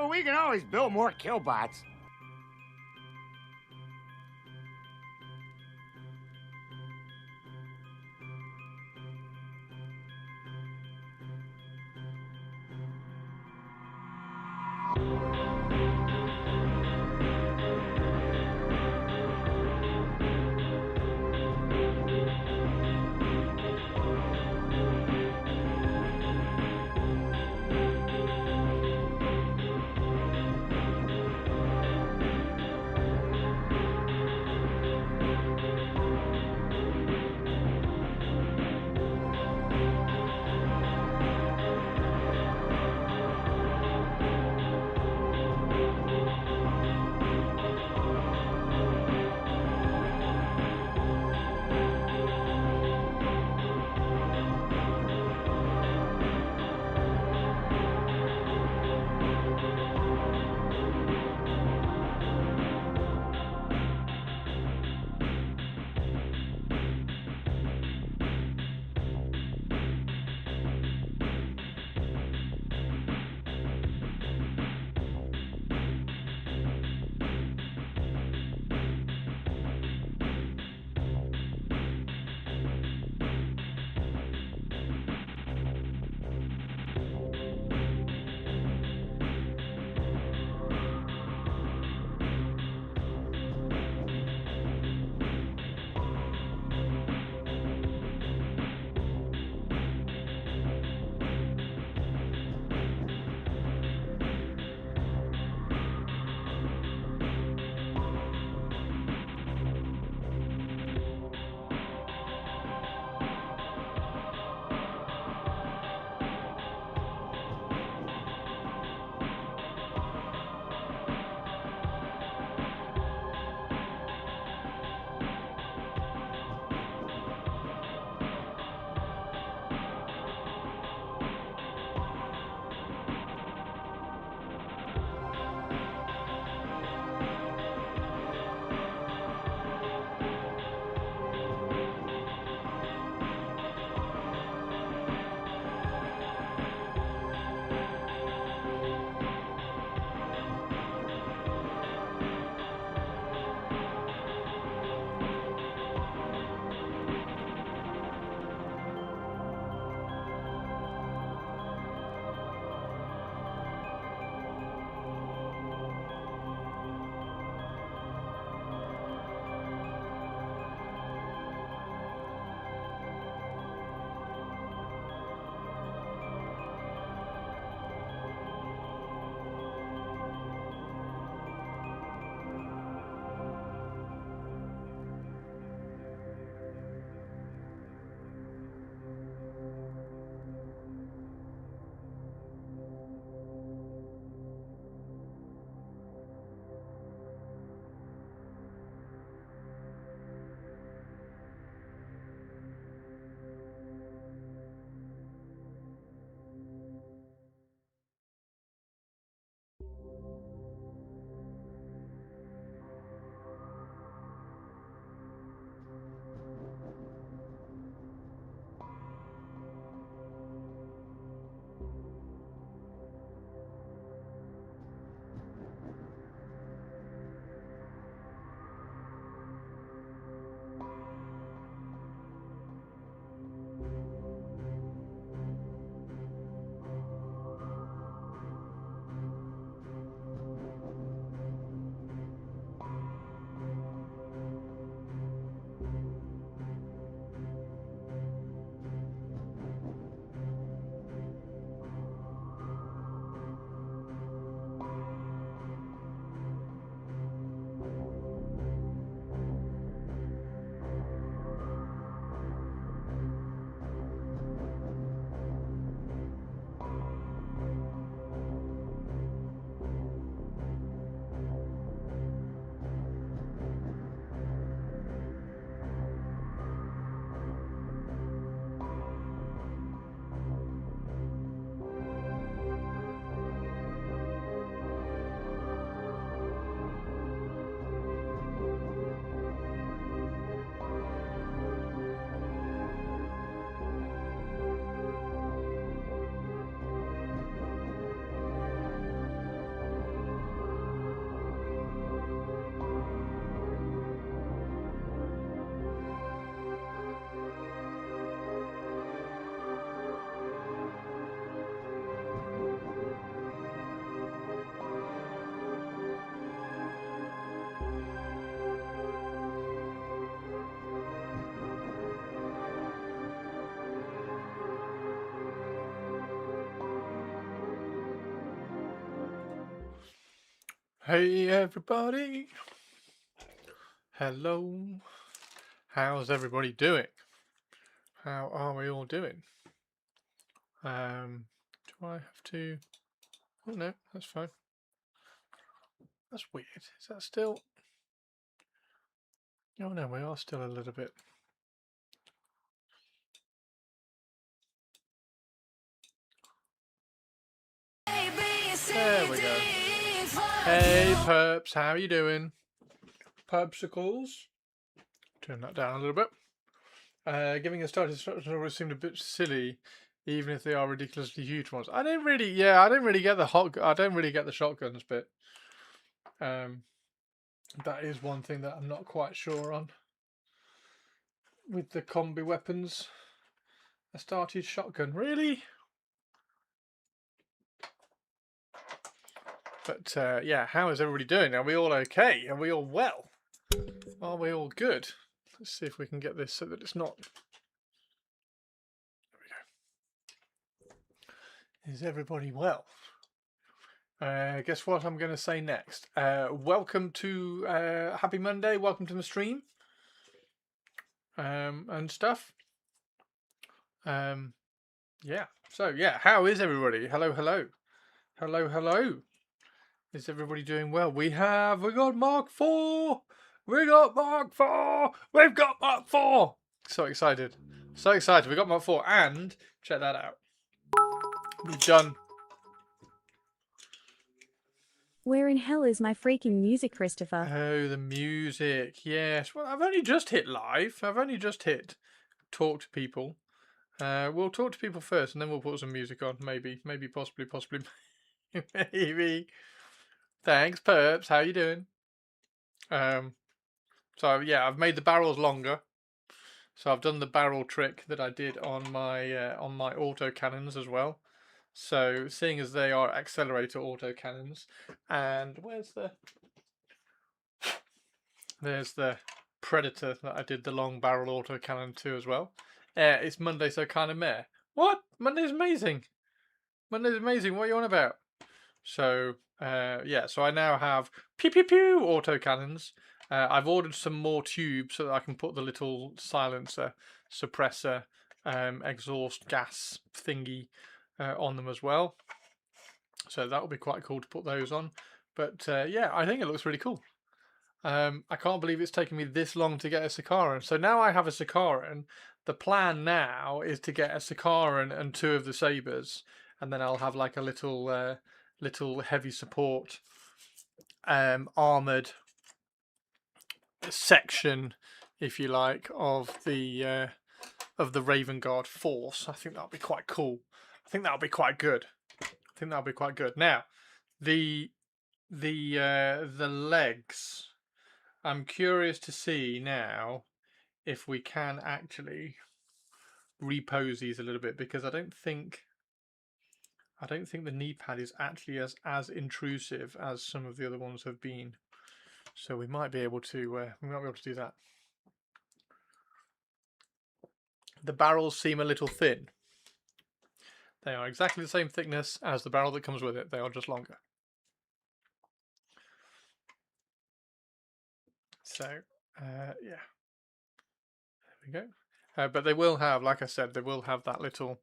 but we can always build more killbots. Hey everybody. Hello. How's everybody doing? How are we all doing? Do I have to... Oh no, that's fine. That's weird. Is that still... Oh no, we are still a little bit... There we go. Hey perps, how are you doing? Perpsicles. Turn that down a little bit. Giving a starting instruction always seemed a bit silly, even if they are ridiculously huge ones. I don't really get the shotguns bit. That is one thing that I'm not quite sure on. With the combi weapons, a started shotgun, really? But yeah, how is everybody doing? Are we all okay? Are we all well? Are we all good? Let's see if we can get this so that it's not... There we go. Is everybody well? Guess what I'm going to say next. Welcome to Happy Monday. Welcome to the stream. And stuff. Yeah. So, yeah, how is everybody? Hello, hello. Hello, hello. Is everybody doing well? We got Mark 4. We got Mark 4. We've got Mark 4. So excited. So excited. We got Mark 4. And check that out. We've done... Where in hell is my freaking music, Christopher? Oh, the music. Yes. Well, I've only just hit live. I've only just hit talk to people. We'll talk to people first and then we'll put some music on. Maybe, possibly, maybe. Thanks, Perps. How you doing? So yeah, I've made the barrels longer. So I've done the barrel trick that I did on my auto cannons as well. So seeing as they are accelerator auto cannons, and there's the Predator that I did the long barrel auto cannon to as well. It's Monday, so kind of meh. What? Monday's amazing. Monday's amazing. What are you on about? So yeah, so I now have pew pew pew auto cannons. I've ordered some more tubes so that I can put the little silencer, suppressor, exhaust gas thingy on them as well. So that will be quite cool to put those on. But yeah, I think it looks really cool. I can't believe it's taken me this long to get a Sakaran. So now I have a Sakaran. The plan now is to get a Sakaran and 2 of the Sabres. And then I'll have like a little heavy support armoured section, if you like, of the Raven Guard force. I think that'll be quite cool. I think that'll be quite good. Now, the legs. I'm curious to see now if we can actually repose these a little bit, because I don't think the knee pad is actually as intrusive as some of the other ones have been. So we might be able to do that. The barrels seem a little thin. They are exactly the same thickness as the barrel that comes with it. They are just longer. So yeah, there we go. But they will have, like I said, they will have that little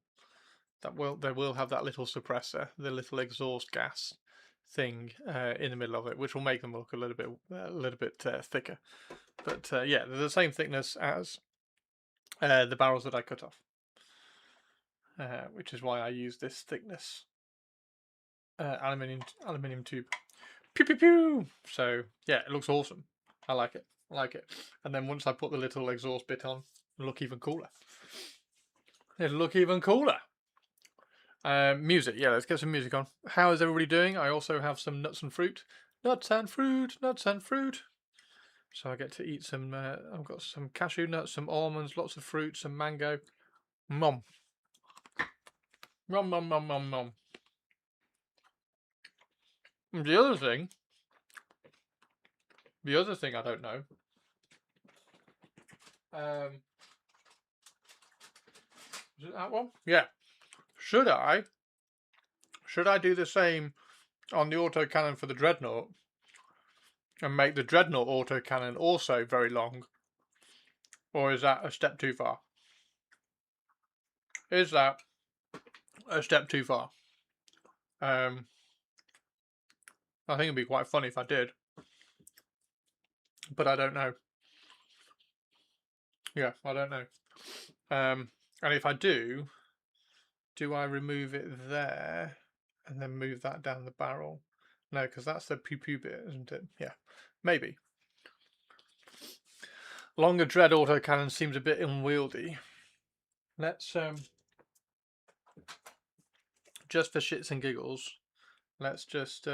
suppressor, the little exhaust gas thing in the middle of it, which will make them look a little bit thicker. But yeah, they're the same thickness as the barrels that I cut off, which is why I use this thickness aluminium tube. Pew pew pew. So yeah, it looks awesome. I like it. And then once I put the little exhaust bit on, it'll look even cooler. Music. Yeah, let's get some music on. How is everybody doing? I also have some nuts and fruit. Nuts and fruit. So I get to eat some. I've got some cashew nuts, some almonds, lots of fruit, some mango. Nom. Nom nom nom nom nom. And the other thing I don't know. Is it that one? Yeah. Should I do the same on the autocannon for the Dreadnought, and make the Dreadnought autocannon also very long? Or is that a step too far? Is that a step too far? I think it'd be quite funny if I did. But I don't know. Yeah, I don't know. And if I do I remove it there and then move that down the barrel? No, because that's the poo-poo bit, isn't it? Yeah, maybe. Longer dread autocannon seems a bit unwieldy. Let's, just for shits and giggles, let's just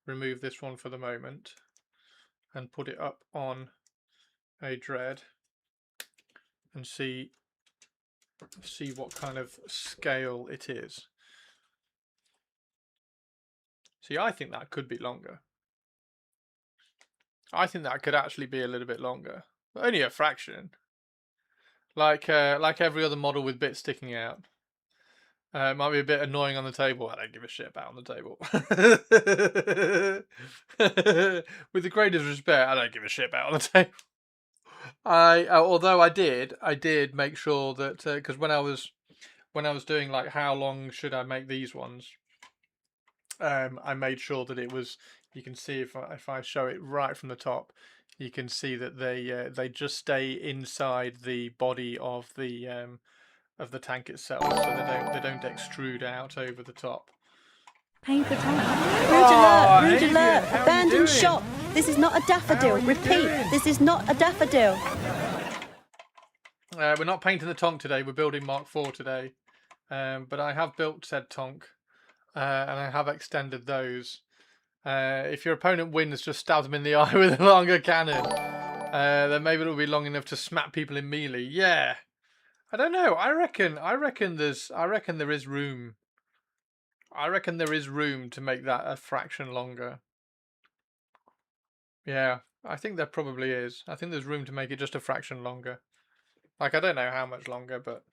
remove this one for the moment and put it up on a dread and see what kind of scale it is. See, I think that could be longer. I think that could actually be a little bit longer, but only a fraction. Like every other model with bits sticking out. It might be a bit annoying on the table. I don't give a shit about on the table. With the greatest respect, I don't give a shit about on the table. Although I did make sure that because when I was doing like how long should I make these ones, I made sure that it was. You can see if I show it right from the top, you can see that they just stay inside the body of the tank itself, so they don't extrude out over the top. Paint the tank. Rude alert! Rude Adrian, alert! how are you Abandoned doing? shop! This is not a daffodil. Repeat, this is not a daffodil. We're not painting the Tonk today. We're building Mark IV today. But I have built said Tonk, and I have extended those. If your opponent wins, just stab them in the eye with a longer cannon. Then maybe it'll be long enough to smack people in melee. Yeah, I don't know. I reckon there is room. I reckon there is room to make that a fraction longer. Yeah, I think there probably is. I think there's room to make it just a fraction longer. Like, I don't know how much longer, but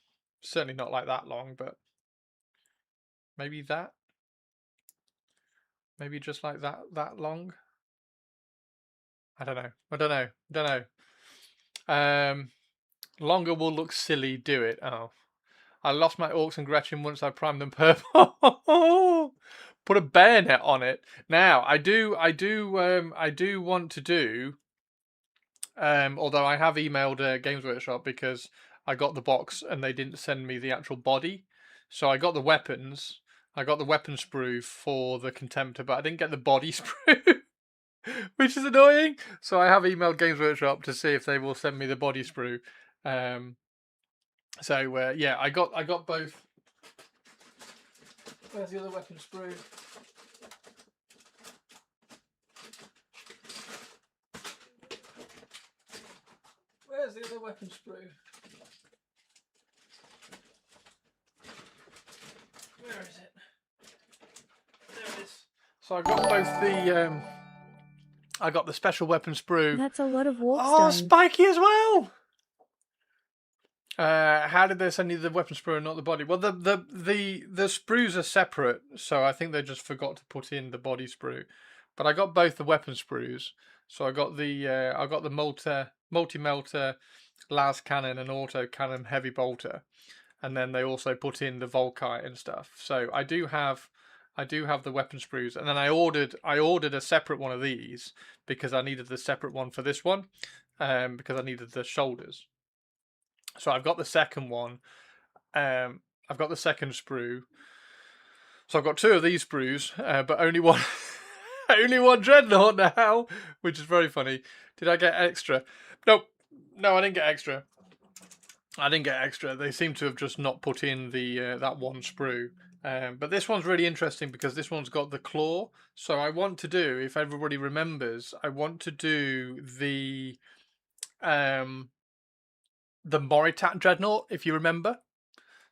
certainly not like that long, but maybe that. Maybe just like that long. I don't know. Longer will look silly, do it. Oh. I lost my Orcs and Gretchen once I primed them purple. Put a bayonet on it. Now, I do want to do, although I have emailed Games Workshop because I got the box and they didn't send me the actual body. So I got the weapons. I got the weapon sprue for the Contemptor, but I didn't get the body sprue, which is annoying. So I have emailed Games Workshop to see if they will send me the body sprue. So yeah, I got both. Where's the other weapon sprue? Where's the other weapon sprue? Where is it? There it is. So I got both the I got the special weapon sprue. That's a lot of warp Oh, stone. spiky as well. How did they send you the weapon sprue and not the body? Well, the sprues are separate, so I think they just forgot to put in the body sprue. But I got both the weapon sprues, so I got the multi-melter, las cannon, and auto cannon heavy bolter, and then they also put in the Volkite and stuff. So I do have the weapon sprues, and then I ordered a separate one of these because I needed the separate one for this one, because I needed the shoulders. So I've got the second one. I've got the second sprue. So I've got two of these sprues, but only one, only one dreadnought now, which is very funny. Did I get extra? Nope. No, I didn't get extra. They seem to have just not put in the that one sprue. But this one's really interesting because this one's got the claw. So I want to do, if everybody remembers, I want to do the Moritat Dreadnought, if you remember.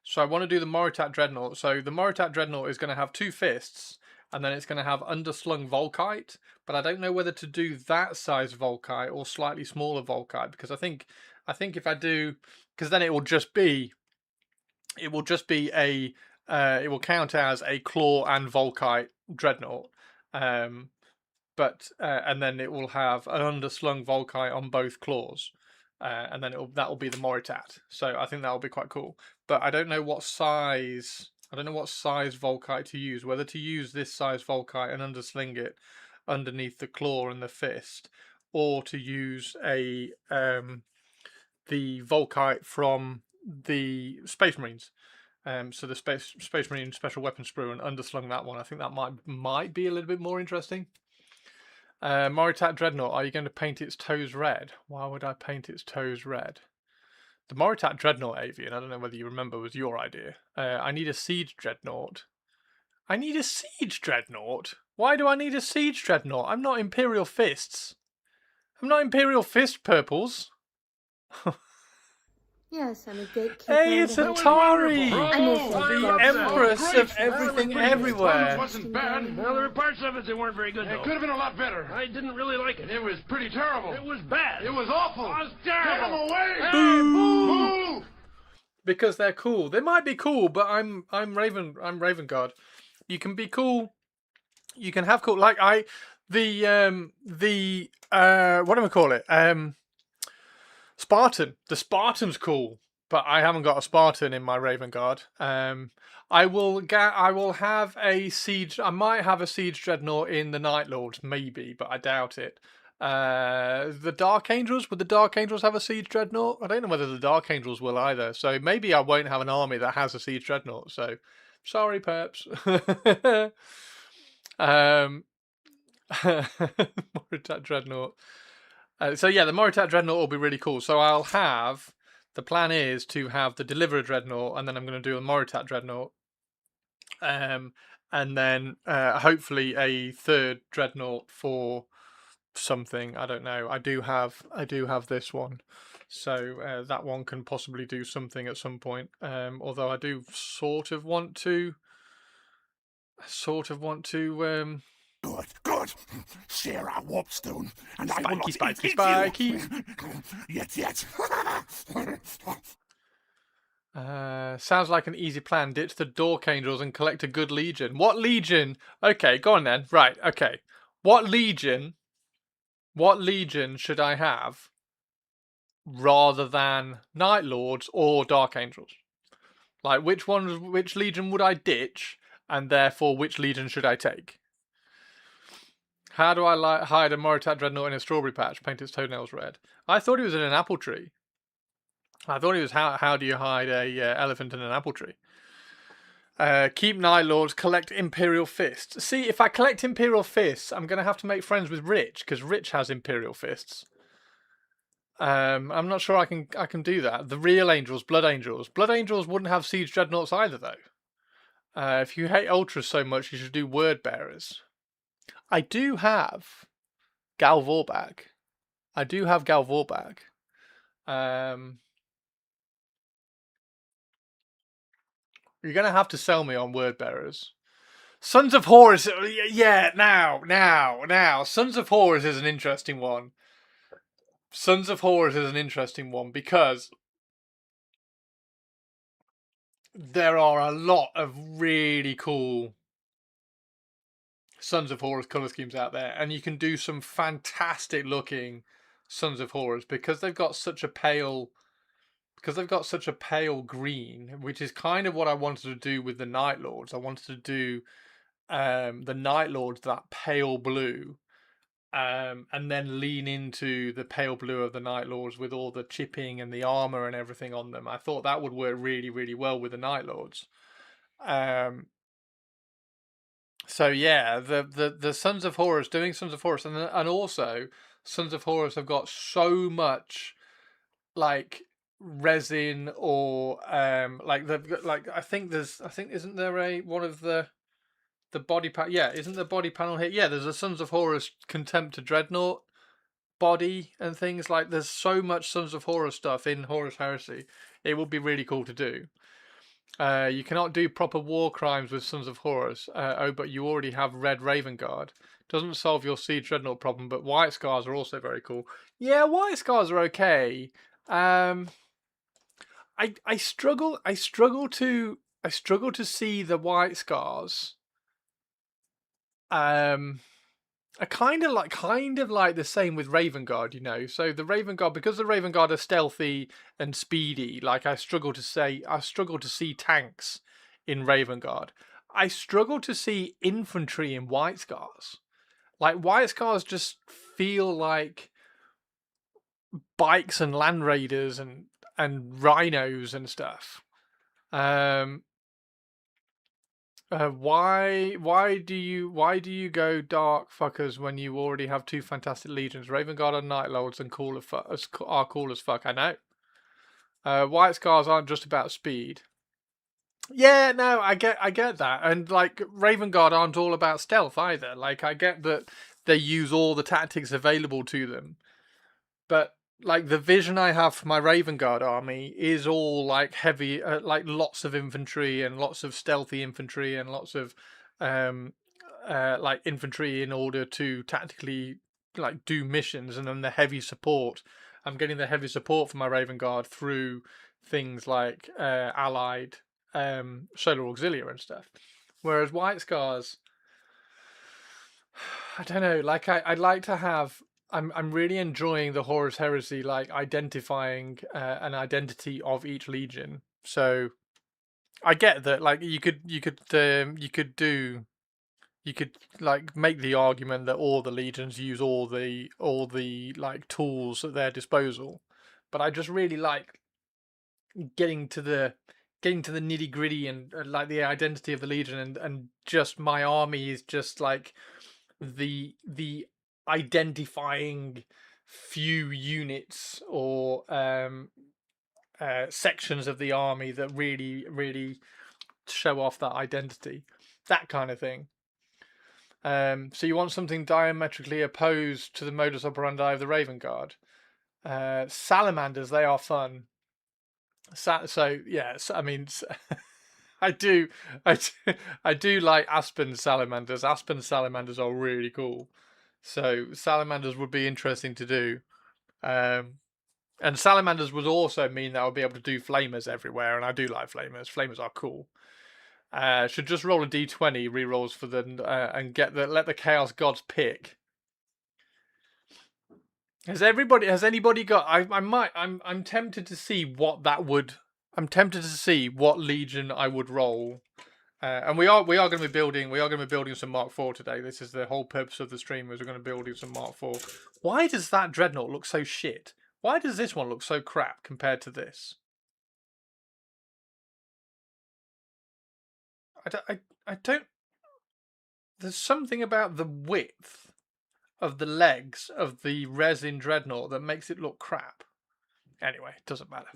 So I want to do the Moritat Dreadnought. So the Moritat Dreadnought is going to have two fists, and then it's going to have underslung Volkite. But I don't know whether to do that size Volkite or slightly smaller Volkite, because I think if I do, because then it will just be a it will count as a claw and Volkite Dreadnought. but and then it will have an underslung Volkite on both claws, and then that will be the Moritat. So I think that will be quite cool. But I don't know what size. I don't know what size Volkite to use. Whether to use this size Volkite and undersling it underneath the claw and the fist, or to use the Volkite from the Space Marines. So the Space Marine Special Weapon Sprue, and underslung that one. I think that might be a little bit more interesting. Moritat Dreadnought, are you going to paint its toes red? Why would I paint its toes red? The Moritat Dreadnought, Avian, I don't know whether you remember, was your idea. I need a Siege Dreadnought. I need a Siege Dreadnought? Why do I need a Siege Dreadnought? I'm not Imperial Fists. I'm not Imperial Fist Purples. Yes, I'm a gatekeeper. Hey, it's Atari! The Empress of everything everywhere. It wasn't bad. Well, there were parts of it that weren't very good, though. It could have been a lot better. I didn't really like it. It was pretty terrible. It was bad. It was awful. It was terrible. Get them away! Boo! Boo! Because they're cool. They might be cool, but I'm Raven Guard. You can be cool. You can have cool. Like what do we call it? Spartan. The Spartan's cool, but I haven't got a Spartan in my Raven Guard. I will have a siege. I might have a Siege Dreadnought in the Night Lords, maybe, but I doubt it. The Dark Angels. Would the Dark Angels have a Siege Dreadnought? I don't know whether the Dark Angels will either. So maybe I won't have an army that has a Siege Dreadnought. So sorry, perps. Moritat Dreadnought. So yeah, the Moritat Dreadnought will be really cool. So I'll have, the plan is to have the Deliverer Dreadnought, and then I'm going to do a Moritat Dreadnought, and then hopefully a third Dreadnought for something. I don't know. I do have this one, so that one can possibly do something at some point. Although I do sort of want to. Good. Sarah Warpstone, and I will not Spiky. eat you. Yet. Sounds like an easy plan. Ditch the Dork Angels and collect a good Legion. What Legion? Okay, go on then. Right, okay. What Legion should I have rather than Night Lords or Dark Angels? Like, which Legion would I ditch, and therefore which Legion should I take? How do I hide a Moritat Dreadnought in a strawberry patch? Paint its toenails red. I thought he was in an apple tree. I thought it was how do you hide a elephant in an apple tree? Keep Night Lords, collect Imperial Fists. See, if I collect Imperial Fists, I'm going to have to make friends with Rich, because Rich has Imperial Fists. I'm not sure I can do that. The real Angels, Blood Angels. Blood Angels wouldn't have Siege Dreadnoughts either, though. If you hate Ultras so much, you should do Word Bearers. I do have Gal Vorbak. You're going to have to sell me on Word Bearers. Sons of Horus. Yeah, now. Sons of Horus is an interesting one. Because there are a lot of really cool Sons of Horus colour schemes out there, and you can do some fantastic looking Sons of Horus because they've got such a pale green, which is kind of what I wanted to do with the Night Lords. I wanted to do the Night Lords that pale blue, and then lean into the pale blue of the Night Lords with all the chipping and the armor and everything on them. I thought that would work really, really well with the Night Lords. So yeah, the Sons of Horus, doing Sons of Horus, and also Sons of Horus have got so much like resin or I think isn't there one of the body panel? Yeah, isn't the body panel here? Yeah, there's a Sons of Horus Contempt to Dreadnought body and things like. There's so much Sons of Horus stuff in Horus Heresy. It would be really cool to do. You cannot do proper war crimes with Sons of Horus. But you already have Red Raven Guard. Doesn't solve your Siege Dreadnought problem, but White Scars are also very cool. Yeah, White Scars are okay. I struggle to see the White Scars I kind of like the same with Raven Guard, you know. So the Raven Guard, because the Raven Guard are stealthy and speedy, like I struggle to see tanks in Raven Guard. I struggle to see infantry in White Scars. Like White Scars just feel like bikes and land raiders and rhinos and stuff. Why do you go dark fuckers when you already have two fantastic legions? Raven Guard and Night Lords and are cool as fuck. I know. White Scars aren't just about speed. Yeah, no, I get that, and like Raven Guard aren't all about stealth either. Like I get that they use all the tactics available to them, but like the vision I have for my Raven Guard army is all like heavy, like lots of infantry and lots of stealthy infantry and lots of like infantry in order to tactically like do missions, and then the heavy support. I'm getting the heavy support for my Raven Guard through things like allied solar auxilia and stuff. Whereas White Scars, I don't know, like I'd like to have. I'm really enjoying the Horus Heresy, like identifying an identity of each legion. So I get that, like you could like make the argument that all the legions use all the like tools at their disposal, but I just really like getting to the nitty gritty and like the identity of the legion, and just my army is just like the identifying few units or sections of the army that really show off that identity, that kind of thing. So you want something diametrically opposed to the modus operandi of the Raven Guard. Salamanders, they are fun. So yes, I mean, I do like Aspen Salamanders. Aspen Salamanders are really cool. So salamanders would be interesting to do. And salamanders would also mean that I'll be able to do flamers everywhere, and I do like flamers. Flamers are cool. Should just roll a d20 rerolls for them and let the Chaos Gods pick. Has anybody got? I'm tempted to see what that would. I'm tempted to see what legion I would roll. And we are going to be building some Mark IV today. This is the whole purpose of the stream, is we're going to be building some Mark IV. Why does that Dreadnought look so shit? Why does this one look so crap compared to this? I don't. There's something about the width of the legs of the resin Dreadnought that makes it look crap. Anyway, it doesn't matter.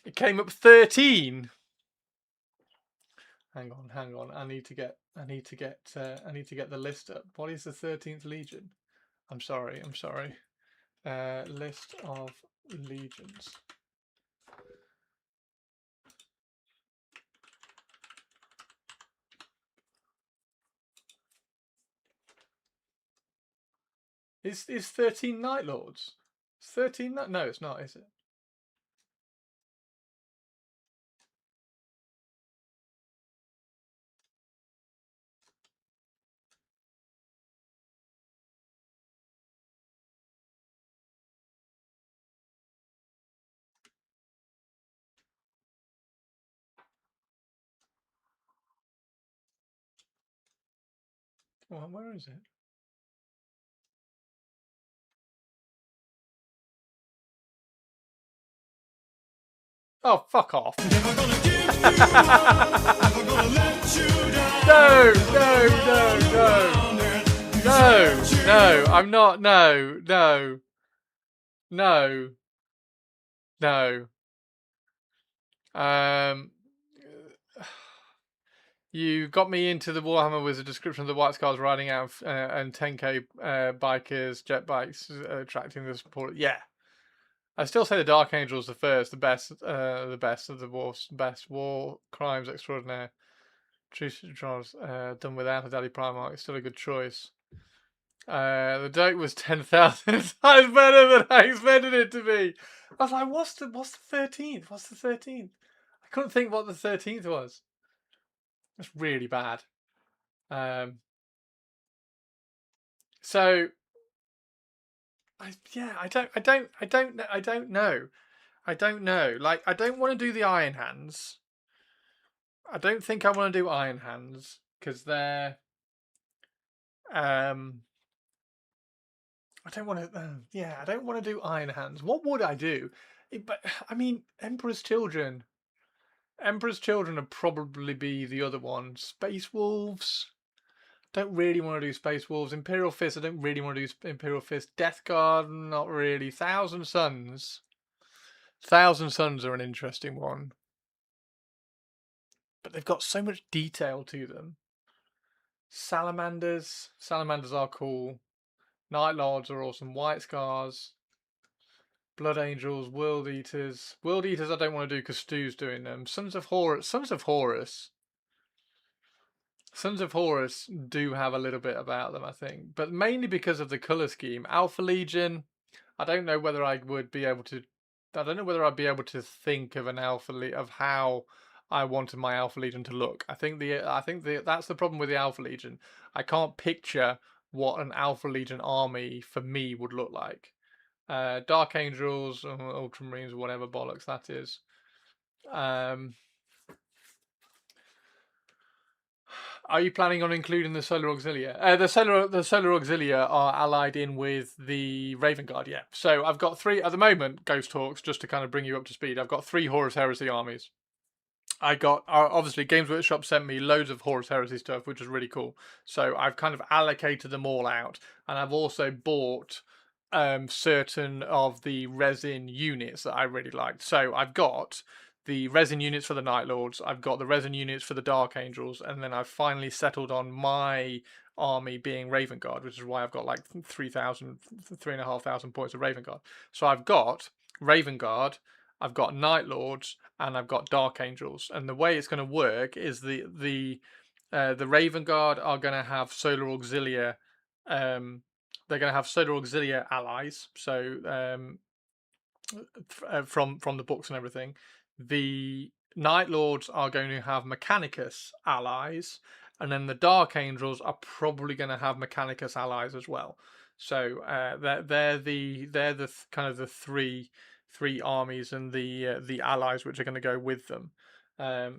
It came up 13. Hang on. I need to get the list up. What is the 13th Legion? I'm sorry. List of legions. Is 13 Night Lords? 13? No, it's not, is it? Well, where is it? Oh, fuck off. No, I'm not. No. You got me into the Warhammer with a description of the White Scars riding out and 10k bikers, jet bikes attracting the support. Yeah. I still say the Dark Angel's the best of the best war crimes extraordinaire. Truce Draws, done without a Daddy Primarch. It's still a good choice. The date was 10,000 times better than I expected it to be. I was like, what's the 13th? What's the 13th? I couldn't think what the 13th was. That's really bad. So I don't know. Like, I don't want to do the Iron Hands. I don't think I want to do Iron Hands because they're I don't want to. I don't want to do Iron Hands. What would I do? But I mean, Emperor's Children. Emperor's Children would probably be the other one. Space Wolves. Don't really want to do Space Wolves. Imperial Fist. I don't really want to do Imperial Fist. Death Guard. Not really. Thousand Suns. Thousand Suns are an interesting one, but they've got so much detail to them. Salamanders. Salamanders are cool. Night Lords are awesome. White Scars. Blood Angels, World Eaters. World Eaters I don't want to do because Stu's doing them. Sons of Horus. Sons of Horus do have a little bit about them, I think. But mainly because of the colour scheme. Alpha Legion, I don't know whether I would be able to... I don't know whether I'd be able to think of an of how I wanted my Alpha Legion to look. I think that's the problem with the Alpha Legion. I can't picture what an Alpha Legion army for me would look like. Dark Angels, Ultramarines, whatever bollocks that is. Are you planning on including the Solar Auxilia? The Solar Auxilia are allied in with the Raven Guard, yeah. So I've got 3 at the moment. Ghost Talks, just to kind of bring you up to speed. I've got 3 Horus Heresy armies. I got obviously Games Workshop sent me loads of Horus Heresy stuff, which is really cool. So I've kind of allocated them all out, and I've also bought certain of the resin units that I really liked. So I've got the resin units for the Night Lords, I've got the resin units for the Dark Angels, and then I've finally settled on my army being Raven Guard, which is why I've got like 3,500 points of Raven Guard. So I've got Raven Guard, I've got Night Lords, and I've got Dark Angels. And the way it's going to work is the Raven Guard are going to have Solar Auxilia. They're going to have Solar Auxilia allies. So from the books and everything, the Night Lords are going to have Mechanicus allies, and then the Dark Angels are probably going to have Mechanicus allies as well. So they're the kind of the three armies and the allies which are going to go with them. I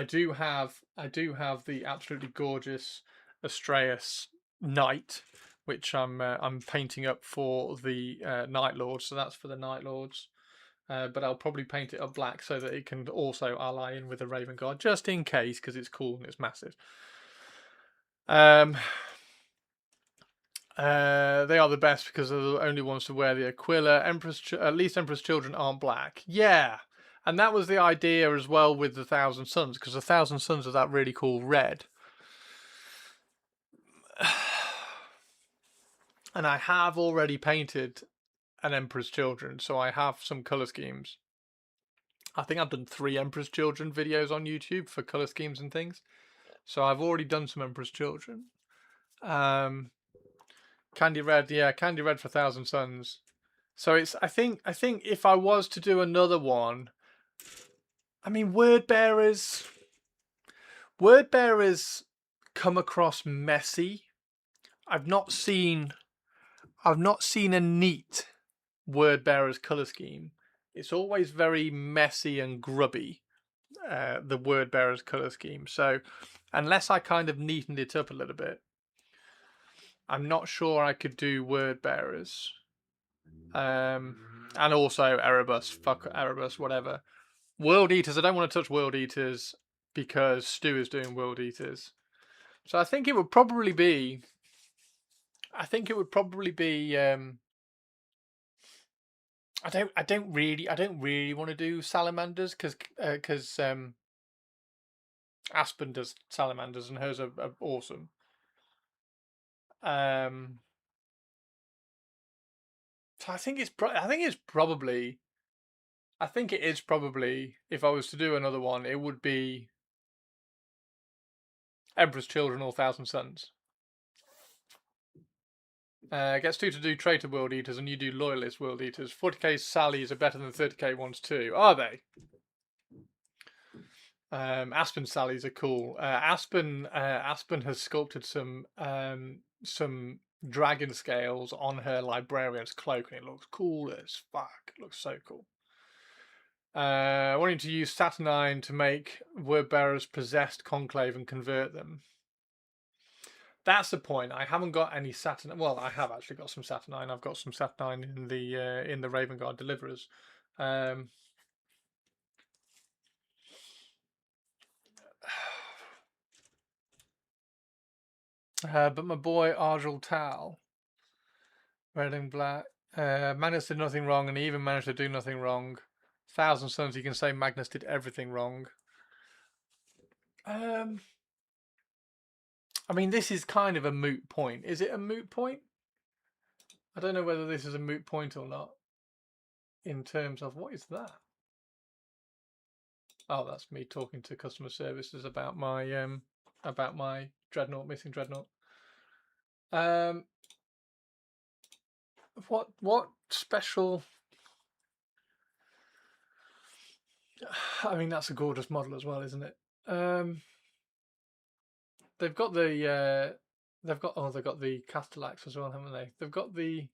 do have the absolutely gorgeous Astraeus Knight, which I'm painting up for the Night Lords. So that's for the Night Lords. But I'll probably paint it up black so that it can also ally in with the Raven Guard, just in case, because it's cool and it's massive. They are the best because they're the only ones to wear the Aquila. At least Emperor's Children aren't black. Yeah, and that was the idea as well with the Thousand Suns, because the Thousand Suns are that really cool red. And I have already painted an Emperor's Children, so I have some colour schemes. I think I've done 3 Emperor's Children videos on YouTube for colour schemes and things. So I've already done some Emperor's Children. Candy Red, yeah, Candy Red for Thousand Suns. So it's I think if I was to do another one, I mean Word Bearers come across messy. I've not seen a neat Word Bearers colour scheme. It's always very messy and grubby, the Word Bearers colour scheme. So unless I kind of neatened it up a little bit, I'm not sure I could do Word Bearers. And also Erebus, fuck Erebus, whatever. World Eaters, I don't want to touch World Eaters because Stu is doing World Eaters. So I think it would probably be I don't really want to do salamanders because Aspen does salamanders and hers are awesome. So I think it is probably if I was to do another one, it would be Emperor's Children or Thousand Suns. Gets 2 to do Traitor World Eaters and you do Loyalist World Eaters. 40k Sallies are better than 30k ones too. Are they? Aspen Sallies are cool. Aspen has sculpted some dragon scales on her librarian's cloak, and it looks cool as fuck. It looks so cool. Wanting to use Saturnine to make word bearers possessed conclave and convert them. That's the point. I haven't got any Saturnine. Well, I have actually got some Saturnine. I've got some Saturnine in the Raven Guard deliverers. But my boy Argel Tal, red and black, Magnus did nothing wrong, and he even managed to do nothing wrong. 1,000 Suns, you can say Magnus did everything wrong. I mean, this is kind of a moot point. Is it a moot point? I don't know whether this is a moot point or not. In terms of, what is that? Oh, that's me talking to customer services about my dreadnought, missing dreadnought. What special? I mean, that's a gorgeous model as well, isn't it? They've got the they've got the Castellax as well, haven't they? They've got the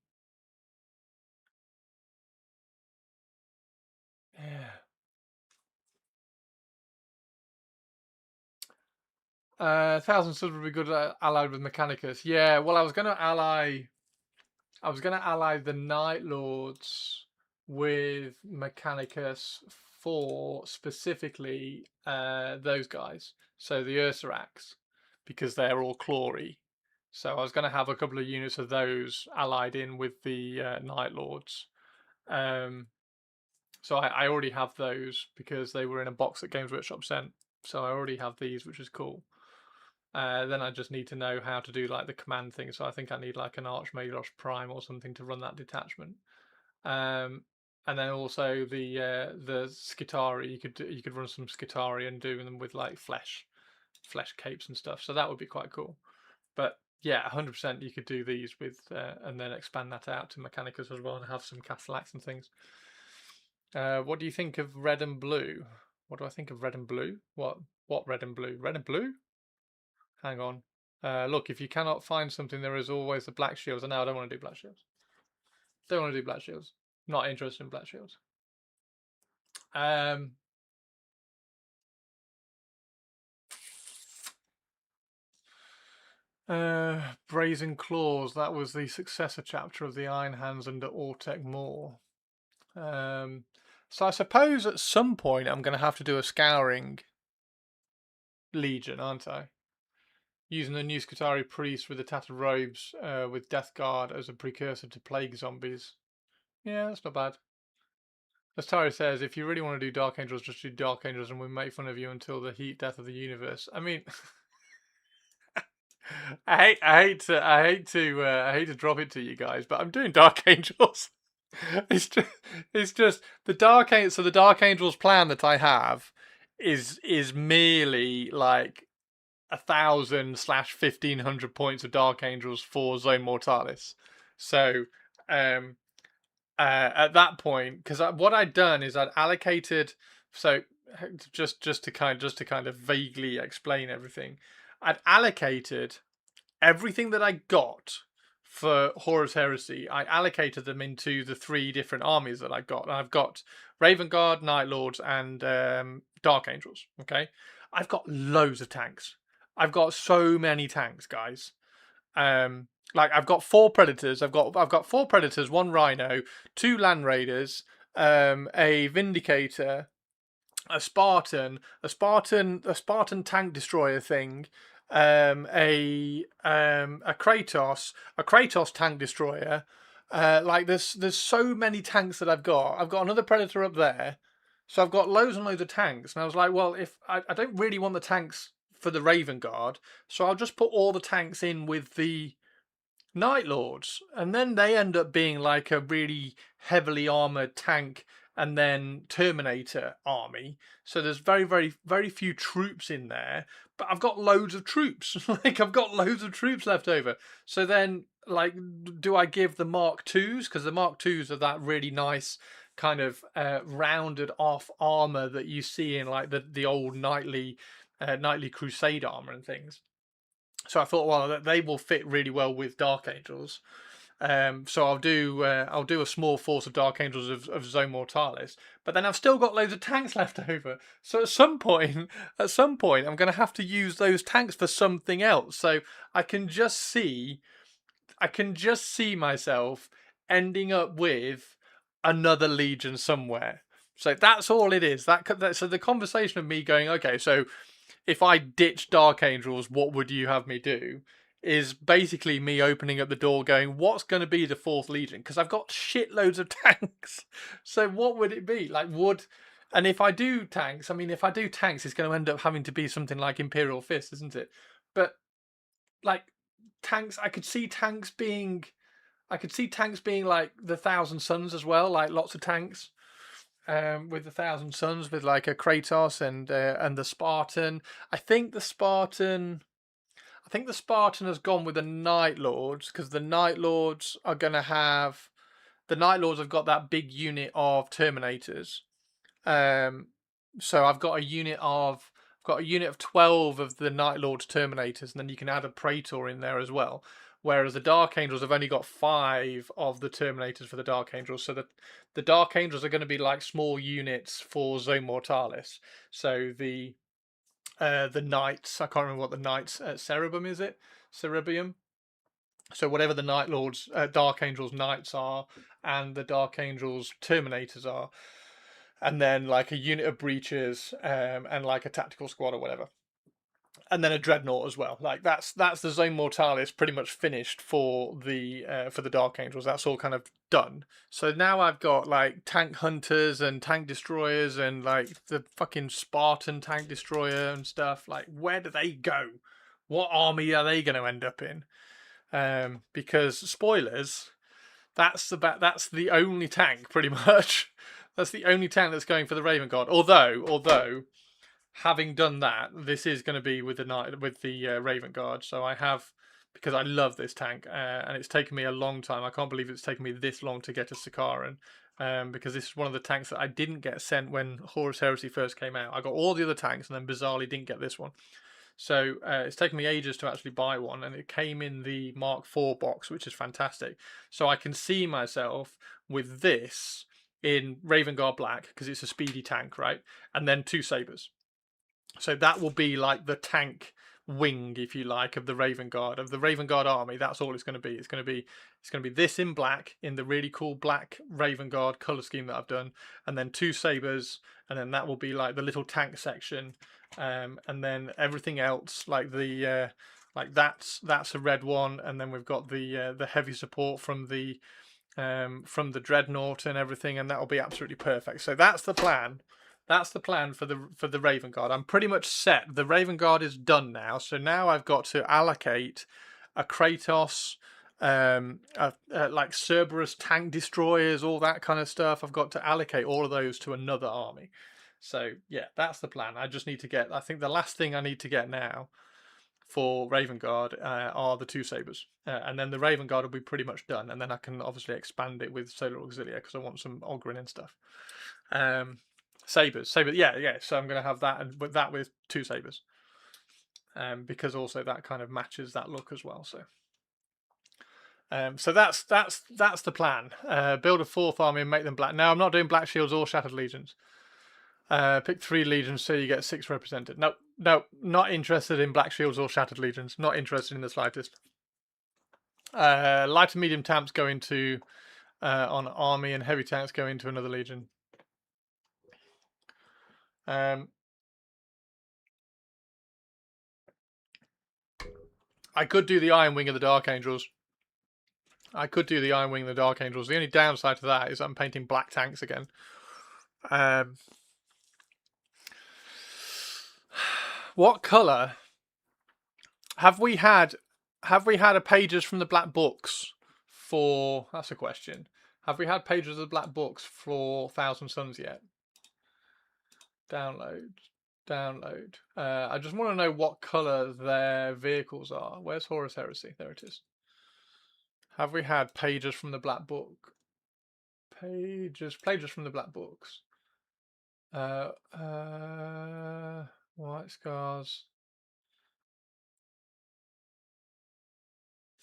1,000 subs would be good allied with Mechanicus. Yeah, well, I was gonna ally the Night Lords with Mechanicus for specifically those guys. So the Ursarax, because they're all clawy. So I was going to have a couple of units of those allied in with the Night Lords. So I already have those because they were in a box that Games Workshop sent. So I already have these, which is cool. Then I just need to know how to do like the command thing. So I think I need like an Archmageos Prime or something to run that detachment. And then also the Skitari, you could run some Skitari and do them with like flesh capes and stuff. So that would be quite cool. But yeah, 100% you could do these with and then expand that out to Mechanicus as well and have some Castellax and things. What do you think of red and blue? What do I think of red and blue? What red and blue? Red and blue? Hang on. Look, if you cannot find something, there is always the black shields. And no, I don't want to do black shields. Don't want to do black shields. Not interested in black shields. Brazen Claws. That was the successor chapter of the Iron Hands under Ortec Moore. So I suppose at some point I'm going to have to do a scouring legion, aren't I? Using the new Skitari priest with the tattered robes with Death Guard as a precursor to plague zombies. Yeah, that's not bad. As Tari says, if you really want to do Dark Angels, just do Dark Angels and we'll make fun of you until the heat death of the universe. I mean, I hate to drop it to you guys, but I'm doing Dark Angels. It's just the Dark Angels. So the Dark Angels plan that I have is merely like 1,000/1,500 points of Dark Angels for Zone Mortalis. So at that point, because what I'd done is I'd allocated. So just to kind of vaguely explain everything, I'd allocated everything that I got for Horus Heresy. I allocated them into the 3 different armies that I got. And I've got Raven Guard, Night Lords, and Dark Angels. Okay, I've got loads of tanks. I've got so many tanks, guys. Like I've got 4 Predators. I've got 4 Predators, 1 Rhino, 2 Land Raiders, a Vindicator, a Spartan tank destroyer thing, a Kratos tank destroyer. Like there's so many tanks that I've got. I've got another Predator up there, so I've got loads and loads of tanks. And I was like, well, if I don't really want the tanks for the Raven Guard, so I'll just put all the tanks in with the Night Lords, and then they end up being like a really heavily armored tank and then Terminator army. So there's very, very, very few troops in there, but I've got loads of troops. Like I've got loads of troops left over. So then, like, do I give the Mark IIs? Because the Mark IIs are that really nice kind of rounded off armor that you see in like the old knightly crusade armor and things. So I thought, well, they will fit really well with Dark Angels. So I'll do a small force of Dark Angels of Zone Mortalis, but then I've still got loads of tanks left over. So at some point, I'm going to have to use those tanks for something else. So I can just see myself ending up with another Legion somewhere. So that's all it is. So the conversation of me going, okay, so if I ditch Dark Angels, what would you have me do? Is basically me opening up the door going, what's going to be the 4th Legion? Because I've got shitloads of tanks. So what would it be? And if I do tanks, it's going to end up having to be something like Imperial Fist, isn't it? But like tanks, I could see tanks being like the Thousand Suns as well, like lots of tanks. With the Thousand Suns, with like a Kratos and the Spartan. I think the Spartan has gone with the Night Lords, because the Night Lords have got that big unit of Terminators. So I've got a unit of 12 of the Night Lords Terminators, and then you can add a Praetor in there as well. Whereas the Dark Angels have only got 5 of the Terminators for the Dark Angels, so the Dark Angels are going to be like small units for Zone Mortalis. So the Knights, I can't remember what the Knights, Cerebum, is it? Cerebium? So whatever the Night Lords, Dark Angels Knights are, and the Dark Angels Terminators are. And then like a unit of Breaches, and like a tactical squad or whatever. And then a Dreadnought as well. Like that's the Zone Mortalis pretty much finished for the Dark Angels. That's all kind of done. So now I've got like tank hunters and tank destroyers and like the fucking Spartan tank destroyer and stuff. Like, where do they go? What army are they going to end up in? Because spoilers, that's the only tank pretty much. That's the only tank that's going for the Raven Guard. Although having done that, this is going to be with the Raven Guard. So I have, because I love this tank, and it's taken me a long time. I can't believe it's taken me this long to get to Sakaran, because this is one of the tanks that I didn't get sent when Horus Heresy first came out. I got all the other tanks, and then bizarrely didn't get this one. So it's taken me ages to actually buy one, and it came in the Mark IV box, which is fantastic. So I can see myself with this in Raven Guard Black, because it's a speedy tank, right? And then 2 Sabres. So that will be like the tank wing, if you like, of the Raven Guard army. That's all it's going to be. It's going to be this in black, in the really cool black Raven Guard color scheme that I've done, and then 2 Sabres, and then that will be like the little tank section, and then everything else, like the that's a red one, and then we've got the heavy support from the Dreadnought and everything, and that will be absolutely perfect. So that's the plan. That's the plan for the Raven Guard. I'm pretty much set. The Raven Guard is done now. So now I've got to allocate a Kratos, like Cerberus tank destroyers, all that kind of stuff. I've got to allocate all of those to another army. So yeah, that's the plan. I just need to get, I think the last thing I need to get now for Raven Guard are the 2 Sabres. And then the Raven Guard will be pretty much done. And then I can obviously expand it with Solar Auxilia, because I want some Ogryn and stuff. Sabres, yeah. So I'm going to have that, and with 2 Sabres, because also that kind of matches that look as well. So that's the plan. Build a 4th army and make them black. Now I'm not doing Black Shields or Shattered Legions. Pick 3 legions so you get 6 represented. No, not interested in Black Shields or Shattered Legions. Not interested in the slightest. Light and medium tanks go into on army, and heavy tanks go into another legion. I could do the Iron Wing of the Dark Angels. The only downside to that is I'm painting black tanks again. What colour have we had? Have we had a pages from the black books for? That's a question. Have we had pages of the black books for Thousand Suns yet? Download. I just want to know what colour their vehicles are. Where's Horus Heresy? There it is. Have we had pages from the black book? pages from the black books. White scars.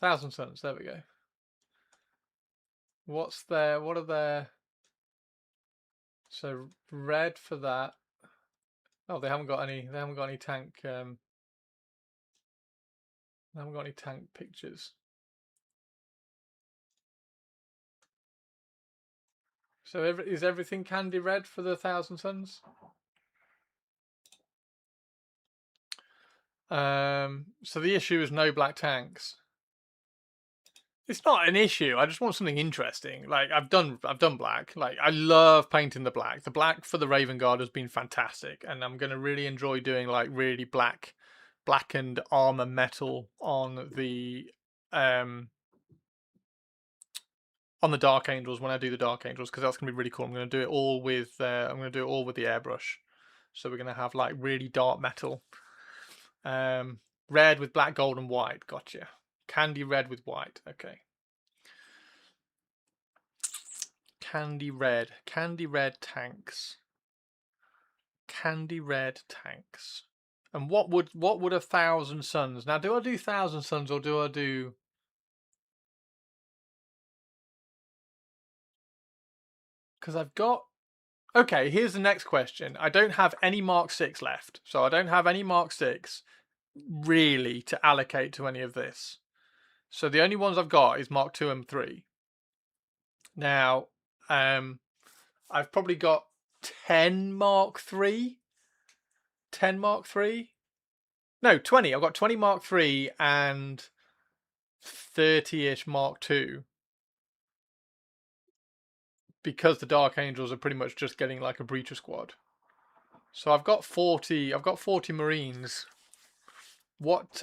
Thousand Suns. There we go. What's there? What are there? So red for that. Oh, they haven't got any. They haven't got any tank. They haven't got any tank pictures. So is everything candy red for the Thousand Suns? So the issue is no black tanks. It's not an issue. I just want something interesting. Like I've done black. Like I love painting the black. The black for the Raven Guard has been fantastic, and I'm gonna really enjoy doing like really blackened armor metal on the Dark Angels when I do the Dark Angels, because that's gonna be really cool. I'm gonna do it all with the airbrush. So we're gonna have like really dark metal. Red with black, gold, and white. Gotcha. Candy red with white. Okay. Candy red tanks. Candy red tanks. And what would a Thousand Suns? Now, do I do Thousand Suns or do I do? Because I've got. Okay, here's the next question. I don't have any Mark 6 left, so I don't have any Mark 6 really to allocate to any of this. So the only ones I've got is Mark 2 and 3. Now, I've probably got 10 Mark 3. 10 Mark 3? No, 20. I've got 20 Mark 3 and 30-ish Mark 2. Because the Dark Angels are pretty much just getting like a breacher squad. So I've got 40 Marines. What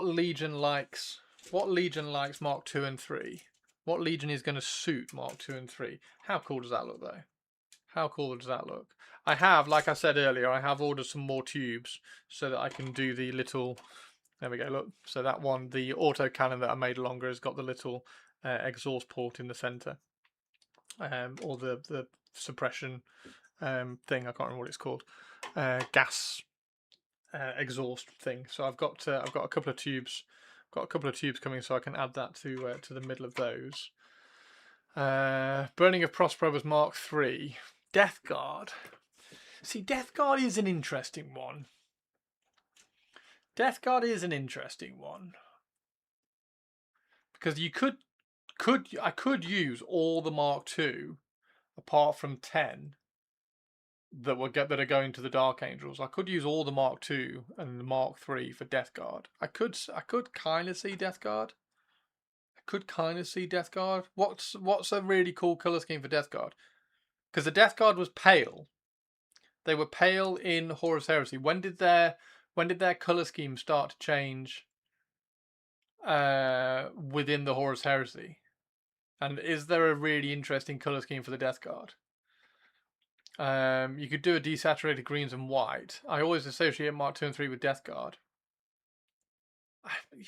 legion likes Mark 2 and 3? What legion is going to suit Mark 2 and 3? How cool does that look though? How cool does that look? I have, like I said earlier, I have ordered some more tubes so that I can do the little. There we go. Look, so that one, the auto cannon that I made longer, has got the little exhaust port in the center, or the suppression thing. I can't remember what it's called. Gas exhaust thing. So I've got a couple of tubes. Got a couple of tubes coming, so I can add that to the middle of those. Burning of Prospero was Mark 3. Death Guard. See, Death Guard is an interesting one. Death Guard is an interesting one because I could use all the Mark 2 apart from 10 that are going to the Dark Angels. I could use all the Mark 2 and the Mark 3 for Death Guard. I could kind of see Death Guard. What's a really cool color scheme for Death Guard? Because the Death Guard was pale. They were pale in Horus Heresy. When did their color scheme start to change within the Horus Heresy? And is there a really interesting color scheme for the Death Guard? You could do a desaturated greens and white. I always associate Mark 2 and 3 with Death Guard.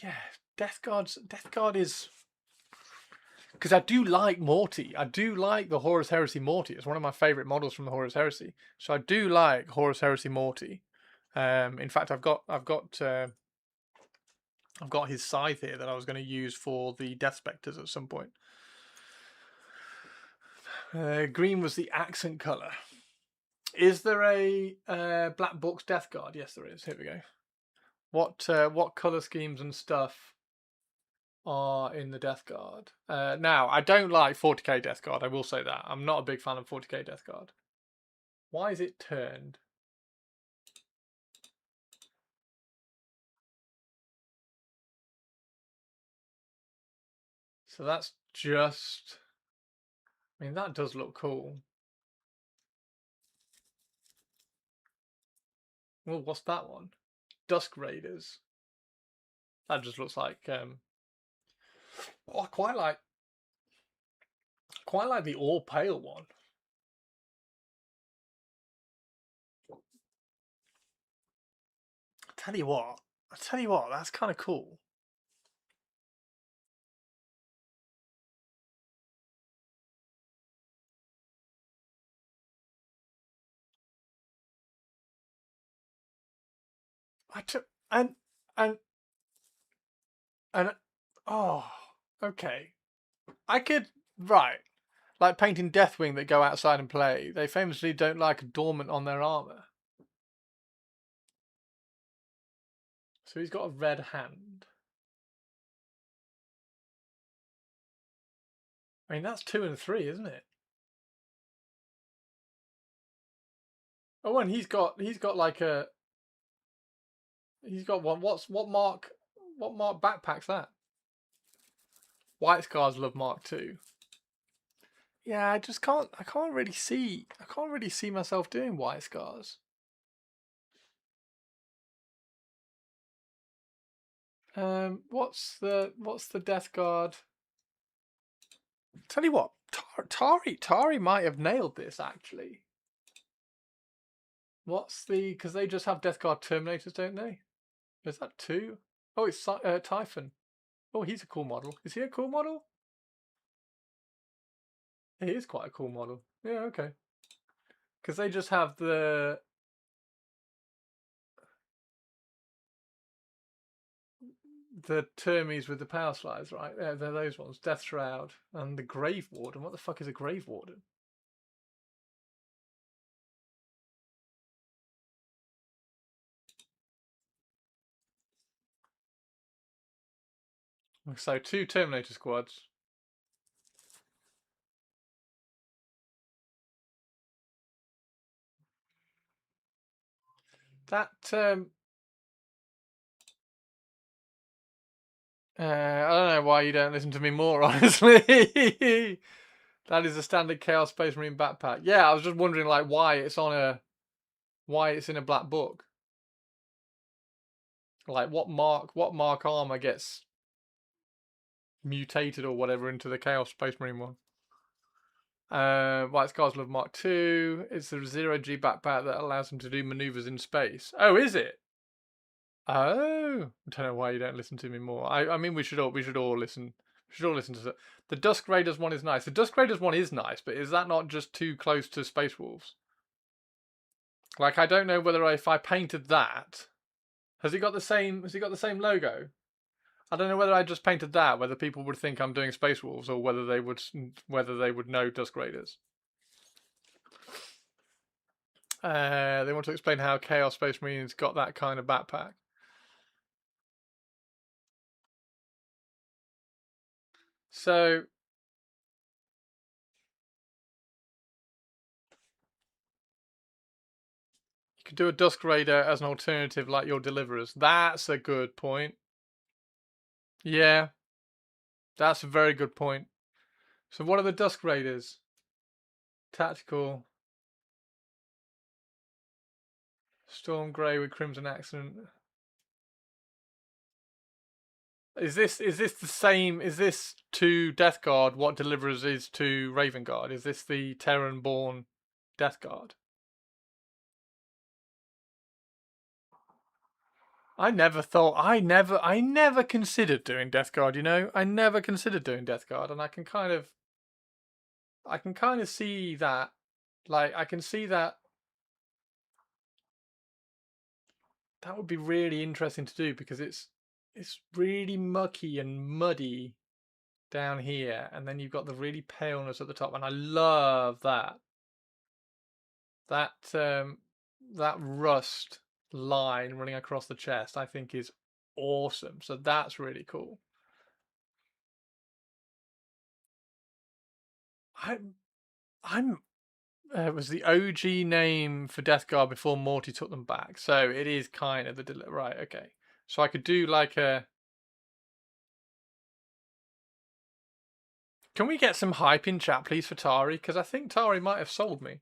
Yeah, Death Guard is... Because I do like Morty. I do like the Horus Heresy Morty. It's one of my favourite models from the Horus Heresy. So I do like Horus Heresy Morty. In fact, I've got his scythe here that I was going to use for the Death Spectres at some point. Green was the accent colour. Is there a Black Box Death Guard? Yes, there is. Here we go. What colour schemes and stuff are in the Death Guard? Now, I don't like 40k Death Guard. I will say that. I'm not a big fan of 40k Death Guard. Why is it turned? So that's just... I mean, that does look cool. Well, what's that one? Dusk Raiders. That just looks like... Oh, I quite like the all pale one. I tell you what, that's kind of cool. and and and oh, okay. I could right. Like painting Deathwing that go outside and play. They famously don't like adornment on their armor. So he's got a red hand. I mean, that's 2 and 3, isn't it? Oh, and he's got like a. He's got one. What mark backpack's that? White Scars love Mark 2. Yeah, I can't really see myself doing White Scars. What's the Death Guard? Tell you what, Tari might have nailed this actually. What's the? Because they just have Death Guard Terminators, don't they? Is that 2? Oh, it's Typhon. Oh, he's a cool model. Is he a cool model? He is quite a cool model. Yeah, okay. Because they just have the Termies with the power slides, right? Yeah, they're those ones. Death Shroud and the Grave Warden. What the fuck is a Grave Warden? So 2 Terminator squads. That I don't know why you don't listen to me more, honestly. That is a standard Chaos Space Marine backpack. Yeah, I was just wondering like why it's in a black book. Like what mark armor gets mutated or whatever into the Chaos Space Marine one. White Scars Love Mark 2. It's the 0G backpack that allows him to do maneuvers in space. Oh, is it? Oh, I don't know why you don't listen to me more. I mean, we should all listen. We should all listen to the Dusk Raiders one is nice. The Dusk Raiders one is nice, but is that not just too close to Space Wolves? Like, I don't know whether if I painted that, has he got the same logo? I don't know whether I just painted that, whether people would think I'm doing Space Wolves or whether they would know Dusk Raiders. They want to explain how Chaos Space Marines got that kind of backpack. So you could do a Dusk Raider as an alternative like your Deliverers. That's a good point. Yeah. That's a very good point. So what are the Dusk Raiders? Tactical. Storm Grey with Crimson Accent. Is this the same? Is this to Death Guard what Deliverers is to Raven Guard? Is this the Terran-born Death Guard? I never considered doing Death Guard, you know? I never considered doing Death Guard, and I can kind of see that. Like, I can see that that would be really interesting to do because it's really mucky and muddy down here, and then you've got the really paleness at the top, and I love that. That rust line running across the chest, I think, is awesome. So that's really cool. It was the OG name for Death Guard before Morty took them back, so it is kind of the right. Okay, so I could do like a. Can we get some hype in chat, please, for Tari? Because I think Tari might have sold me.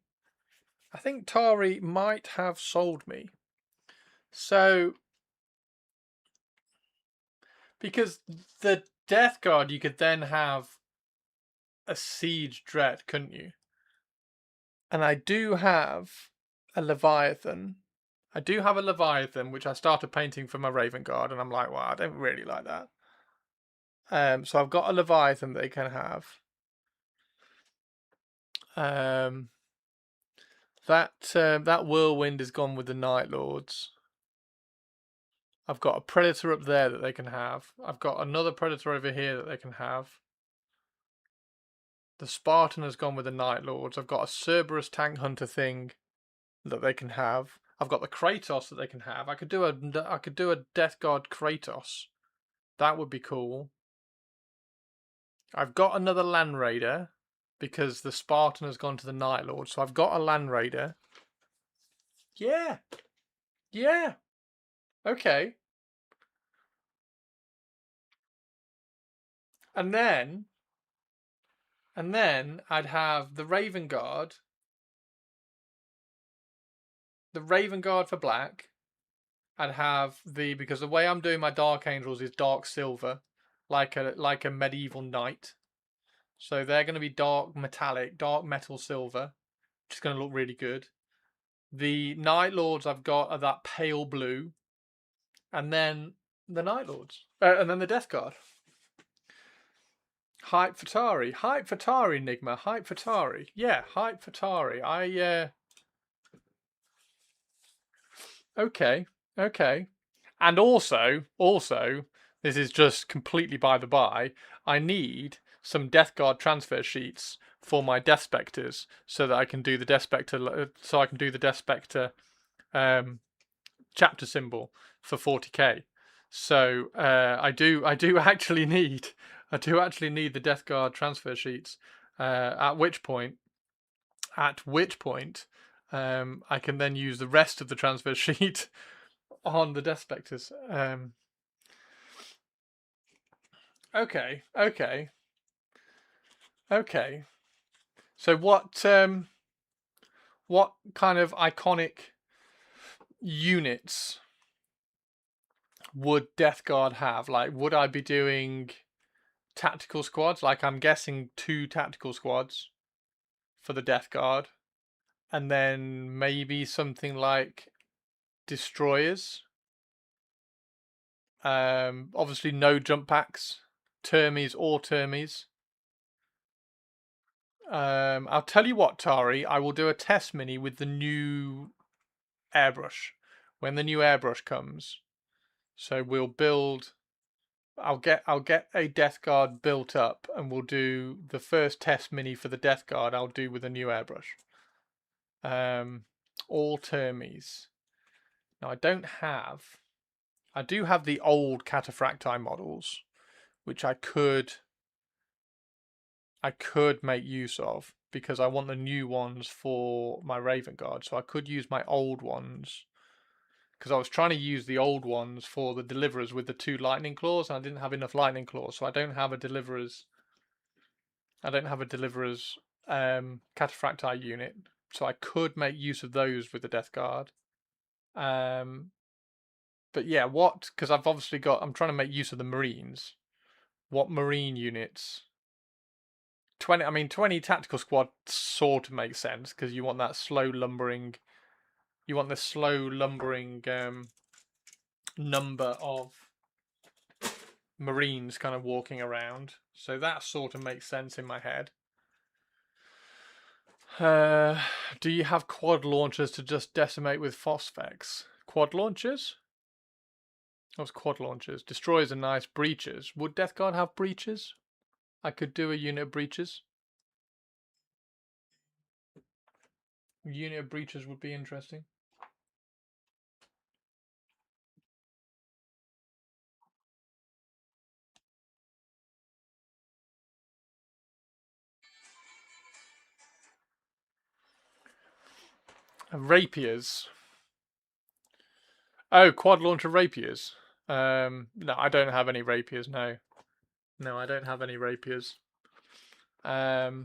So, because the Death Guard, you could then have a Siege Dread, couldn't you? And I do have a Leviathan. Which I started painting for my Raven Guard, and I'm like, wow, I don't really like that. So I've got a Leviathan that they can have. That Whirlwind is gone with the Night Lords. I've got a Predator up there that they can have. I've got another Predator over here that they can have. The Spartan has gone with the Night Lords. I've got a Cerberus Tank Hunter thing that they can have. I've got the Kratos that they can have. I could do a Death Guard Kratos. That would be cool. I've got another Land Raider because the Spartan has gone to the Night Lord. So I've got a Land Raider. Yeah. Yeah. Okay. And then I'd have the Raven Guard. The Raven Guard for black. I'd have because the way I'm doing my Dark Angels is dark silver, like a medieval knight. So they're going to be dark metallic, dark metal silver, which is going to look really good. The Night Lords I've got are that pale blue, and then the Night Lords, and then the Death Guard. Hype Fatari, Nigma, Hype Fatari. Yeah, Hype Fatari. Okay. And also, this is just completely by the by, I need some Death Guard transfer sheets for my Death Spectres so that I can do the Death Spectre, chapter symbol for 40k. So I do actually need the Death Guard transfer sheets. At which point, I can then use the rest of the transfer sheet on the Death Spectres. Okay. So what kind of iconic units would Death Guard have? Like, would I be doing tactical squads? Like, I'm guessing 2 tactical squads for the Death Guard. And then maybe something like destroyers. Obviously no jump packs. Termies or termies. I'll tell you what, Tari, I will do a test mini with the new airbrush. When the new airbrush comes. So we'll build... I'll get a Death Guard built up, and we'll do the first test mini for the Death Guard I'll do with a new airbrush. All termies. Now I do have the old Cataphracti models, which I could make use of because I want the new ones for my Raven Guard. So I could use my old ones because I was trying to use the old ones for the Deliverers with the 2 lightning claws, and I didn't have enough lightning claws, so I don't have a Deliverers. Cataphracti unit. So I could make use of those with the Death Guard. But yeah, because I'm trying to make use of the Marines. What Marine units? 20 tactical squad sort of makes sense because you want that slow lumbering. You want the slow lumbering number of Marines kind of walking around. So that sort of makes sense in my head. Do you have quad launchers to just decimate with phosphex? Quad launchers? What's quad launchers? Destroyers are nice. Breaches. Would Death Guard have breaches? I could do a unit of breaches. A unit of breaches would be interesting. Rapiers. Oh, quad launcher rapiers. No, I don't have any rapiers. No, I don't have any rapiers. So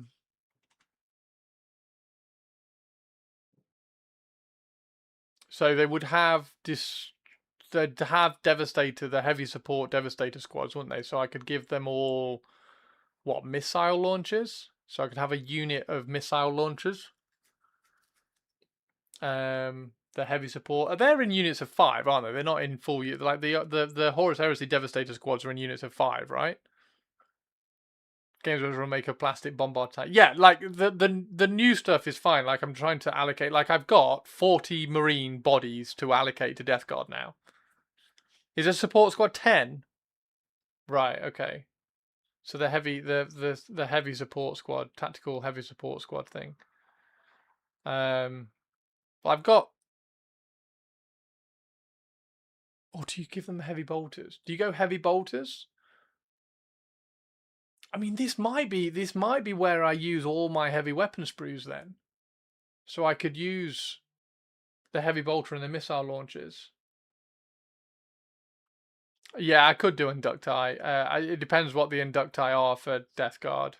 they would have they'd have Devastator, the heavy support Devastator squads, wouldn't they? So I could give them all missile launchers. So I could have a unit of missile launchers. The heavy support. They're in units of 5, aren't they? They're not in full. Like the Horus Heresy Devastator squads are in units of 5, right? Games will make a plastic bombard tank. Yeah, like the new stuff is fine. Like I'm trying to allocate. Like I've got 40 Marine bodies to allocate to Death Guard now. Is a support squad 10? Right, okay. So the heavy the heavy support squad, tactical heavy support squad thing. Well, I've got. Or do you give them heavy bolters? Do you go heavy bolters? I mean, this might be where I use all my heavy weapon sprues then. So I could use the heavy bolter and the missile launchers. Yeah, I could do inducti. It depends what the inducti are for Death Guard.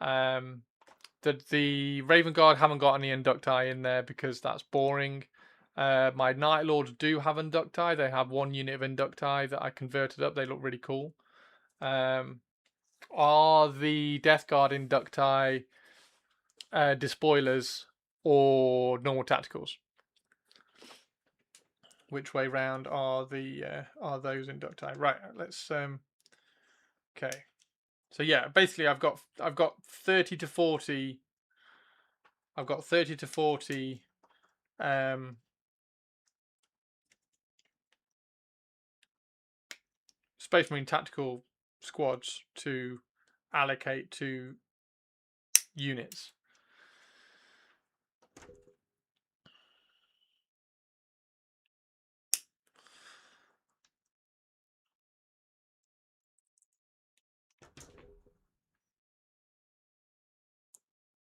The Raven Guard haven't got any inducti in there because that's boring. My Night Lords do have inducti. They have one unit of inducti that I converted up. They look really cool. Are the Death Guard inducti despoilers or normal tacticals? Which way round are those inducti? Right, let's okay. So yeah, basically I've got 30 to 40. I've got 30 to 40 Space Marine tactical squads to allocate to units.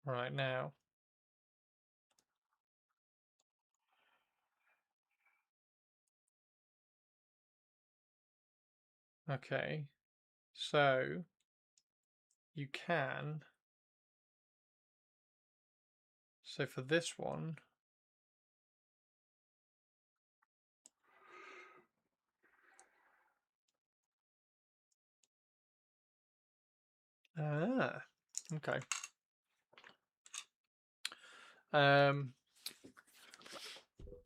Right now. Okay. So you can. So for this one, okay.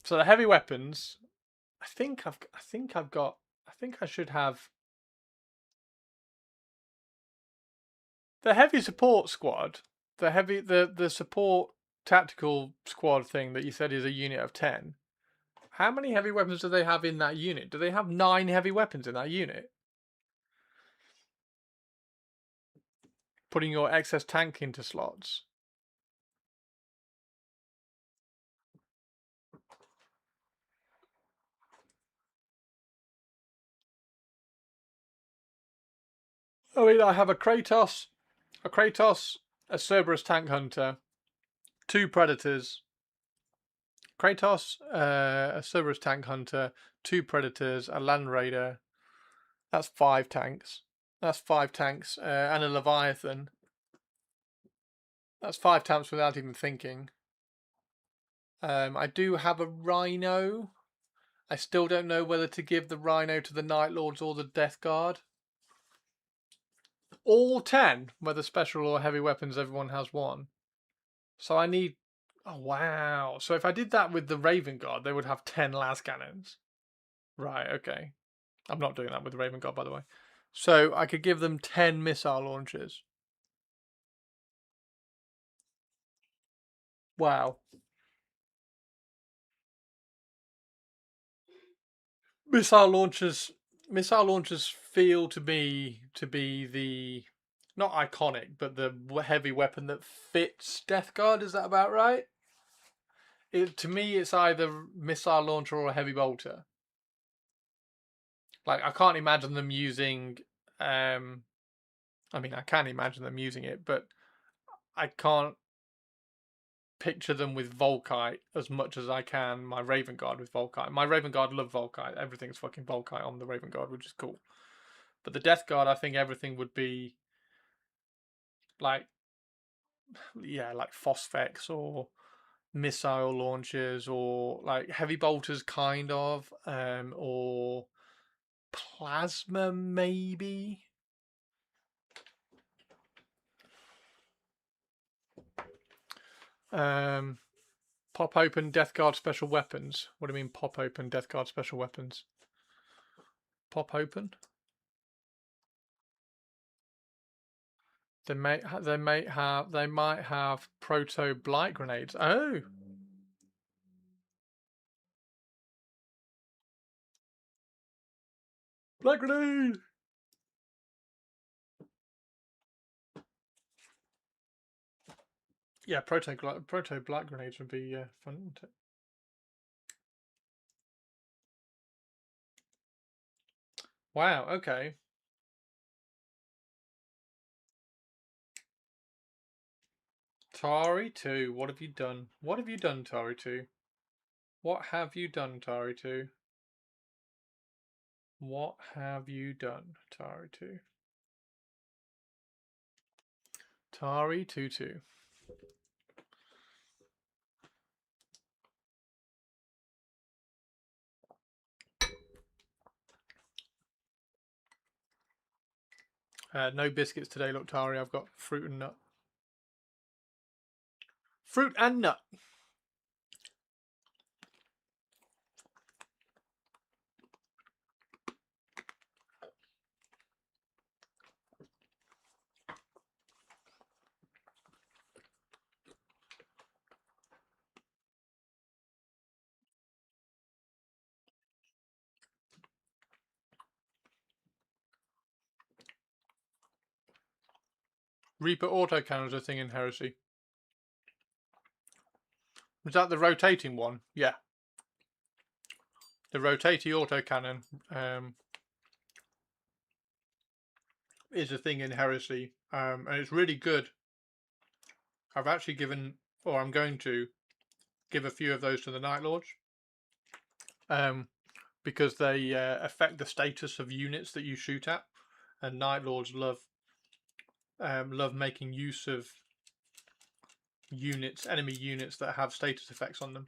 So the heavy weapons, I think I should have the heavy support squad, the support tactical squad thing that you said is a unit of 10. How many heavy weapons do they have in that unit? Do they have 9 heavy weapons in that unit? Putting your excess tank into slots. I mean, I have a Kratos, a Cerberus tank hunter, 2 predators. Kratos, a Cerberus tank hunter, 2 predators, a land raider. That's 5 tanks. That's 5 tanks, and a Leviathan. That's 5 tanks without even thinking. I do have a Rhino. I still don't know whether to give the Rhino to the Night Lords or the Death Guard. All 10, whether special or heavy weapons, everyone has 1. So I need... Oh, wow. So if I did that with the Raven Guard, they would have 10 las cannons. Right, okay. I'm not doing that with the Raven Guard, by the way. So I could give them 10 missile launchers. Wow. Missile launchers feel to me to be the, not iconic, but the heavy weapon that fits Death Guard. Is that about right? To me, it's either missile launcher or a heavy bolter. Like, I can't imagine them using. I mean, I can imagine them using it, but I can't picture them with Volkite as much as I can my Raven Guard with Volkite. My Raven Guard love Volkite. Everything's fucking Volkite on the Raven Guard, which is cool. But the Death Guard, I think everything would be like, yeah, like Phosphex or missile launchers or like heavy bolters, kind of, or plasma maybe. Pop open Death Guard special weapons. What do you mean pop open Death Guard special weapons? Pop open? They might have proto blight grenades. Oh. Black grenade! Yeah, proto black grenades would be fun, wouldn't it? Wow, okay. Tari 2, what have you done? What have you done, Tari 2? What have you done, Tari 2? What have you done, Tari 2? Tari 22. No biscuits today, look, Tari. I've got fruit and nut. Fruit and nut. Reaper autocannons, a thing in Heresy. Was that the rotating one? Yeah. The rotating autocannon is a thing in Heresy, and it's really good. I've actually given, or I'm going to give a few of those to the Night Lords, because they affect the status of units that you shoot at, and Night Lords love making use of enemy units that have status effects on them.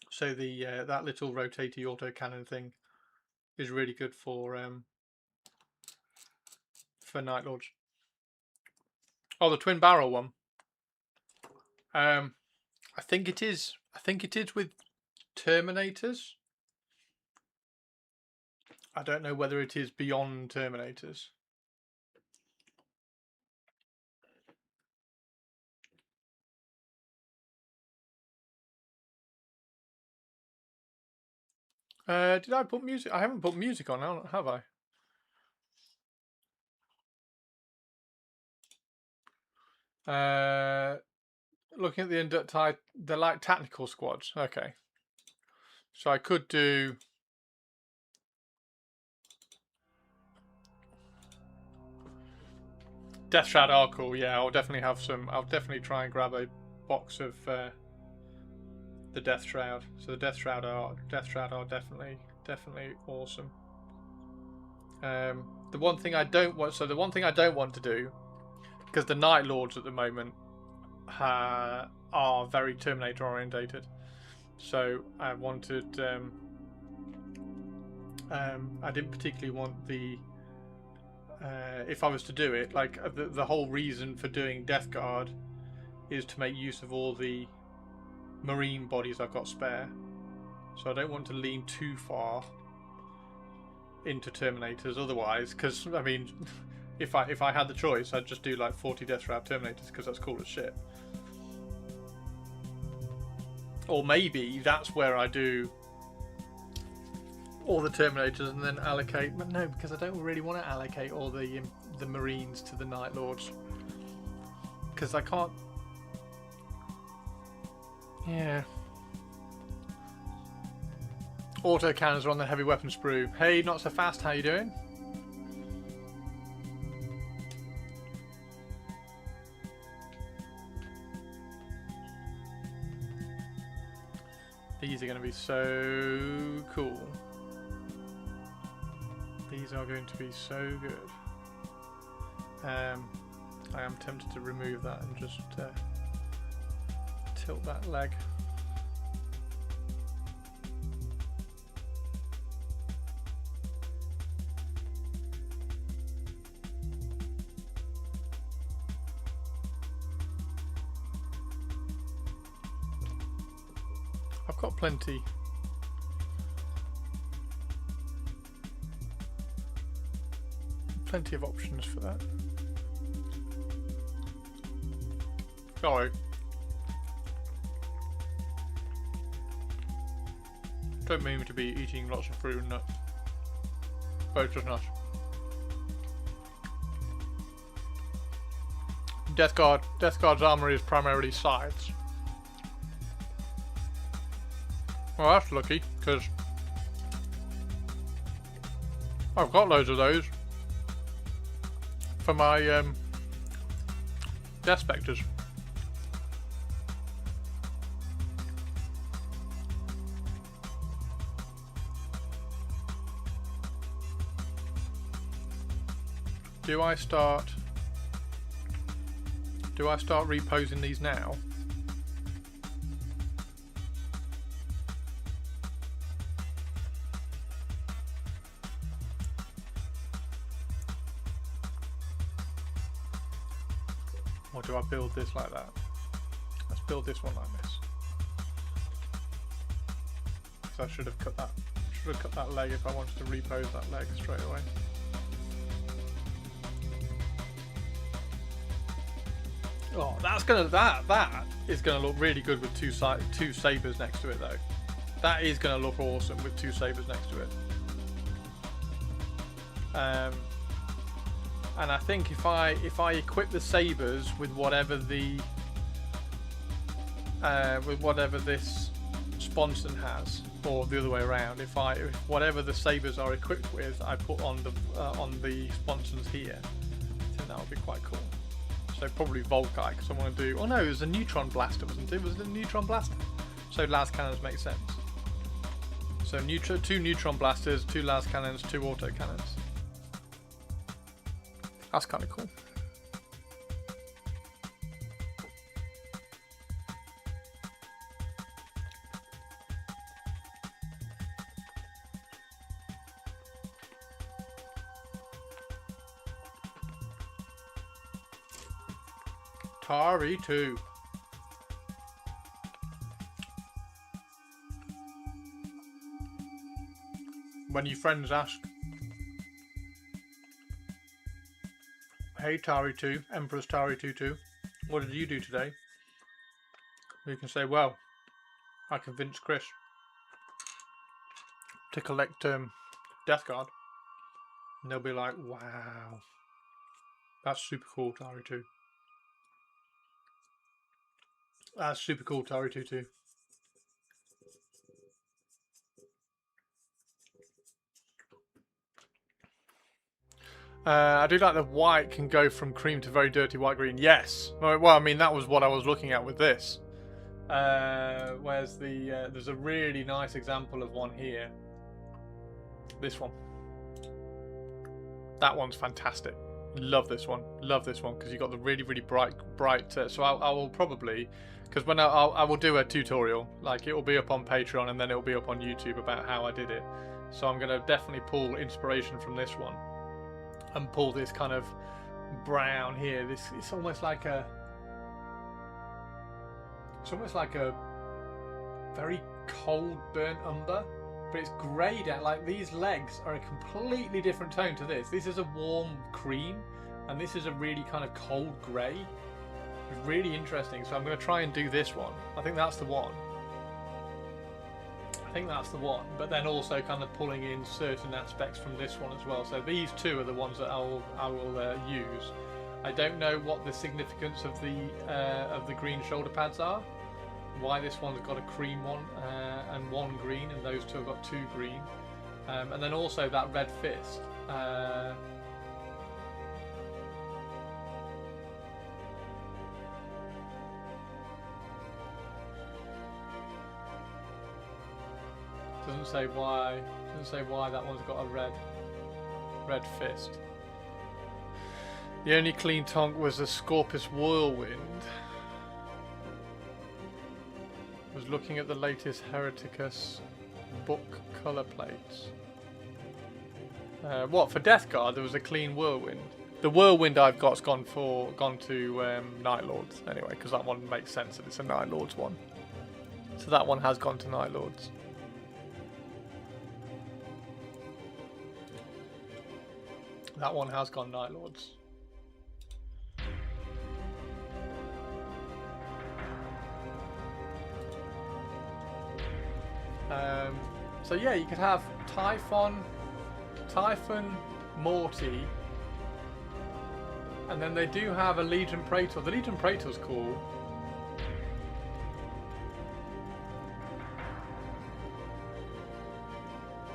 So the that little rotating autocannon thing is really good for Night Lords. Oh, the twin barrel one. I think it is. I think it is with Terminators. I don't know whether it is beyond Terminators. Did I put music? I haven't put music on, have I? Looking at the induct type, they're like tactical squads. Okay. So I could do... Death Shroud are cool, yeah. I'll definitely have some. I'll definitely try and grab a box of the Death Shroud. So the Death Shroud are definitely awesome. The one thing I don't want, to do, because the Night Lords at the moment are very Terminator orientated. So I wanted. I didn't particularly want the. If I was to do it, like the whole reason for doing Death Guard is to make use of all the Marine bodies I've got spare. So I don't want to lean too far into Terminators otherwise, because I mean, if I had the choice, I'd just do like 40 Death Shroud Terminators because that's cool as shit. Or maybe that's where I do all the Terminators and then allocate, but no, because I don't really want to allocate all the Marines to the Night Lords, because I can't. Yeah. Auto cannons are on the heavy weapon sprue. Hey, not so fast. How you doing? These are going to be so cool. These are going to be so good. I am tempted to remove that and just tilt that leg. I've got plenty. Plenty of options for that. Sorry. Don't mean to be eating lots of fruit and nuts. but it's just nice. Death Guard's armory is primarily scythes. Well, that's lucky, because I've got loads of those for my Death Spectres. Do I start reposing these now? Or do I build this like that? Let's build this one like this. So I should have cut that leg if I wanted to repose that leg straight away. Oh, that is gonna look really good with two sabers next to it though. That is gonna look awesome with two sabers next to it. And I think if I equip the sabers with whatever this Sponson has, or the other way around, if whatever the sabers are equipped with, I put on the Sponsons here. I think that would be quite cool. So probably Volkite, because I want to do... Oh no, it was a neutron blaster, wasn't it? Was it a neutron blaster? So las cannons make sense. So two neutron blasters, two las cannons, two auto cannons. That's kind of cool. Tari 2. When your friends ask, hey Tari 2, Empress Tari 22, what did you do today? You can say, well, I convinced Chris to collect Death Guard. And they'll be like, wow, that's super cool, Tari 2. That's super cool, Tari 22. I do like the white can go from cream to very dirty white green. Yes. Well, I mean, that was what I was looking at with this. Where's the... there's a really nice example of one here. This one. That one's fantastic. Love this one. Love this one because you got the really, really bright... so I will probably... Because when I will do a tutorial, like it will be up on Patreon and then it will be up on YouTube about how I did it. So I'm going to definitely pull inspiration from this one and pull this kind of brown here. It's almost like a very cold burnt umber, but it's greyed out. Like these legs are a completely different tone to this. This is a warm cream, and this is a really kind of cold grey. It's really interesting. So I'm going to try and do this one. I think that's the one. But then also kind of pulling in certain aspects from this one as well. So these two are the ones that I will use. I don't know what the significance of the green shoulder pads are. Why this one's got a cream one and one green, and those two have got two green. And then also that red fist. Doesn't say why that one's got a red fist. The only clean tonk was the Scorpus Whirlwind. Was looking at the latest Hereticus book colour plates. What for Death Guard? There was a clean Whirlwind. The Whirlwind I've got's gone to Night Lords anyway, because that one makes sense that it's a Night Lords one. So that one has gone to Night Lords. That one has gone Night Lords. So yeah, you could have Typhon, Typhon, Morty, and then they do have a Legion Praetor. The Legion Praetor's cool.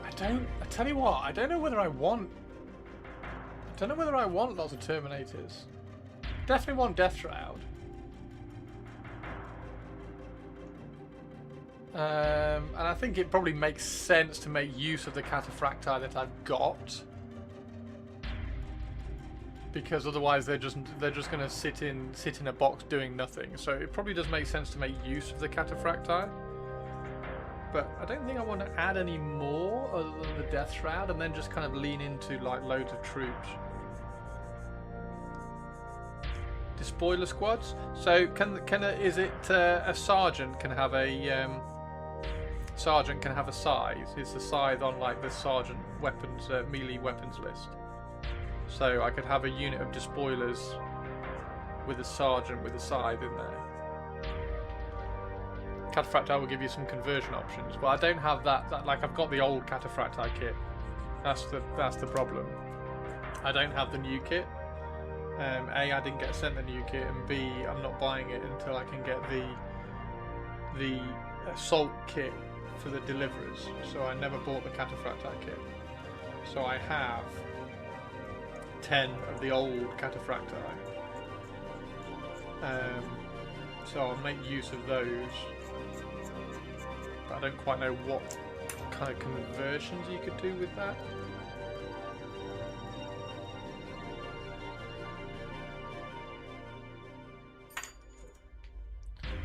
I tell you what, I don't know whether I want lots of Terminators. Definitely want Death Shroud. And I think it probably makes sense to make use of the Cataphracti that I've got, because otherwise they're just going to sit in a box doing nothing. So it probably does make sense to make use of the Cataphracti. But I don't think I want to add any more other than the Death Shroud, and then just kind of lean into like loads of troops. Despoiler squads. So is it a sergeant can have a scythe? Is the scythe on like the sergeant weapons melee weapons list? So I could have a unit of despoilers with a sergeant with a scythe in there. Cataphracti will give you some conversion options, but I don't have that. Like I've got the old Cataphracti kit. That's the problem. I don't have the new kit. A, I didn't get sent the new kit, and B, I'm not buying it until I can get the assault kit for the deliverers. So I never bought the Cataphracti kit. So I have 10 of the old Cataphracti. So I'll make use of those. But I don't quite know what kind of conversions you could do with that.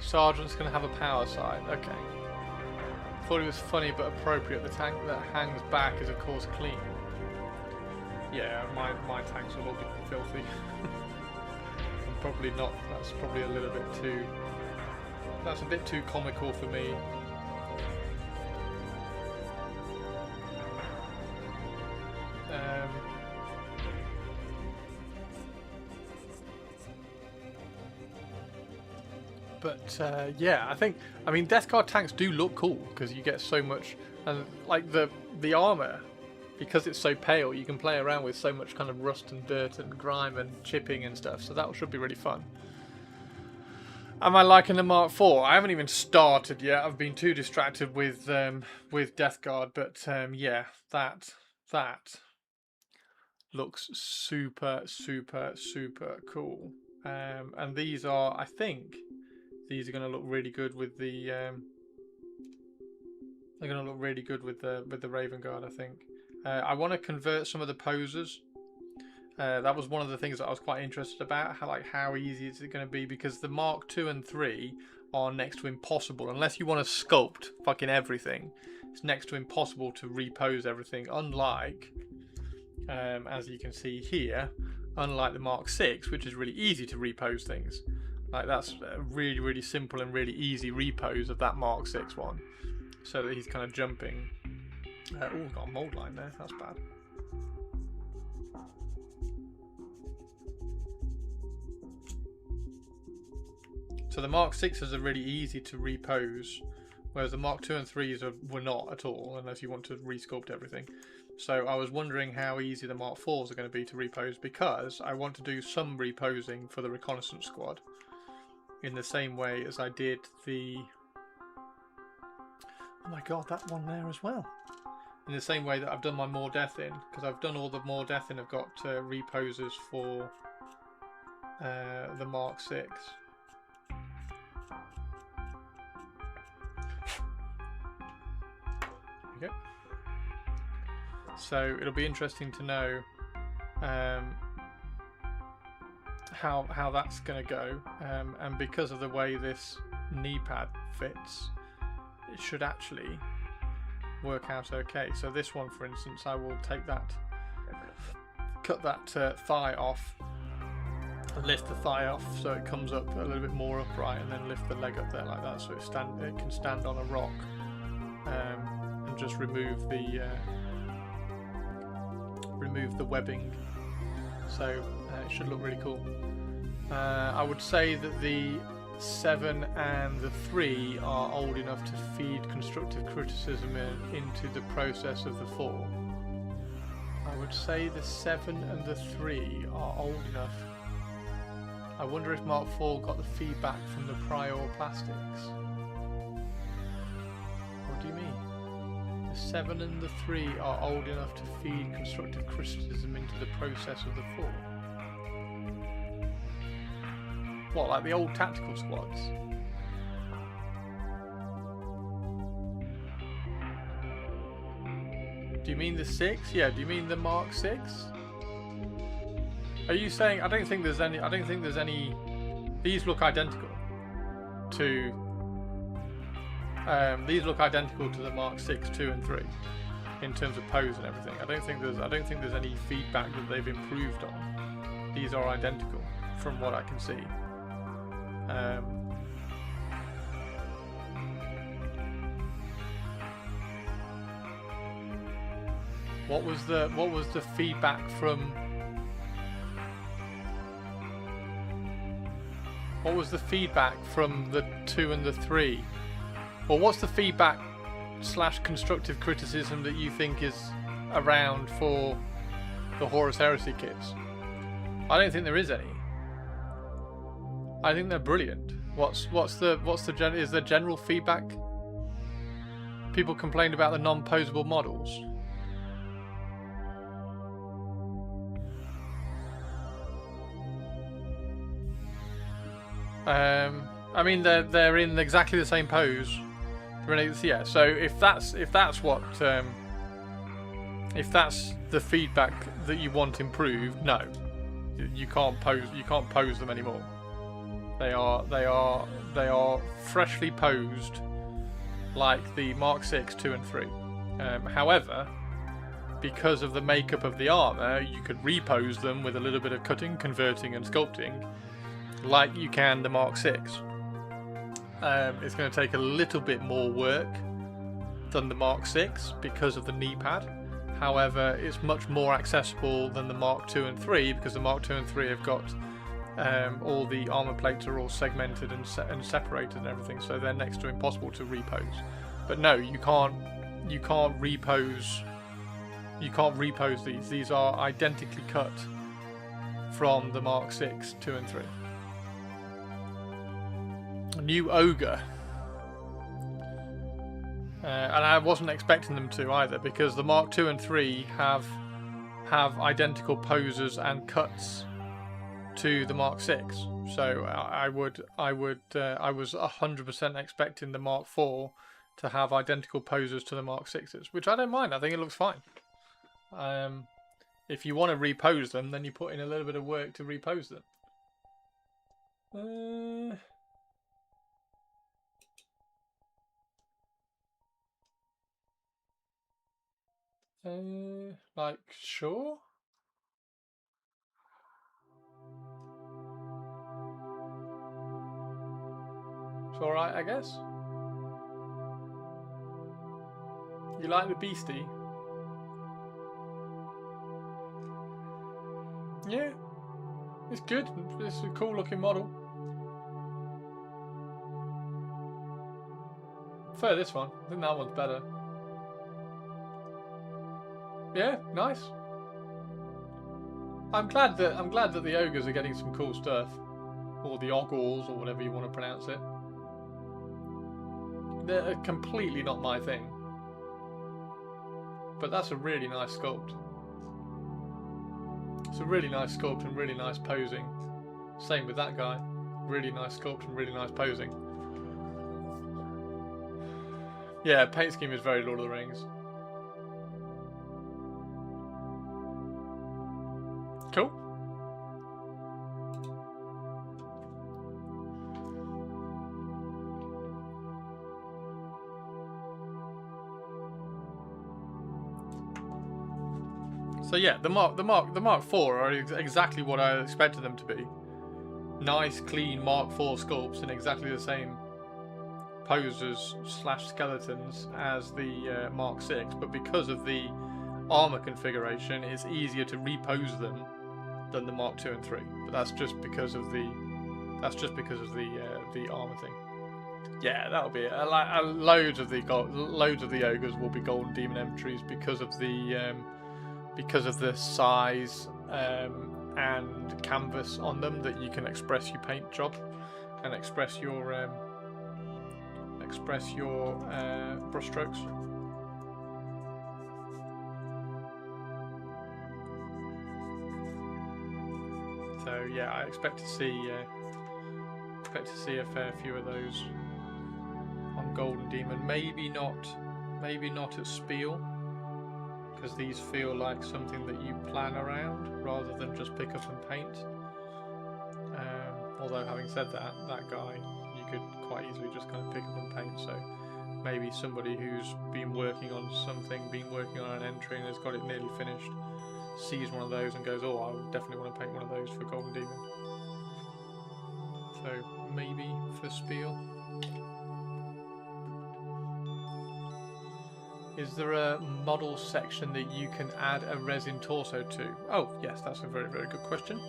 Sergeant's going to have a power side. Okay. Thought it was funny but appropriate. The tank that hangs back is of course clean. Yeah, my tanks will all be filthy. Probably not. That's probably a little bit too... That's a bit too comical for me. But yeah, I mean, Death Guard tanks do look cool because you get so much, and like the armor, because it's so pale, you can play around with so much kind of rust and dirt and grime and chipping and stuff. So that should be really fun. Am I liking the Mark IV? I haven't even started yet. I've been too distracted with Death Guard, but yeah, that looks super cool. And these are, I think, these are going to look really good with the. They're going to look really good with the Raven Guard, I think. I want to convert some of the posers. That was one of the things that I was quite interested about. How easy is it going to be? Because the Mark II and III are next to impossible unless you want to sculpt fucking everything. It's next to impossible to repose everything. Unlike, as you can see here, unlike the Mark VI, which is really easy to repose things. Like that's a really simple and really easy repose of that Mark VI one, so that he's kind of jumping. Oh, got a mold line there. That's bad. So the Mark VIs are really easy to repose, whereas the Mark II and IIIs were not at all, unless you want to resculpt everything. So I was wondering how easy the Mark IVs are going to be to repose, because I want to do some reposing for the reconnaissance squad, in the same way as I did the... Oh my god, that one there as well. In the same way that I've done my More Death in, because I've done all the More Death in, I've got reposes for the Mark VI. There we go. So it'll be interesting to know how that's going to go, and because of the way this knee pad fits, it should actually work out okay. So this one, for instance, I will take that, cut that thigh off, and lift the thigh off so it comes up a little bit more upright, and then lift the leg up there like that, so it can stand on a rock, and just remove the webbing. So it should look really cool. I would say that the 7 and the 3 are old enough to feed constructive criticism into the process of the 4. would say the 7 and the 3 are old enough. I wonder if Mark 4 got the feedback from the prior plastics. What do you mean? The 7 and the 3 are old enough to feed constructive criticism into the process of the 4. What, like the old tactical squads? Do you mean the 6? Yeah, do you mean the Mark 6? Are you saying I don't think there's any these look identical to the Mark 6, 2 and 3 in terms of pose and everything. I don't think there's any feedback that they've improved on. These are identical from what I can see. What was the feedback from? What was the feedback from the 2 and the 3? Or what's the feedback / constructive criticism that you think is around for the Horus Heresy kits? I don't think there is any. I think they're brilliant. Is there general feedback? People complained about the non-posable models. I mean, they're in exactly the same pose. Yeah. So if that's the feedback that you want improved, no, you can't pose them anymore. They are freshly posed like the Mark 6, 2 and 3. However, because of the makeup of the armor, you could repose them with a little bit of cutting, converting and sculpting like you can the Mark 6. It's going to take a little bit more work than the Mark 6 because of the knee pad. However, it's much more accessible than the Mark 2 and 3 because the Mark 2 and 3 have got all the armor plates are all segmented and separated and everything, so they're next to impossible to repose. But no, you can't repose these. These are identically cut from the Mark 6, 2 and 3. New Ogre. And I wasn't expecting them to either, because the Mark 2 and 3 have identical poses and cuts to the Mark 6. So I was 100% expecting the Mark 4 to have identical poses to the Mark 6s, which I don't mind. I think it looks fine. If you want to repose them, then you put in a little bit of work to repose them. Like, sure. It's alright, I guess. You like the beastie? Yeah. It's good. It's a cool looking model. I prefer this one. I think that one's better. Yeah, nice. I'm glad that the ogres are getting some cool stuff, or the ogres, or whatever you want to pronounce it. They're completely not my thing, but that's a really nice sculpt. It's a really nice sculpt and really nice posing. Same with that guy. Really nice sculpt and really nice posing. Yeah, paint scheme is very Lord of the Rings. Cool. So yeah, the Mark 4 are exactly what I expected them to be. Nice, clean Mark 4 sculpts in exactly the same poses / skeletons as the Mark 6, but because of the armor configuration, it's easier to repose them than the Mark 2 and 3. But that's just because of the armor thing. Yeah, that'll be it. Loads of the ogres will be golden demon entries because of the because of the size and canvas on them, that you can express your paint job and express your brush strokes. So yeah, I expect to see a fair few of those on Golden Demon. Maybe not at Spiel, because these feel like something that you plan around rather than just pick up and paint. Although having said that, that guy you could quite easily just kind of pick up and paint. So maybe somebody who's been working on something, been working on an entry and has got it nearly finished, sees one of those and goes, oh, I would definitely want to paint one of those for Golden Demon. So maybe for Spiel. Is there a model section that you can add a resin torso to? Oh yes, that's a very, very good question.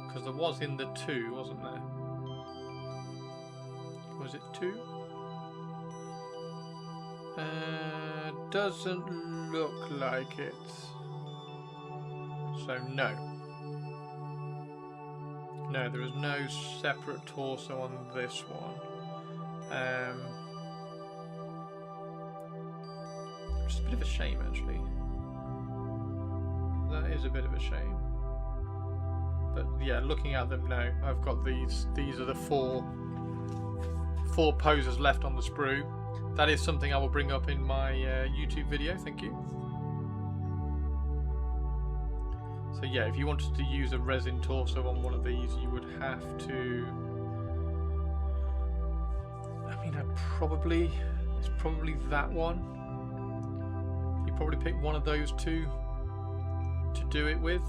Because there was in the 2, wasn't there? Was it 2? Doesn't look like it. So no. No, there is no separate torso on this one. Which is a bit of a shame, actually. That is a bit of a shame. But yeah, looking at them now, I've got these. These are the four poses left on the sprue. That is something I will bring up in my YouTube video. Thank you. So yeah, if you wanted to use a resin torso on one of these, you would have to. I mean, it's probably that one. You probably pick one of those two to do it with.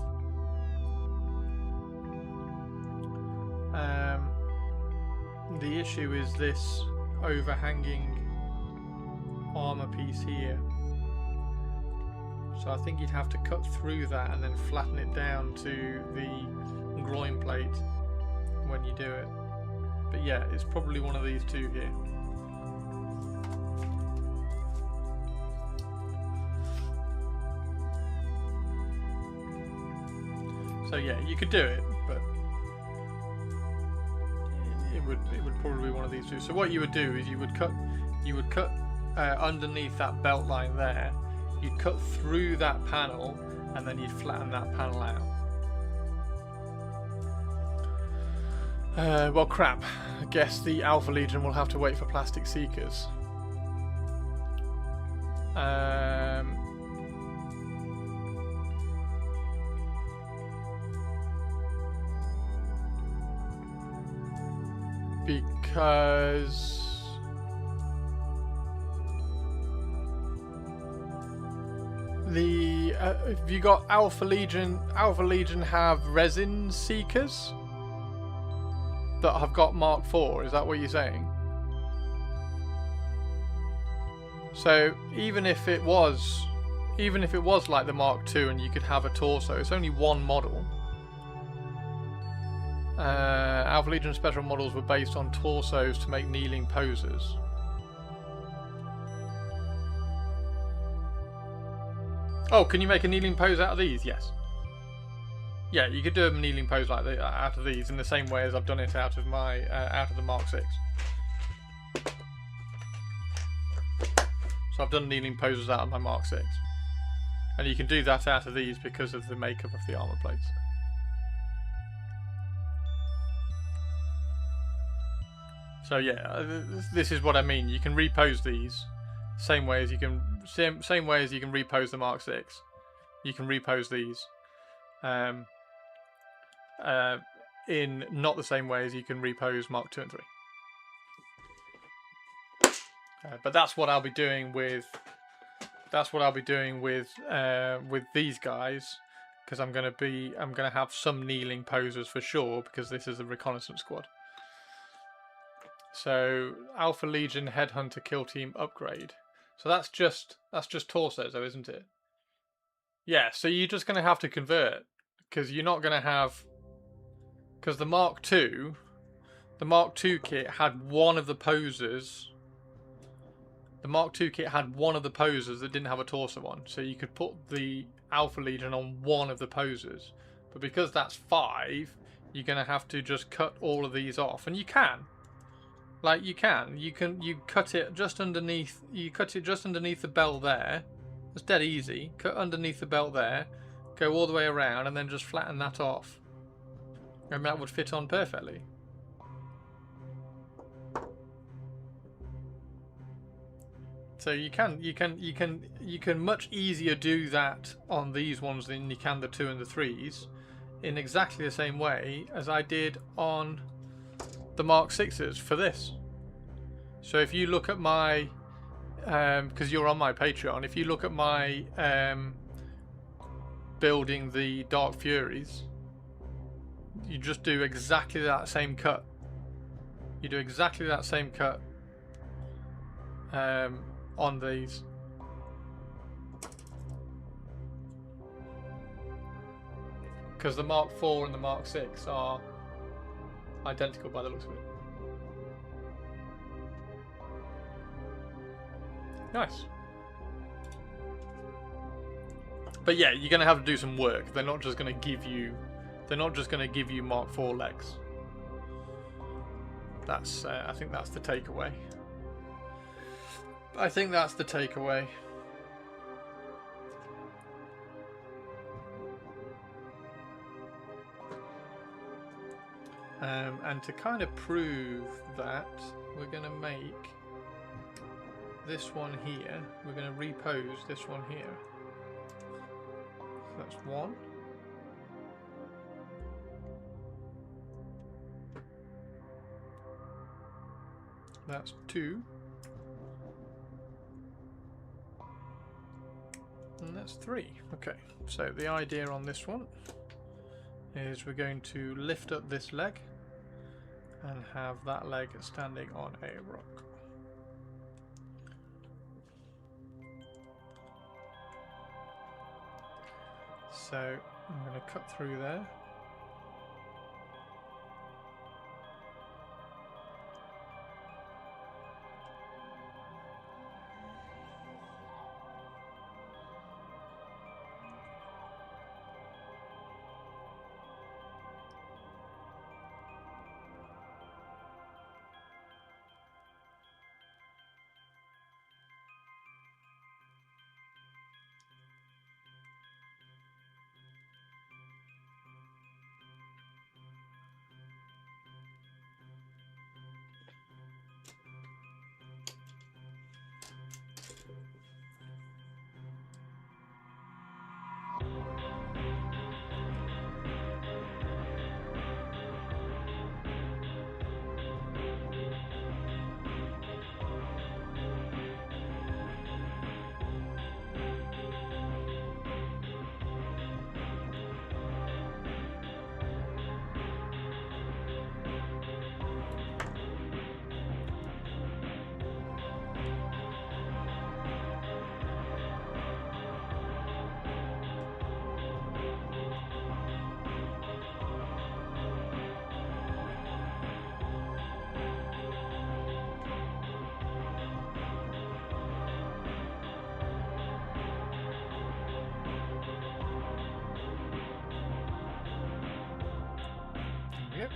The issue is this overhanging armor piece here. So I think you'd have to cut through that and then flatten it down to the groin plate when you do it. But yeah, it's probably one of these two here. So yeah, you could do it, but it would probably be one of these two. So what you would do is you would cut underneath that belt line there. You'd cut through that panel and then you'd flatten that panel out. Well, crap. I guess the Alpha Legion will have to wait for plastic seekers. Because the have you got Alpha Legion have resin seekers that have got Mark IV? Is that what you're saying? So even if it was like the Mark II and you could have a torso, it's only one model. Alpha Legion special models were based on torsos to make kneeling poses. Oh, can you make a kneeling pose out of these? Yes. Yeah, you could do a kneeling pose like out of these in the same way as I've done it out of my out of the Mark VI. So I've done kneeling poses out of my Mark VI, and you can do that out of these because of the makeup of the armor plates. So yeah, this is what I mean. You can repose these same way as you can repose the Mark VI. You can repose these in not the same way as you can repose Mark II and III. But that's what I'll be doing with these guys, because I'm gonna have some kneeling poses for sure, because this is a reconnaissance squad. So Alpha Legion Headhunter Kill Team upgrade. So that's just torsos though, isn't it? Yeah, so you're just gonna have to convert, because you're not gonna have, because the Mark II kit had one of the poses The Mark II kit had one of the posers that didn't have a torso on, so you could put the Alpha Legion on one of the posers. But because that's 5, you're going to have to just cut all of these off, and you can. Like you cut it just underneath. You cut it just underneath the belt there. It's dead easy. Cut underneath the belt there, go all the way around, and then just flatten that off. And that would fit on perfectly. So you can much easier do that on these ones than you can the 2 and the 3s, in exactly the same way as I did on the Mark 6s for this. So if you look at my, because you're on my Patreon, if you look at my building the Dark Furies, you just do exactly that same cut. You do exactly that same cut on these. Because the Mark IV and the Mark VI are identical by the looks of it. Nice. But yeah, you're going to have to do some work. They're not just going to give you Mark IV legs. That's I think that's the takeaway. I think that's the takeaway. And to kind of prove that, we're going to make this one here. We're going to repose this one here. So that's 1. That's 2. And that's 3. Okay, so the idea on this one is we're going to lift up this leg and have that leg standing on a rock. So I'm going to cut through there. Yep.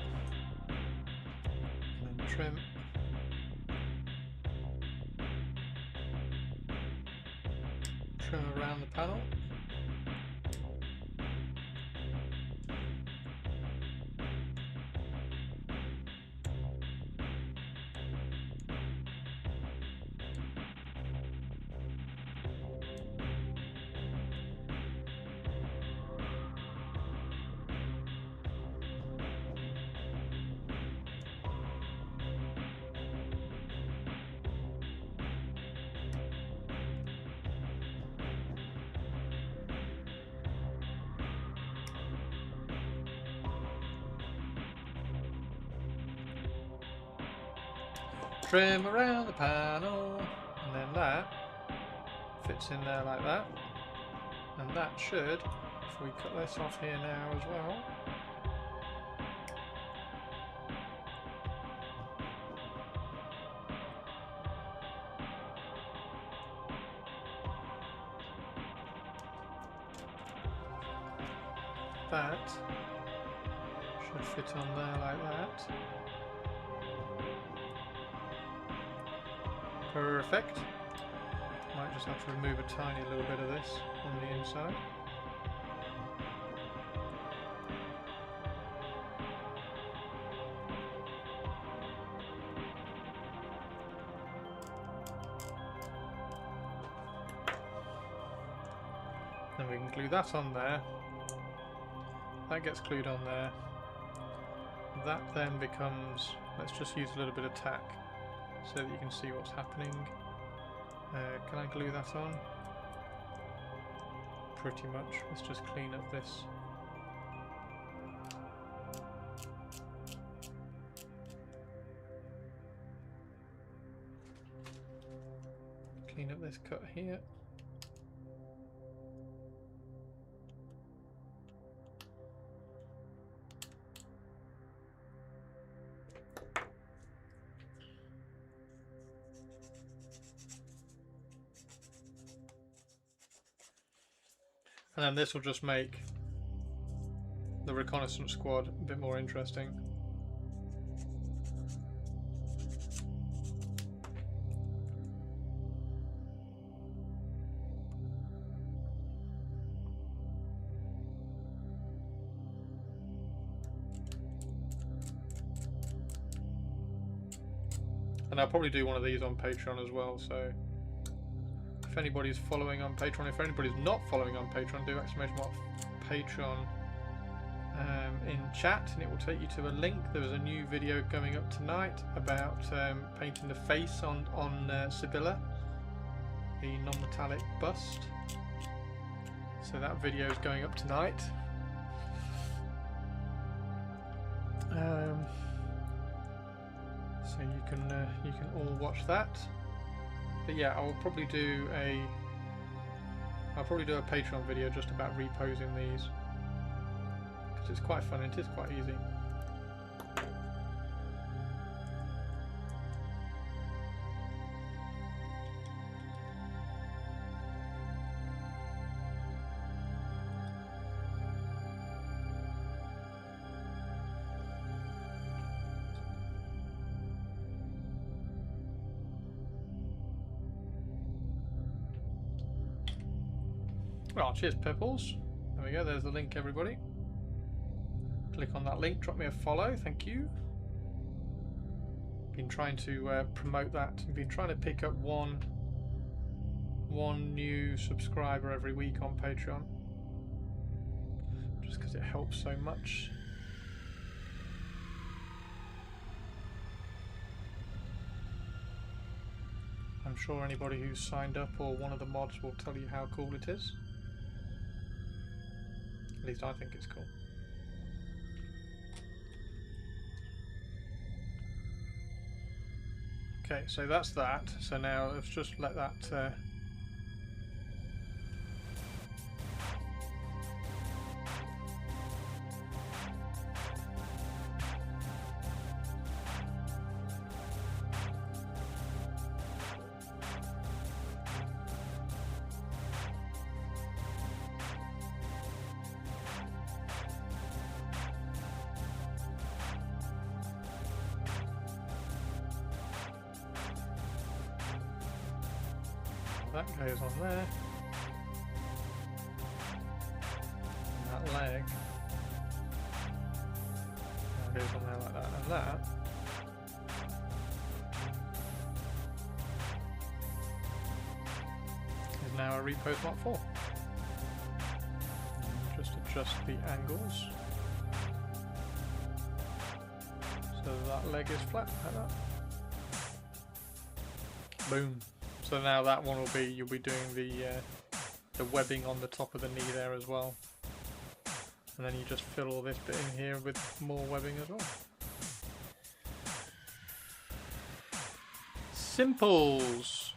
And then trim. Trim around the panel. Trim around the panel, and then that fits in there like that, and that should, if we cut this off here now as well, that. Should fit on there like that. Perfect. Might just have to remove a tiny little bit of this on the inside. Then we can glue that on there. That gets glued on there. That then becomes, let's just use a little bit of tack so that you can see what's happening. Can I glue that on? Pretty much. Let's just clean up this. Clean up this cut here. And then this will just make the reconnaissance squad a bit more interesting. And I'll probably do one of these on Patreon as well, so if anybody's following on Patreon, if anybody's not following on Patreon, do !Patreon in chat and it will take you to a link. There was a new video going up tonight about painting the face on Sibylla, the non-metallic bust. So that video is going up tonight. So you can all watch that. But yeah, I'll probably do a Patreon video just about reposing these because it's quite fun and it is quite easy. Well, cheers, Pipples. There we go, there's the link, everybody. Click on that link, drop me a follow, thank you. Been trying to promote that. I've been trying to pick up one new subscriber every week on Patreon. Just because it helps so much. I'm sure anybody who's signed up or one of the mods will tell you how cool it is. At least I think it's cool. Okay, so that's that. So now let's just let that that goes on there. And that leg goes on there like that, and that is now a repose Mark 4. And just adjust the angles so that leg is flat like that. Boom. So now that one will be, you'll be doing the webbing on the top of the knee there as well. And then you just fill all this bit in here with more webbing as well. Simples!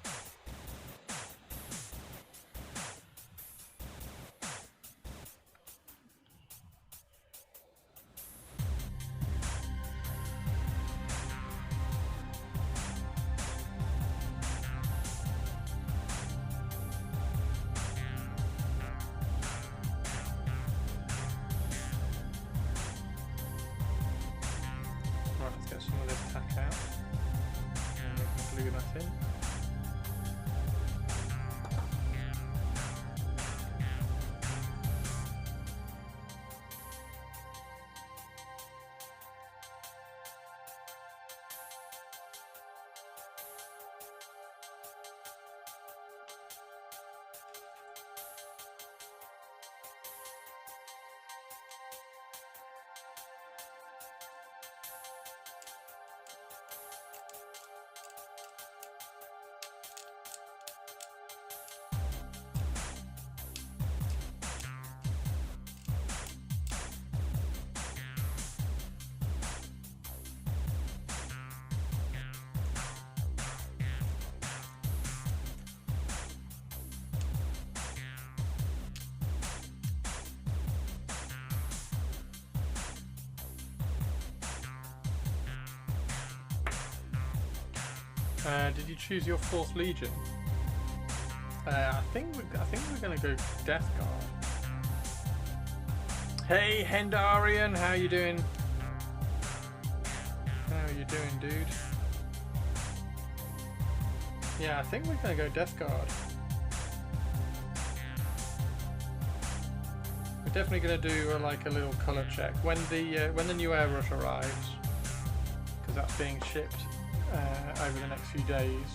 Did you choose your 4th Legion? I think we're gonna go Death Guard. Hey Hendarian, how you doing? How you doing, dude? Yeah, I think we're gonna go Death Guard. We're definitely gonna do like a little colour check when the new airbrush arrives, because that's being shipped over the next few days.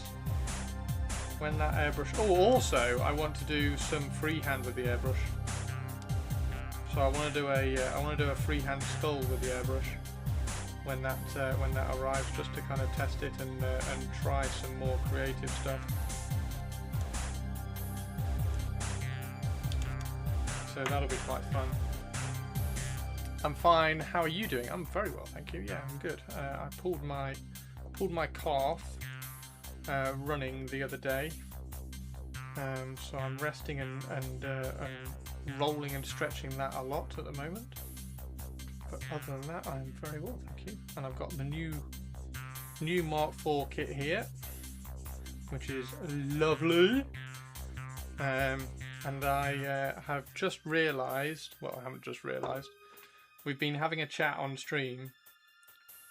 When that airbrush. Oh, also I want to do some freehand with the airbrush. So I want to do a freehand skull with the airbrush when that arrives, just to kind of test it and try some more creative stuff. So that'll be quite fun. I'm fine. How are you doing? I'm very well, thank you. Yeah, I'm good. I pulled my calf running the other day, so I'm resting and rolling and stretching that a lot at the moment. But other than that, I'm very well, thank you. And I've got the new Mark IV kit here, which is lovely. And I have just realised, well, I haven't just realised, we've been having a chat on stream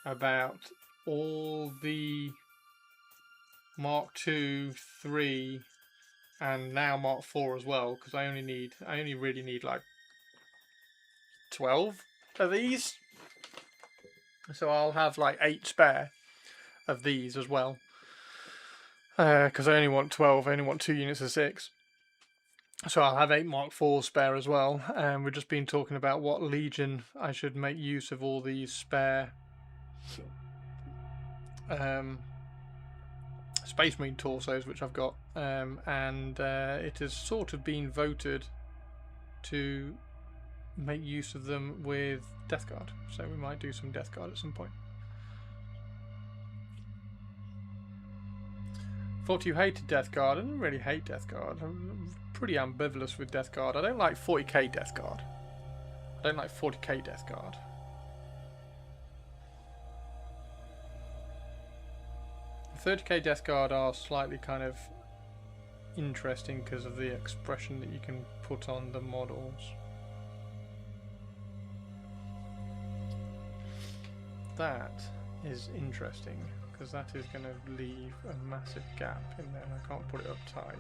about all the Mark II, 3, and now Mark IV as well, because I only really need like 12 of these, so I'll have like 8 spare of these as well, because I only want 12. I only want 2 units of 6, so I'll have 8 Mark IV spare as well. And we've just been talking about what Legion I should make use of all these spare Space Marine torsos which I've got, and it has sort of been voted to make use of them with Death Guard, so we might do some Death Guard at some point. Thought you hated Death Guard. I didn't really hate Death Guard. I'm pretty ambivalent with Death Guard. I don't like 40k Death Guard. I don't like 40k Death Guard. The 30k Death Guard are slightly kind of interesting because of the expression that you can put on the models. That is interesting, because that is going to leave a massive gap in there, and I can't put it up tight.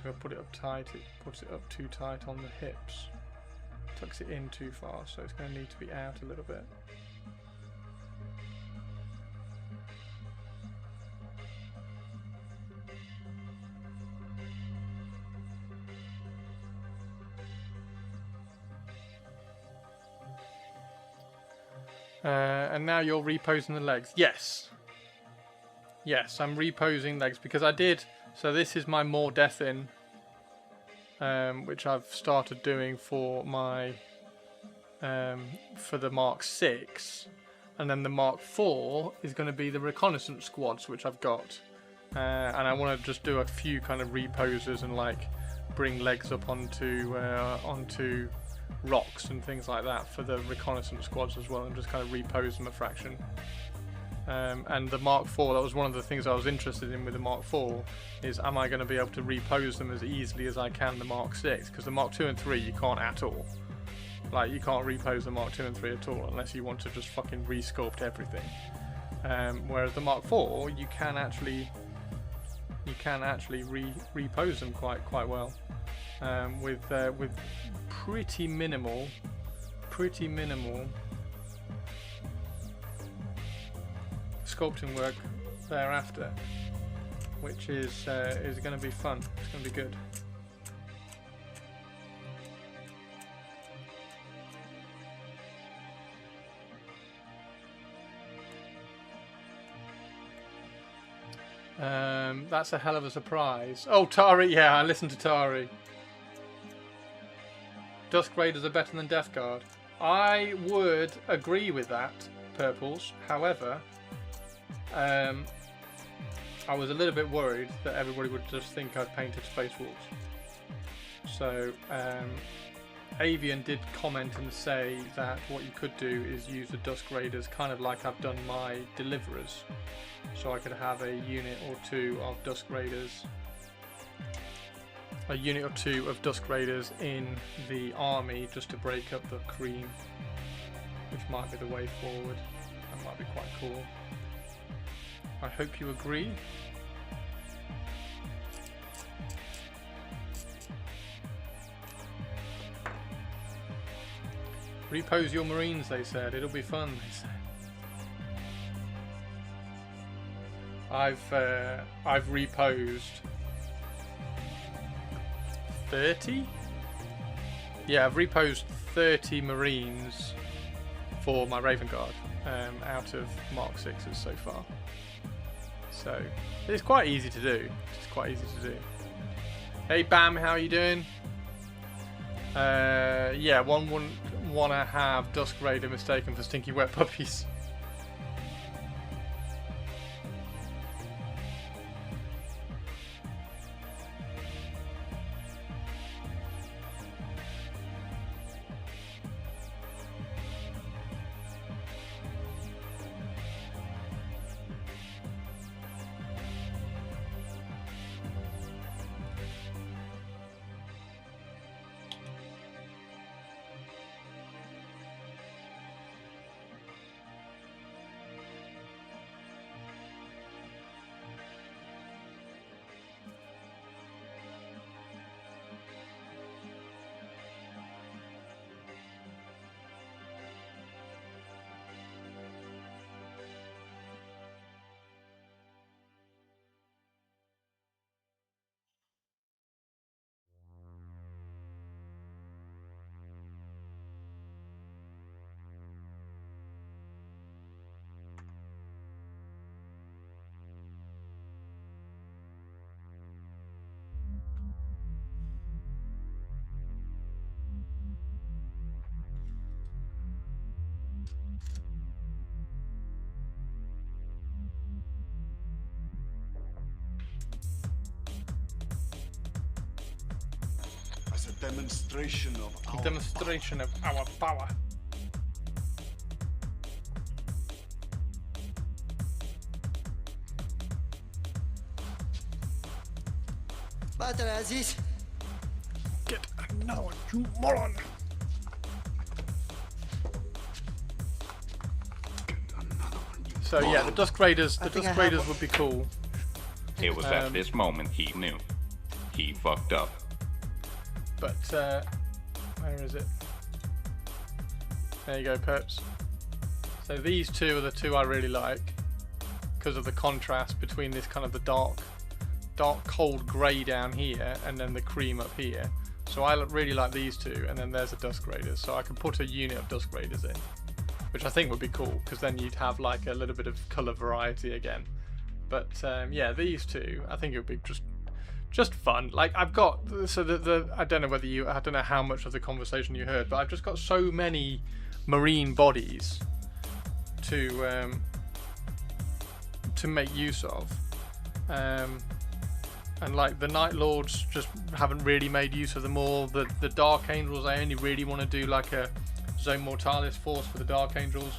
So if I put it up tight, it puts it up too tight on the hips, tucks it in too far, so it's going to need to be out a little bit. And now you're reposing the legs. Yes. Yes, I'm reposing legs because I did. So this is my more death in, which I've started doing for my for the Mark 6, and then the Mark 4 is going to be the reconnaissance squads, which I've got, and I want to just do a few kind of reposes and like bring legs up onto rocks and things like that for the reconnaissance squads as well, and just kind of repose them a fraction. And the Mark IV, that was one of the things I was interested in with the Mark IV, is am I going to be able to repose them as easily as I can the Mark 6, because the Mark 2 and 3 you can't at all. Like, you can't repose the Mark 2 and 3 at all unless you want to just fucking resculpt everything. Whereas the Mark IV, you can actually repose them quite well, with pretty minimal sculpting work thereafter, which is going to be fun. It's going to be good. That's a hell of a surprise. Oh, Tari, yeah, I listened to Tari. Dusk Raiders are better than Death Guard. I would agree with that, Purples. However, I was a little bit worried that everybody would just think I'd painted Space Wolves. So Avian did comment and say that what you could do is use the Dusk Raiders kind of like I've done my Deliverers. So I could have a unit or two of Dusk Raiders. A unit or two of Dusk Raiders in the army just to break up the cream. Which might be the way forward. That might be quite cool. I hope you agree. Repose your Marines, they said. It'll be fun, they said. I've reposed 30? Yeah, I've reposed 30 Marines for my Raven Guard out of Mark 6s so far. So it's quite easy to do. It's quite easy to do. Hey Bam, how are you doing? Yeah, one wouldn't want to have Dusk Raider mistaken for stinky wet puppies. As a demonstration of our Demonstration of our power. Badr Aziz. Get another one, you moron! So yeah, the Dusk Raiders, would be cool. It was at this moment he knew. He fucked up. But where is it? There you go, Perps. So these two are the two I really like because of the contrast between this kind of the dark cold grey down here and then the cream up here. So I really like these two, and then there's a Dusk Raiders. So I can put a unit of Dusk Raiders in, which I think would be cool because then you'd have like a little bit of colour variety again. But yeah, these two, I think it would be just fun. Like I've got, so I don't know whether I don't know how much of the conversation you heard, but I've just got so many marine bodies to make use of, and like the Night Lords just haven't really made use of them all. The Dark Angels, I only really want to do like a Zone Mortalis force for the Dark Angels.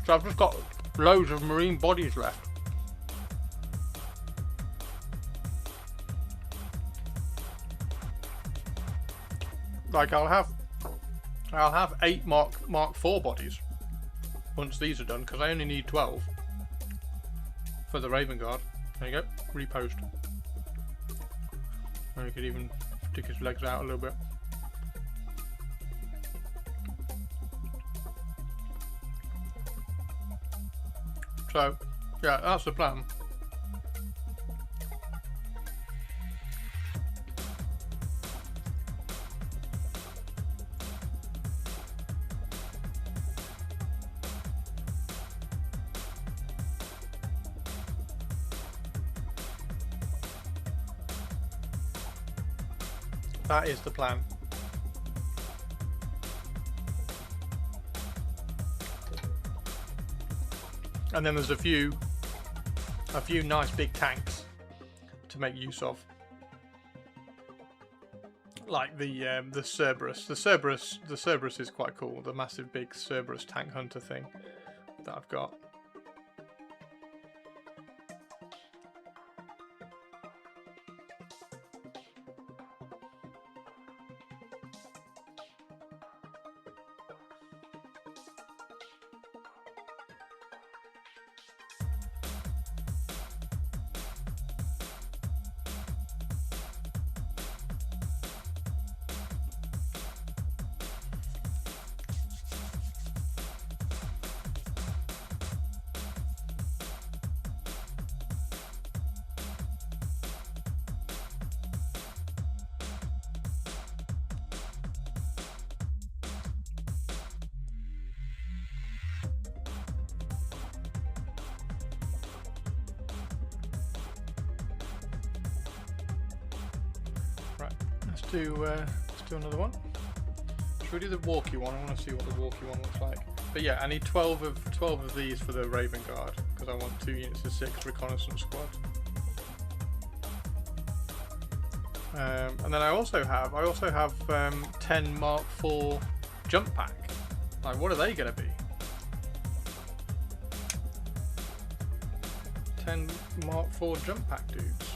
So I've just got loads of marine bodies left. Like I'll have 8 Mark 4 bodies once these are done, because I only need 12 for the Raven Guard. There you go, repost. And you could even stick his legs out a little bit. So yeah, that's the plan. That is the plan. And then there's a few nice big tanks to make use of. like the Cerberus. The Cerberus is quite cool. The massive big Cerberus tank hunter thing that I've got. Let's do another one. Should we do the walkie one? I want to see what the walkie one looks like. But yeah, I need 12 of these for the Raven Guard because I want 2 units of 6 reconnaissance squad. And then I also have 10 Mark IV jump pack. Like, what are they going to be? 10 Mark IV jump pack dudes.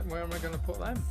Where am I going to put them?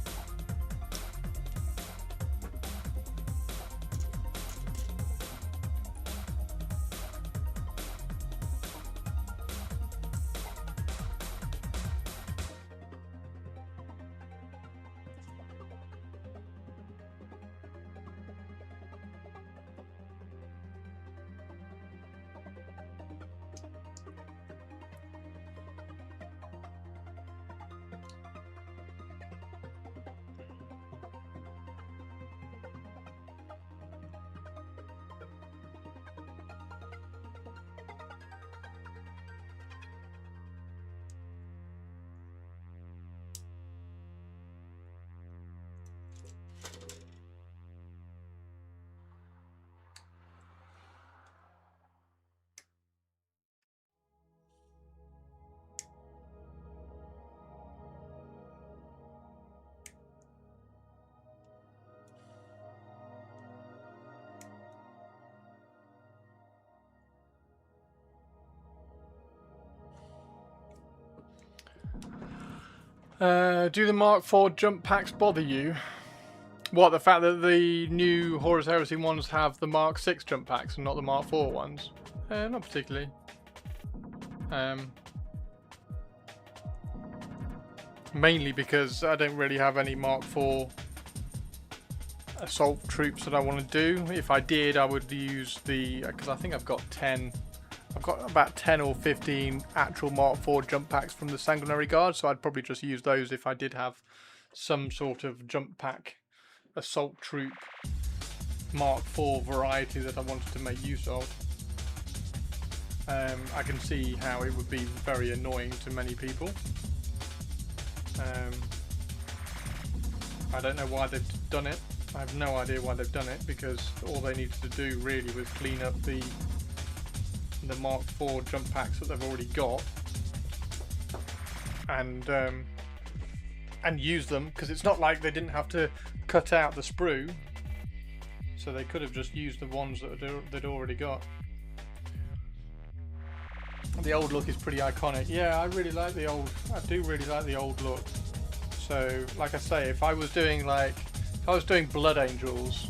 Do the Mark IV jump packs bother you? What, the fact that the new Horus Heresy ones have the Mark VI jump packs and not the Mark IV ones? Not particularly. Mainly because I don't really have any Mark IV assault troops that I want to do. If I did, I would use the... because I think I've got 10... I've got about 10 or 15 actual Mark IV jump packs from the Sanguinary Guard, so I'd probably just use those if I did have some sort of jump pack assault troop Mark IV variety that I wanted to make use of. I can see how it would be very annoying to many people. I don't know why they've done it. I have no idea why they've done it, because all they needed to do really was clean up the Mark IV jump packs that they've already got and use them, because it's not like they didn't have to cut out the sprue, so they could have just used the ones that they'd already got. The old look is pretty iconic. Yeah, I really like the old. I do really like the old look. So, like I say, if I was doing Blood Angels,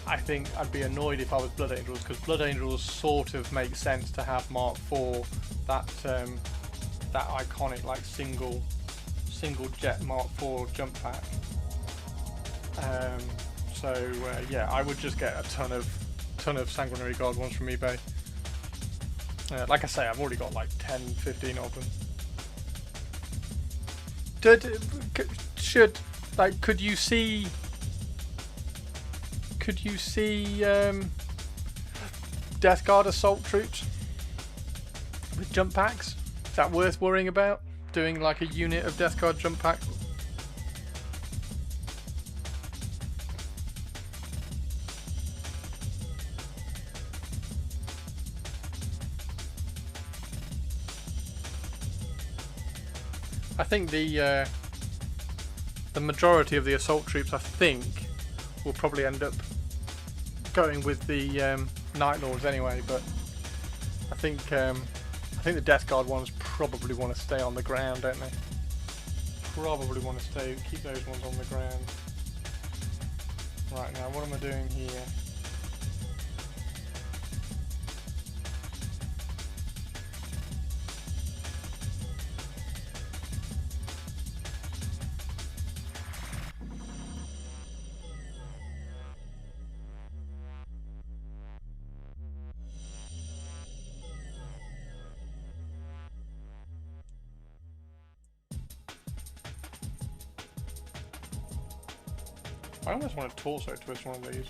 I think I'd be annoyed if I was Blood Angels, because Blood Angels sort of make sense to have Mark IV, that iconic like single jet Mark IV jump pack. Yeah, I would just get a ton of Sanguinary Guard ones from eBay. Like I say, I've already got like 10, 15 of them. Could you see Death Guard assault troops with jump packs? Is that worth worrying about? Doing like a unit of Death Guard jump pack? I think the majority of the assault troops, I think, will probably end up going with the Night Lords anyway. But I think the Death Guard ones probably want to stay on the ground, don't they? Probably want to keep those ones on the ground. Right, now what am I doing here? I almost want to torso twist one of these.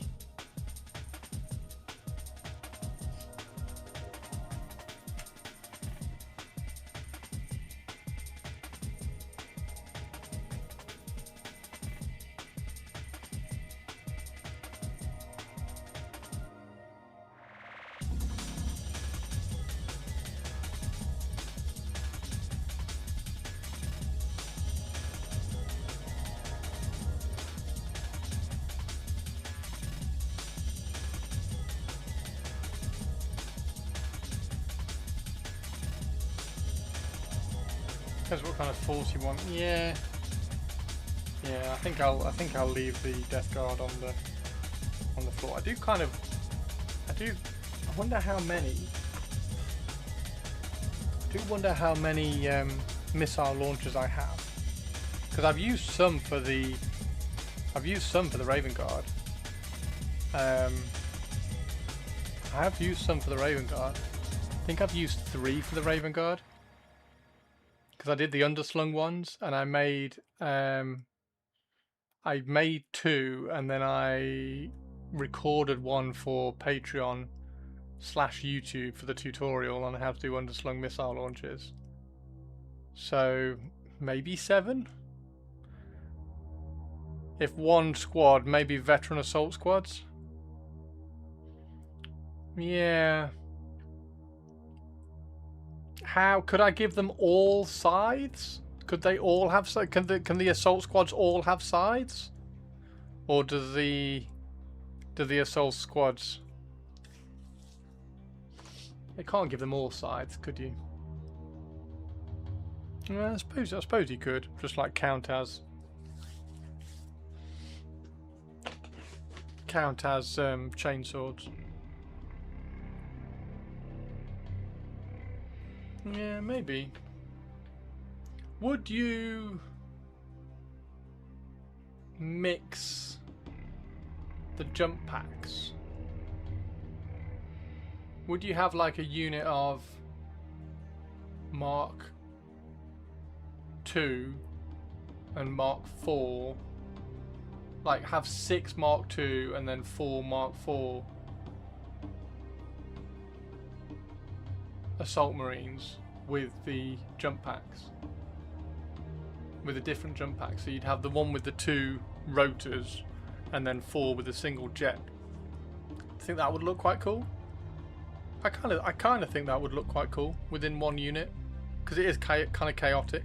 Depends what kind of force you want. Yeah, I think I'll leave the Death Guard on the floor. I wonder how many. I do wonder how many missile launchers I have, because I've used some for the Raven Guard. I have used some for the Raven Guard. I think I've used 3 for the Raven Guard. I did the underslung ones, and I made 2, and then I recorded one for Patreon/YouTube for the tutorial on how to do underslung missile launches. So maybe 7. If one squad, maybe veteran assault squads. Yeah. How could I give them all sides? Could they all have? Can the assault squads all have sides, or do the assault squads? They can't give them all sides, could you? Well, I suppose you could, just like count as chainswords. Yeah, maybe. Would you mix the jump packs? Would you have like a unit of Mark II and Mark IV? Like have 6 Mark II and then 4 Mark IV assault marines with the jump packs, with a different jump pack. So you'd have the one with the 2 rotors and then 4 with a single jet. I think that would look quite cool. I kind of think that would look quite cool within one unit, because it is kind of chaotic.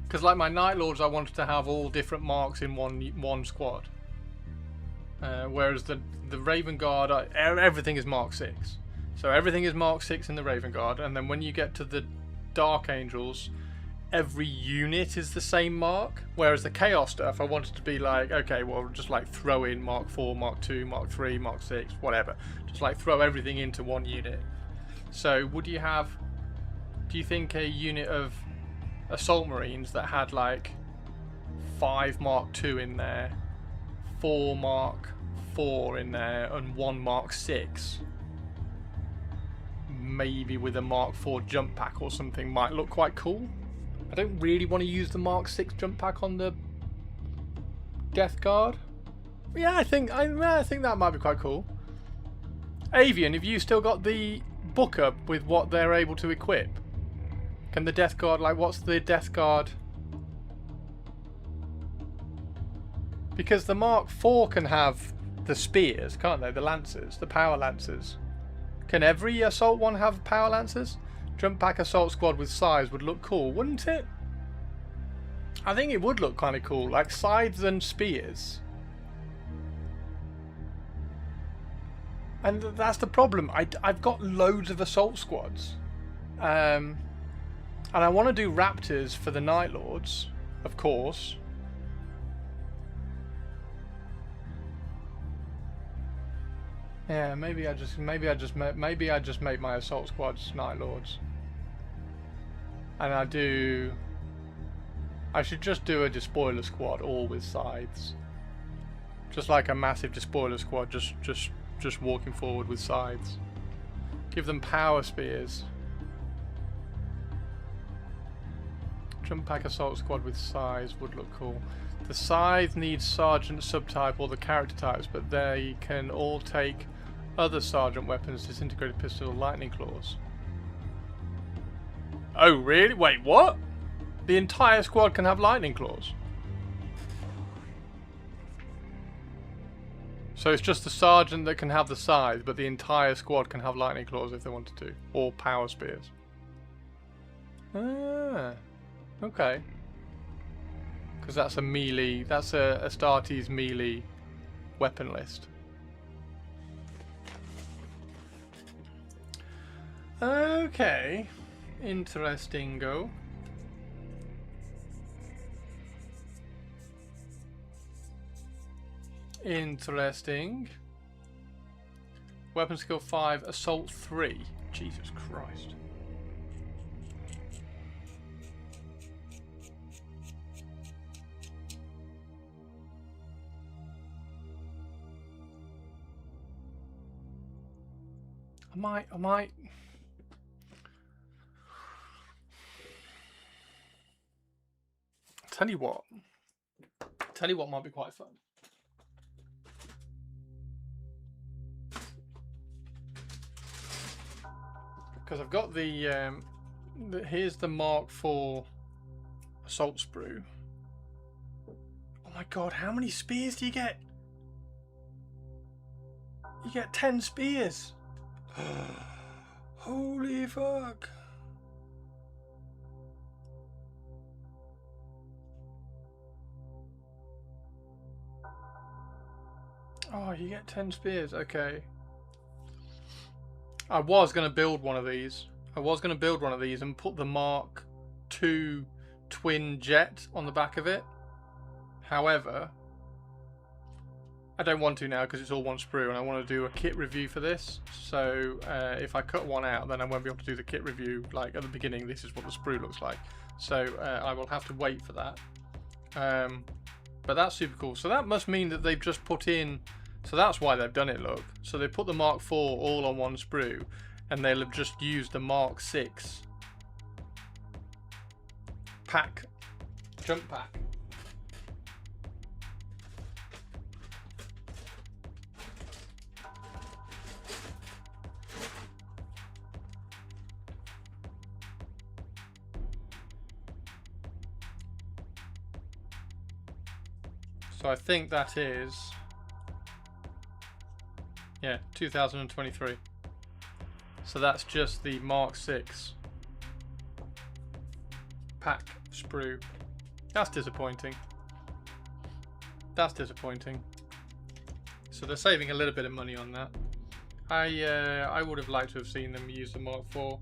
Because like my Night Lords, I wanted to have all different marks in one squad, whereas the Raven Guard, everything is Mark 6. So everything is Mark 6 in the Raven Guard, and then when you get to the Dark Angels, every unit is the same mark. Whereas the Chaos stuff, I wanted to be like, okay, well, just like throw in Mark 4, Mark 2, Mark 3, Mark 6, whatever. Just like throw everything into one unit. So do you think a unit of Assault Marines that had like 5 Mark 2 in there, 4 Mark 4 in there, and 1 Mark 6, maybe with a Mark 4 jump pack or something, might look quite cool? I don't really want to use the Mark 6 jump pack on the Death Guard. Yeah, I think that might be quite cool. Avian, have you still got the book up with what they're able to equip? Can the Death Guard, like, what's the Death Guard? Because the Mark 4 can have the spears, can't they? The lancers, the power lancers. Can every assault one have power lancers? Jump pack assault squad with scythes would look cool, wouldn't it? I think it would look kind of cool, like scythes and spears. And that's the problem. I've got loads of assault squads. And I want to do raptors for the Night Lords, of course. Yeah, maybe I just make my assault squads Night Lords. And I should just do a despoiler squad all with scythes. Just like a massive despoiler squad, just walking forward with scythes. Give them power spears. Jump pack assault squad with scythes would look cool. The scythe needs sergeant subtype or the character types, but they can all take other sergeant weapons, disintegrated pistol, lightning claws. Oh really? Wait, what? The entire squad can have lightning claws? So it's just the sergeant that can have the scythe, but the entire squad can have lightning claws if they wanted to, or power spears. Ah, okay. Because that's a melee, that's a Astartes melee weapon list. Okay, interesting-go. Interesting. Weapon skill 5, assault 3. Jesus Christ. I might. Tell you what might be quite fun. Because I've got here's the Mark IV assault sprue. Oh my god, how many spears do you get? You get 10 spears. Holy fuck. Oh, you get 10 spears, okay. I was going to build one of these. And put the Mark II twin jet on the back of it. However, I don't want to now because it's all one sprue and I want to do a kit review for this. So if I cut one out, then I won't be able to do the kit review. Like at the beginning, this is what the sprue looks like. So I will have to wait for that. But that's super cool. So that must mean that they've just put in... So that's why they've done it, look. So they put the Mark IV all on one sprue, and they'll have just used the Mark VI pack, jump pack. So I think that is... Yeah, 2023. So that's just the Mark VI pack sprue. That's disappointing. That's disappointing. So they're saving a little bit of money on that. I would have liked to have seen them use the Mark IV,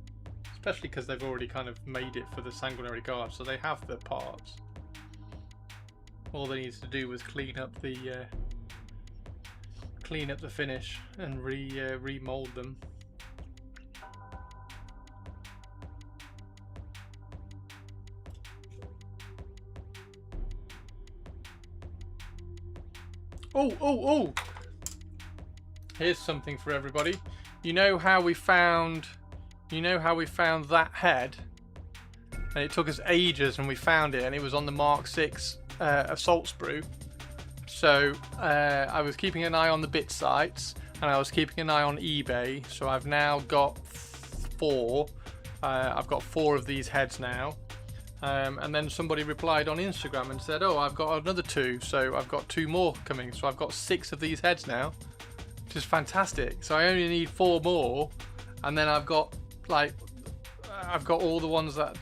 especially because they've already kind of made it for the Sanguinary Guard, so they have the parts. All they need to do was clean up the finish and remold them. Oh! Here's something for everybody. You know how we found that head? And it took us ages and we found it, and it was on the Mark VI assault sprue. So I was keeping an eye on the bit sites and I was keeping an eye on eBay. So I've now got 4. I've got 4 of these heads now. And then somebody replied on Instagram and said, oh, I've got another 2. So I've got 2 more coming. So I've got 6 of these heads now, which is fantastic. So I only need 4 more. And then I've got, like, I've got all the ones that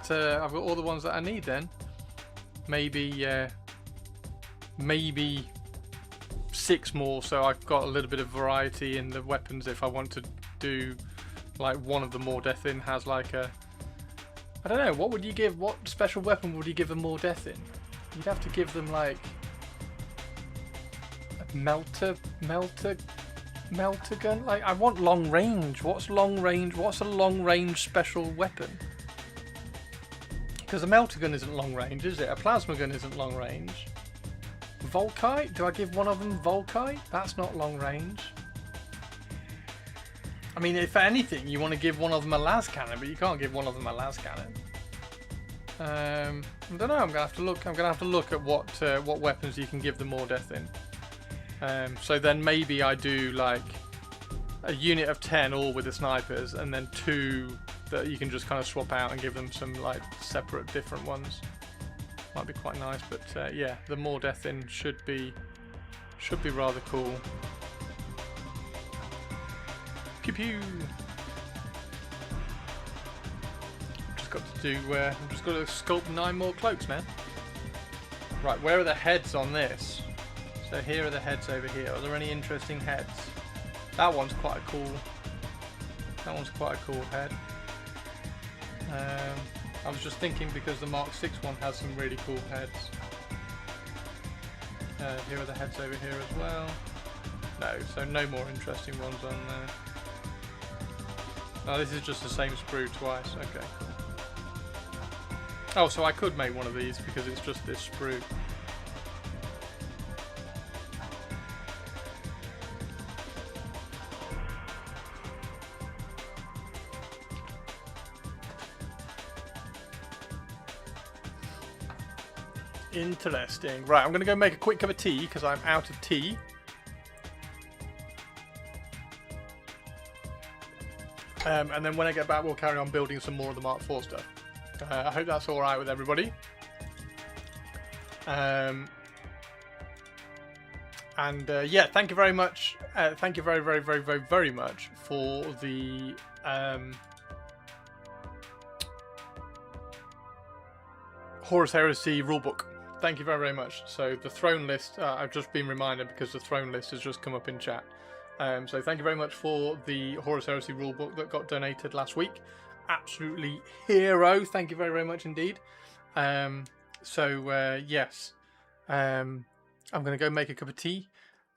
I need then. Maybe maybe 6 more, so I've got a little bit of variety in the weapons if I want to do like one of the more death in has like a, I don't know, what special weapon would you give them more death in? You'd have to give them like a melter gun. Like, I want long range. What's long range? What's a long range special weapon? Because a melter gun isn't long range, is it? A plasma gun isn't long range. Volkite? Do I give one of them Volkite? That's not long range. I mean, if anything, you want to give one of them a las cannon, but you can't give one of them a las cannon. I don't know. I'm gonna have to look. I'm gonna have to look at what weapons you can give them more death in. So then maybe I do like a unit of 10 all with the snipers, and then 2 that you can just kind of swap out and give them some like separate different ones. Might be quite nice, but yeah, the more death in should be rather cool. Pew pew. Just got to sculpt 9 more cloaks, man. Right, where are the heads on this? So here are the heads over here. Are there any interesting heads? That one's quite a cool. That one's quite a cool head. I was just thinking because the Mark 6 one has some really cool heads. Here are the heads over here as well. No, so no more interesting ones on there. Oh, this is just the same sprue twice. Okay, cool. Oh, so I could make one of these because it's just this sprue. Interesting. Right, I'm going to go make a quick cup of tea because I'm out of tea. And then when I get back, we'll carry on building some more of the Mark IV stuff. I hope that's all right with everybody. And yeah, thank you very much. Thank you very much for the Horus Heresy rulebook. Thank you very much. So the throne list, I've just been reminded because the throne list has just come up in chat. So thank you very much for the Horus Heresy rulebook that got donated last week. Absolutely hero. Thank you very much indeed. Yes, I'm going to go make a cup of tea.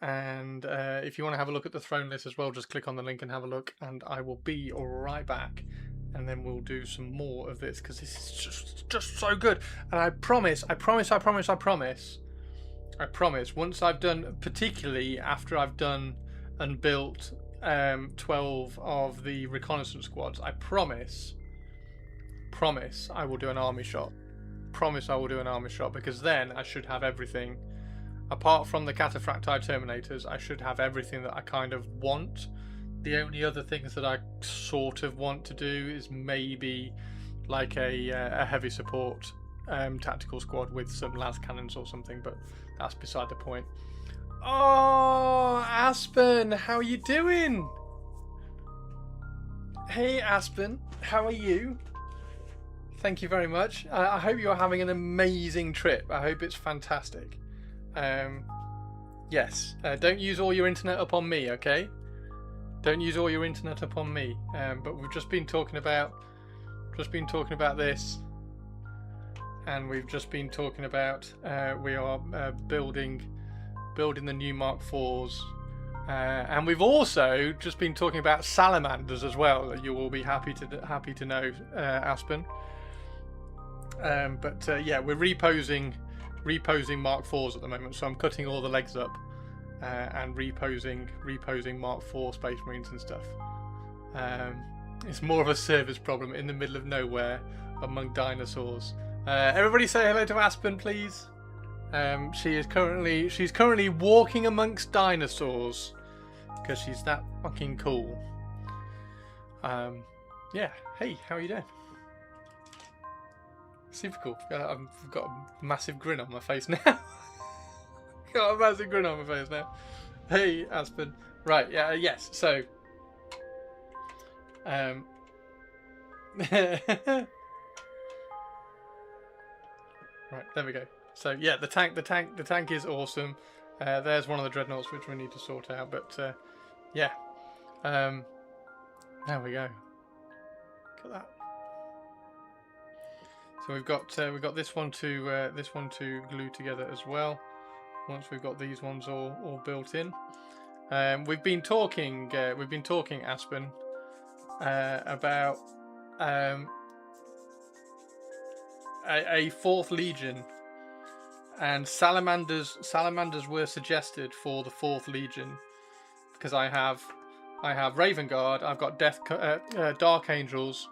And if you want to have a look at the throne list as well, just click on the link and have a look. And I will be right back. And then we'll do some more of this because this is just so good. And I promise, once I've done, particularly after I've done and built 12 of the reconnaissance squads, I promise I will do an army shot. Promise I will do an army shot, because then I should have everything. Apart from the cataphracti terminators, I should have everything that I kind of want. The only other things that I sort of want to do is maybe like a heavy support tactical squad with some las cannons or something, but that's beside the point. Oh, Aspen, how are you doing? Hey, Aspen, how are you? Thank you very much. I hope you're having an amazing trip. I hope it's fantastic. Yes, don't use all your internet up on me, okay? Don't use all your internet up on me. But we've just been talking about this, and we've just been talking about we are building the new Mark IVs, and we've also just been talking about salamanders as well. You will be happy to know, Aspen. Yeah, we're reposing Mark IVs at the moment, so I'm cutting all the legs up. And reposing Mark IV Space Marines and stuff. It's more of a service problem in the middle of nowhere among dinosaurs. Everybody say hello to Aspen, please. She's currently walking amongst dinosaurs because she's that fucking cool. Yeah. Hey, how are you doing? Super cool. I've got a massive grin on my face now. Got a massive grin on my face now. Hey, Aspen. Right, yeah, yes, so Right, there we go. So yeah, the tank is awesome. There's one of the dreadnoughts which we need to sort out, but yeah. There we go. Look at that. So we've got this one to glue together as well. Once we've got these ones all built in, we've been talking Aspen, about a fourth legion, and salamanders were suggested for the fourth legion because I have Raven Guard, I've got Dark Angels,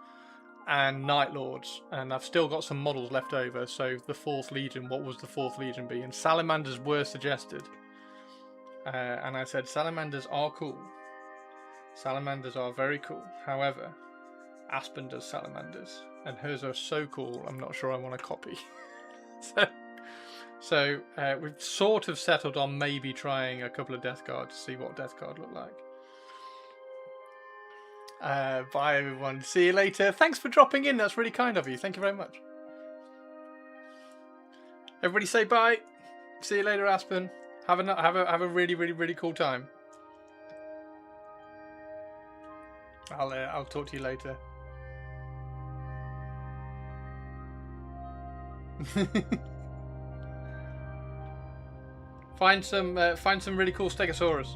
and Night Lords, and I've still got some models left over. So the fourth legion, what was the fourth legion be? And salamanders were suggested, and I said salamanders are cool. Salamanders are very cool. However, Aspen does salamanders, and hers are so cool, I'm not sure I want to copy. so we've sort of settled on maybe trying a couple of Death Guard to see what Death Guard look like. Bye everyone. See you later. Thanks for dropping in. That's really kind of you. Thank you very much. Everybody say bye. See you later, Aspen. Have a really cool time. I'll talk to you later. Find some really cool Stegosaurus.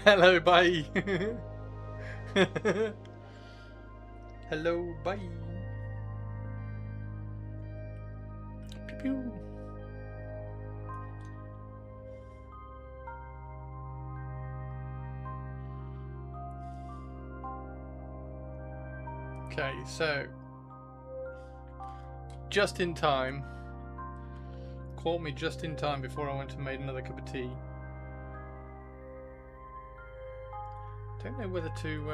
Hello, bye. Hello, bye. Pew pew. Okay, so just in time. Caught me just in time before I went and made another cup of tea. Don't know whether to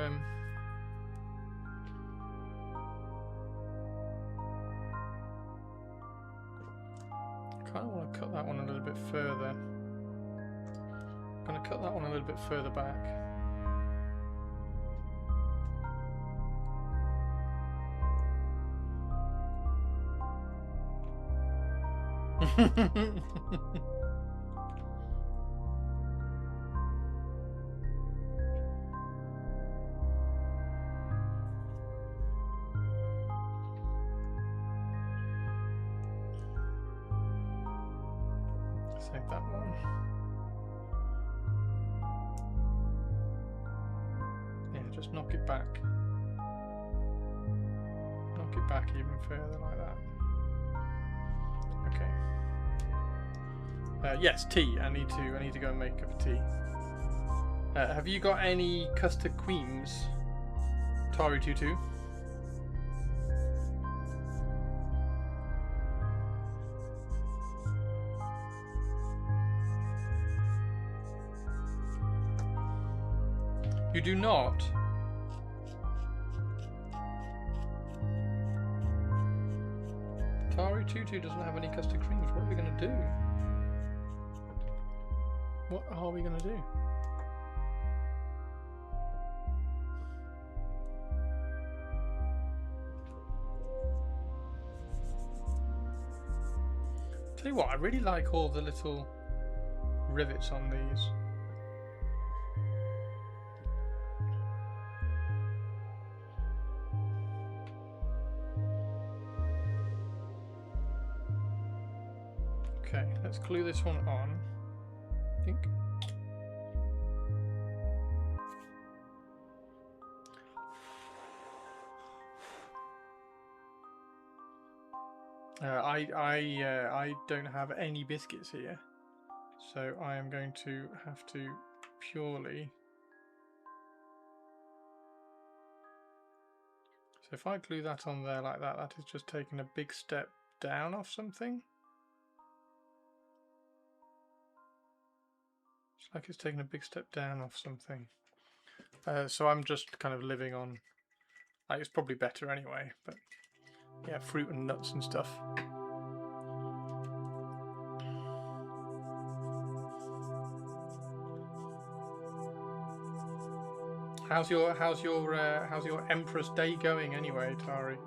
kind of want to cut that one a little bit further. I'm going to cut that one a little bit further back. Save that one. Yeah, just knock it back. Knock it back even further like that. Okay. Yes, tea. I need to go and make a cup of tea. Have you got any custard creams, Taru22? You do not. Taru22 doesn't have any custard creams. What are we going to do? What are we going to do? Tell you what, I really like all the little rivets on these. Okay, let's glue this one on. I think. I don't have any biscuits here, so I am going to have to purely. So if I glue that on there like that, that is just taking a big step down off something. It's like it's taking a big step down off something. So I'm just kind of living on. It's probably better anyway, but. Yeah, fruit and nuts and stuff. How's your Empress Day going anyway, Tari?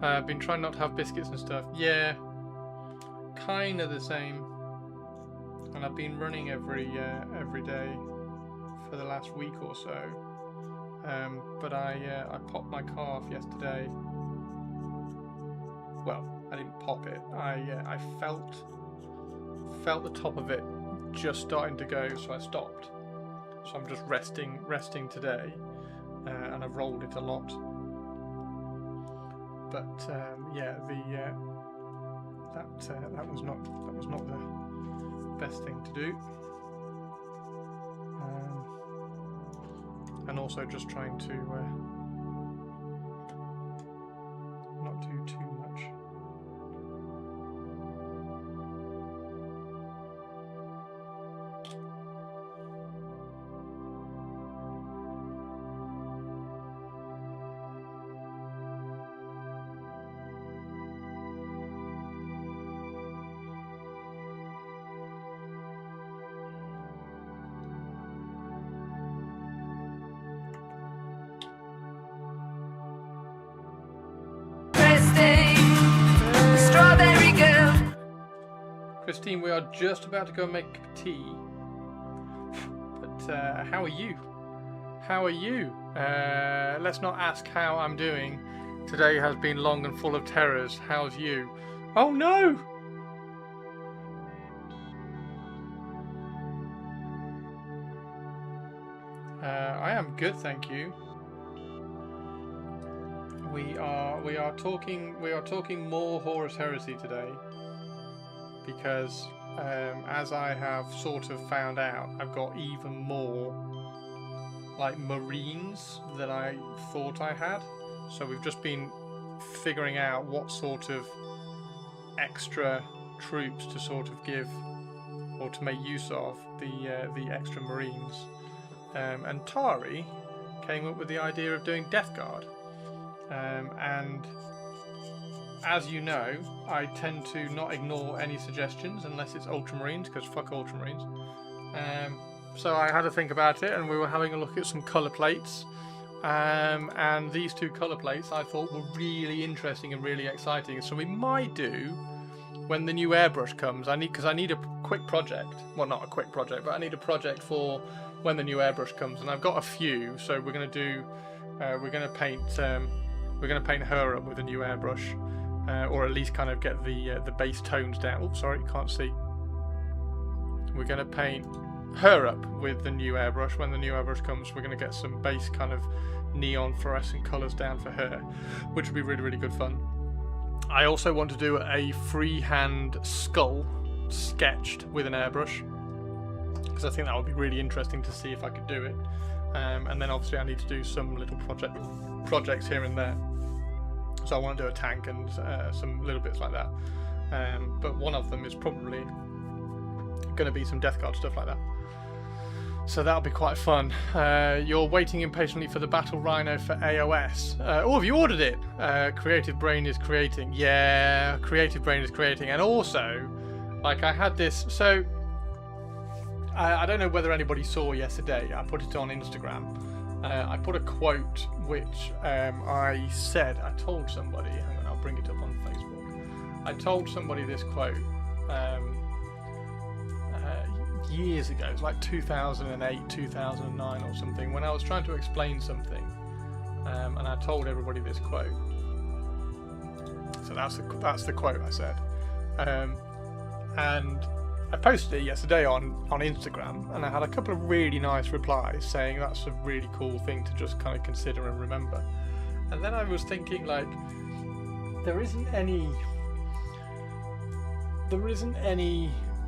I've been trying not to have biscuits and stuff. Yeah, kind of the same. And I've been running every day for the last week or so. But I popped my calf yesterday. Well, I didn't pop it. I felt the top of it just starting to go, so I stopped. So I'm just resting today, and I've rolled it a lot. But yeah, that was not the best thing to do. And also just trying to not do too much. Christine, we are just about to go make tea. But how are you? How are you? Let's not ask how I'm doing. Today has been long and full of terrors. How's you? Oh no! I am good, thank you. We are talking more Horus Heresy today. Because as I have sort of found out, I've got even more like Marines than I thought I had. So we've just been figuring out what sort of extra troops to sort of give or to make use of the extra Marines. And Tari came up with the idea of doing Death Guard. And as you know, I tend to not ignore any suggestions unless it's Ultramarines, because fuck Ultramarines. So I had to think about it, and we were having a look at some colour plates. And these two colour plates I thought were really interesting and really exciting. So we might do, when the new airbrush comes, because I need a quick project. Well, not a quick project, but I need a project for when the new airbrush comes. And I've got a few, so we're going to do, we're going to paint her up with a new airbrush. Or at least kind of get the base tones down. Oh, sorry, can't see. We're going to paint her up with the new airbrush. When the new airbrush comes, we're going to get some base kind of neon fluorescent colours down for her, which would be really, really good fun. I also want to do a freehand skull sketched with an airbrush, because I think that would be really interesting to see if I could do it. And then obviously I need to do some little projects here and there. So I want to do a tank and some little bits like that. But one of them is probably going to be some Death Guard stuff like that. So that'll be quite fun. You're waiting impatiently for the Battle Rhino for AOS. Oh, have you ordered it? Creative Brain is creating. Yeah, Creative Brain is creating. And also, like I had this... So, I don't know whether anybody saw yesterday. I put it on Instagram. I put a quote which I told somebody, hang on, I'll bring it up on Facebook. I told somebody this quote years ago. It was like 2008, 2009 or something, when I was trying to explain something, and I told everybody this quote. So that's the quote I said, and I posted it yesterday on Instagram, and I had a couple of really nice replies saying that's a really cool thing to just kind of consider and remember. And then I was thinking, like, there isn't any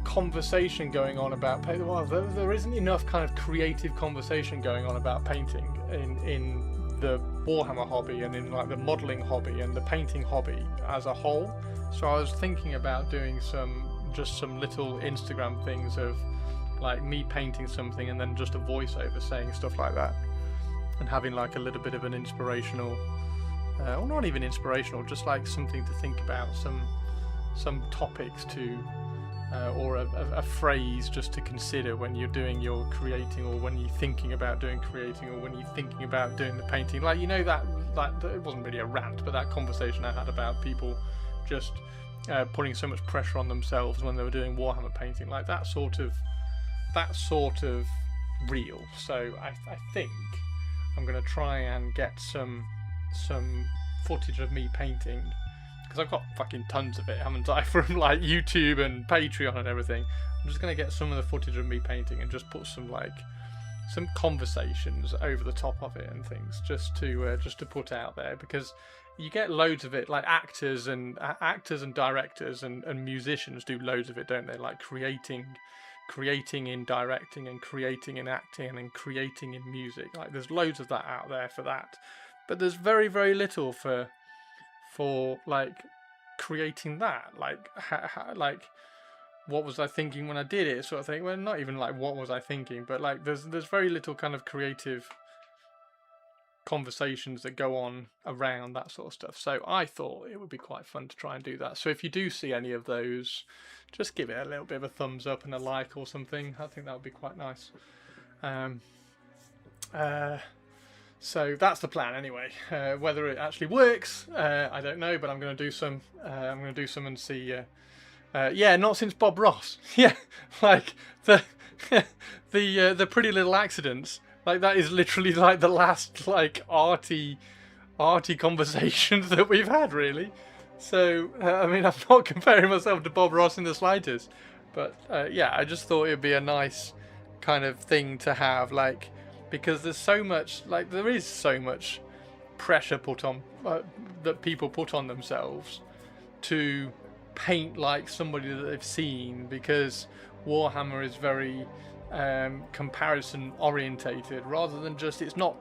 conversation going on about painting. Well, there isn't enough kind of creative conversation going on about painting in the Warhammer hobby and in like the modelling hobby and the painting hobby as a whole. So I was thinking about doing some little Instagram things of like me painting something and then just a voiceover saying stuff like that. and having like a little bit of an inspirational, or not even inspirational, just like something to think about, some topics to, or a phrase just to consider when you're doing your creating, or when you're thinking about doing creating, or when you're thinking about doing the painting. Like, you know, that it wasn't really a rant, but that conversation I had about people just putting so much pressure on themselves when they were doing Warhammer painting, like that sort of real. So I think I'm going to try and get some footage of me painting, because I've got fucking tons of it, haven't I, from like YouTube and Patreon and everything. I'm just going to get some of the footage of me painting and just put some conversations over the top of it and things, just to put out there, because you get loads of it. Like actors and directors and musicians do loads of it, don't they? Like creating in directing, and creating in acting, and creating in music. Like there's loads of that out there for that, but there's very, very little for like creating that. Like what was I thinking when I did it, sort of thing. Well, not even like what was I thinking, but like there's very little kind of creative conversations that go on around that sort of stuff. So I thought it would be quite fun to try and do that. So if you do see any of those, just give it a little bit of a thumbs up and a like or something. I think that would be quite nice. So that's the plan anyway. Whether it actually works, I don't know, but I'm going to do some. I'm going to do some and see. Yeah, not since Bob Ross. Yeah, like the the Pretty Little Accidents. Like that is literally like the last like arty conversations that we've had, really. So I mean, I'm not comparing myself to Bob Ross in the slightest, but yeah, I just thought it'd be a nice kind of thing to have, like, because there's so much, like there is so much pressure put on that people put on themselves to paint like somebody that they've seen, because Warhammer is very comparison orientated, rather than just, it's not,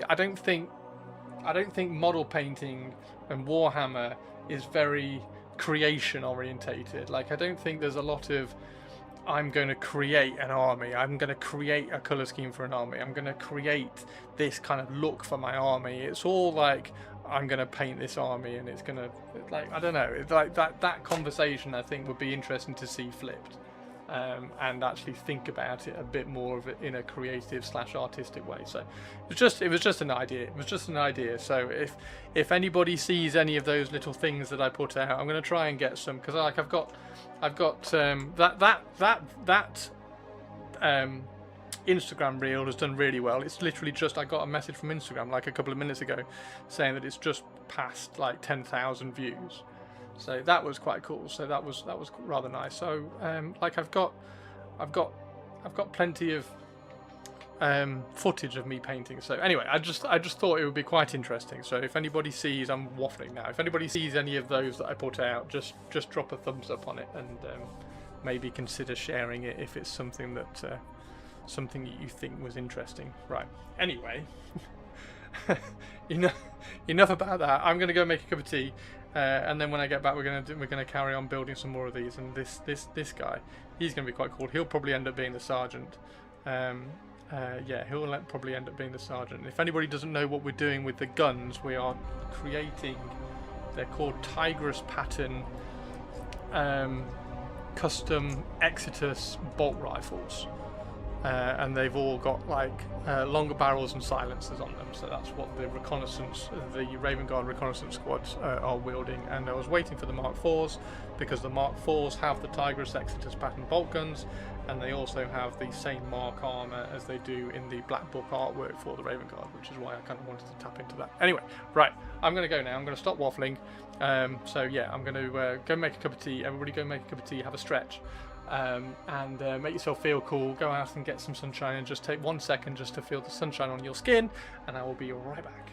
I don't think model painting and Warhammer is very creation orientated. Like I don't think there's a lot of, I'm going to create an army, I'm going to create a colour scheme for an army, I'm going to create this kind of look for my army. It's all like, I'm going to paint this army and it's going to, like, I don't know, it's like that conversation I think would be interesting to see flipped, and actually think about it a bit more of it in a creative / artistic way. So it was just an idea. So if anybody sees any of those little things that I put out, I'm going to try and get some, because like I've got that Instagram reel has done really well. It's literally just, I got a message from Instagram like a couple of minutes ago saying that it's just passed like 10,000 views. So that was quite cool. So that was rather nice. So like I've got plenty of footage of me painting. So anyway, I just thought it would be quite interesting. So if anybody sees, I'm waffling now, if anybody sees any of those that I put out, just drop a thumbs up on it, and maybe consider sharing it if it's something that something that you think was interesting. Right. Anyway, enough about that. I'm gonna go make a cup of tea. And then when I get back, we're gonna carry on building some more of these. And this guy, he's gonna be quite cool. He'll probably end up being the sergeant. Yeah, he'll probably end up being the sergeant. If anybody doesn't know what we're doing with the guns, we are creating. They're called Tigris pattern custom Exitus bolt rifles. And they've all got like longer barrels and silencers on them, so that's what the Raven Guard reconnaissance squads are wielding. And I was waiting for the Mark IVs, because the Mark IVs have the Tigris Exitus pattern bolt guns, and they also have the same mark armor as they do in the Black Book artwork for the Raven Guard, which is why I kind of wanted to tap into that. Anyway, right, I'm going to go now. I'm going to stop waffling. So yeah, I'm going to go make a cup of tea. Everybody go make a cup of tea, have a stretch. And make yourself feel cool. Go out and get some sunshine, and just take 1 second just to feel the sunshine on your skin, and I will be right back.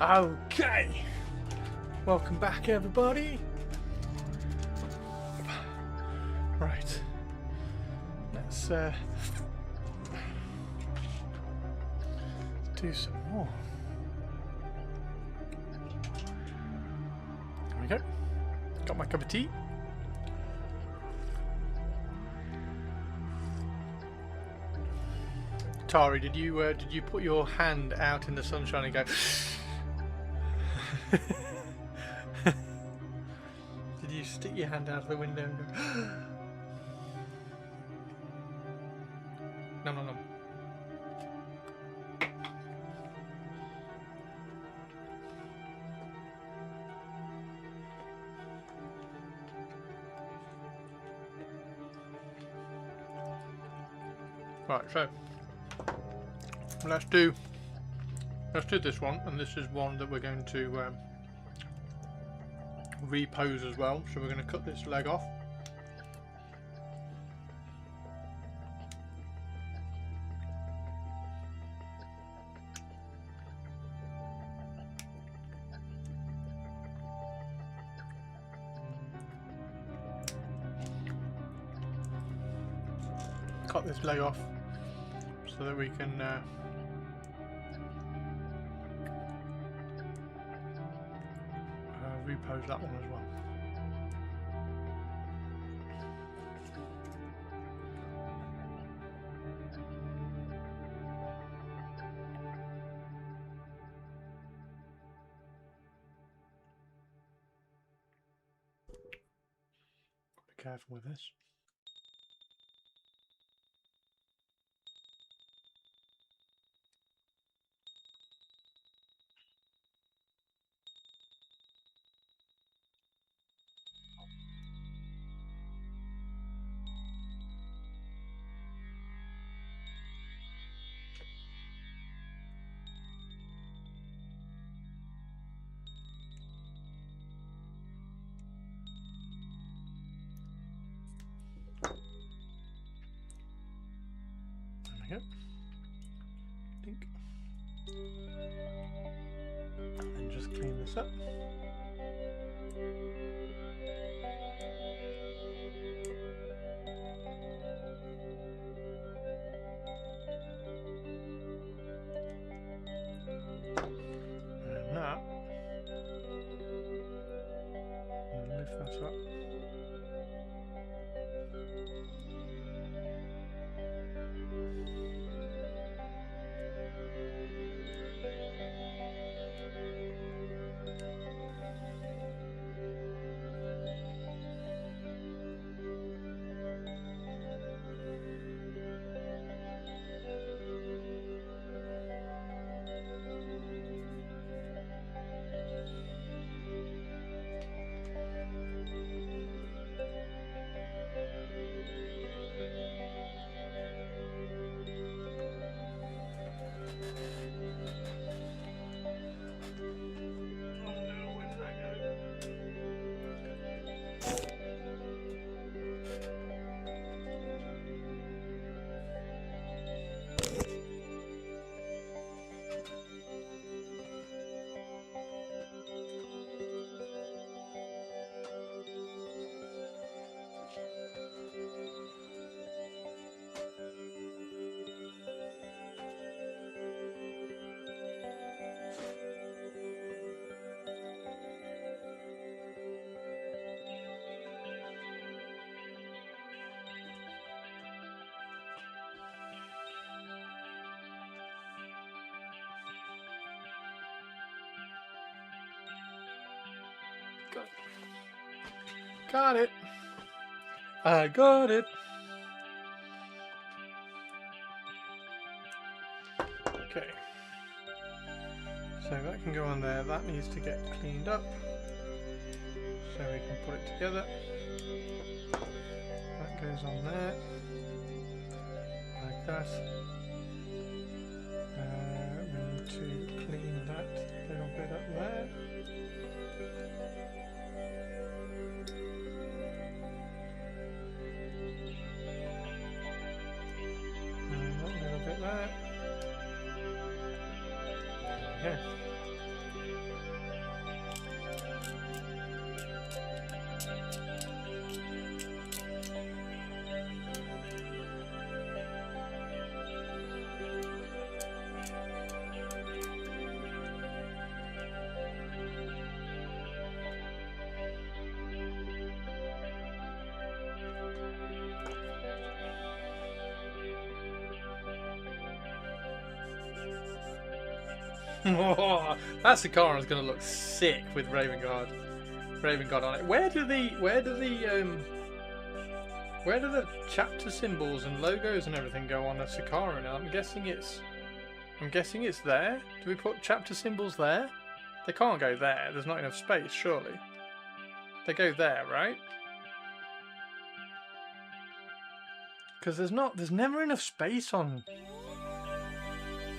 Okay. Welcome back, everybody. Right. Let's do some more. There we go. Got my cup of tea. Tari, did you put your hand out in the sunshine and go? Did you stick your hand out of the window and go? No, no, no. Right, so let's do this one, and this is one that we're going to repose as well. So we're going to cut this leg off. Cut this leg off so that we can repose that one as well. Be careful with this. There we go. Dink. And then just clean this up. And that. And lift that up. Got it. I got it. Okay. So that can go on there. That needs to get cleaned up. So we can put it together. That goes on there. Like that. We need to clean that little bit up there. And that little bit there. Okay. That Sakaran's gonna look sick with Raven Guard on it. Where do the chapter symbols and logos and everything go on a Sakara now? I'm guessing it's there. Do we put chapter symbols there? They can't go there. There's not enough space, surely. They go there, right? Because there's never enough space on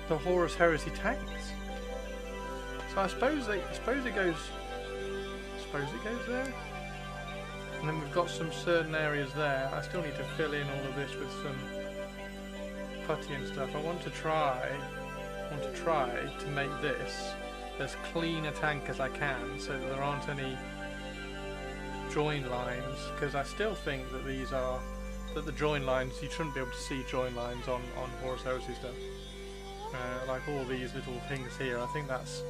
the Horus Heresy tanks. So I suppose it goes there. And then we've got some certain areas there. I still need to fill in all of this with some putty and stuff. I want to try to make this as clean a tank as I can, so that there aren't any join lines. Because I still think that the join lines, you shouldn't be able to see join lines on Horus Heresy stuff. Like all these little things here, I think that's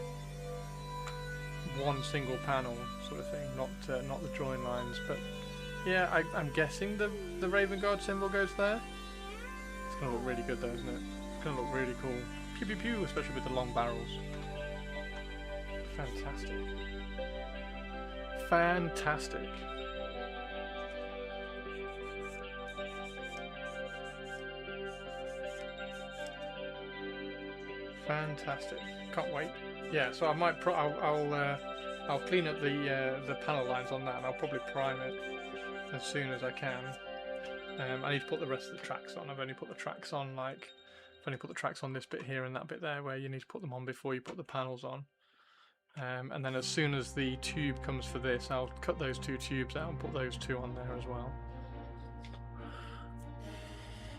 one single panel sort of thing, not the join lines. But yeah, I'm guessing the Raven Guard symbol goes there. It's gonna look really good though, isn't it? It's gonna look really cool. Pew pew pew, especially with the long barrels. Fantastic. Fantastic. Fantastic. Can't wait. Yeah, so I might I'll clean up the panel lines on that, and I'll probably prime it as soon as I can. I need to put the rest of the tracks on. I've only put the tracks on this bit here and that bit there, where you need to put them on before you put the panels on. And then as soon as the tube comes for this, I'll cut those two tubes out and put those two on there as well,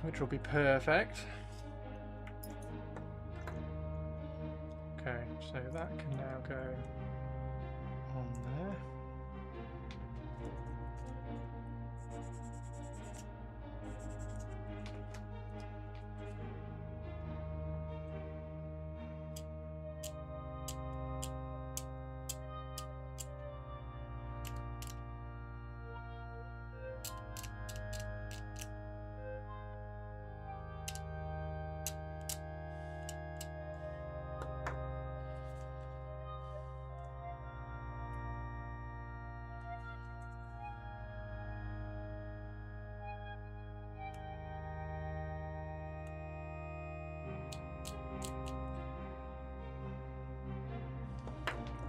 which will be perfect. Okay, so that can now go on there.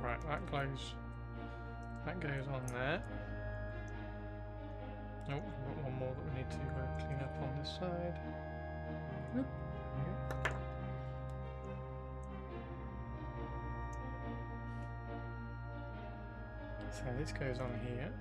Right, that goes on there. Oh, we've got one more that we need to clean up on this side. Oop, there we go. So this goes on here.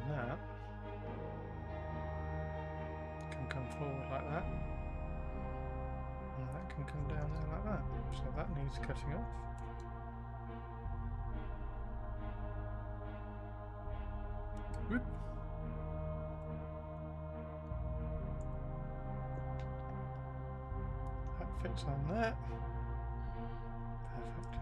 That can come forward like that, and that can come down there like that, so that needs cutting off. Whoop. That fits on there. Perfect.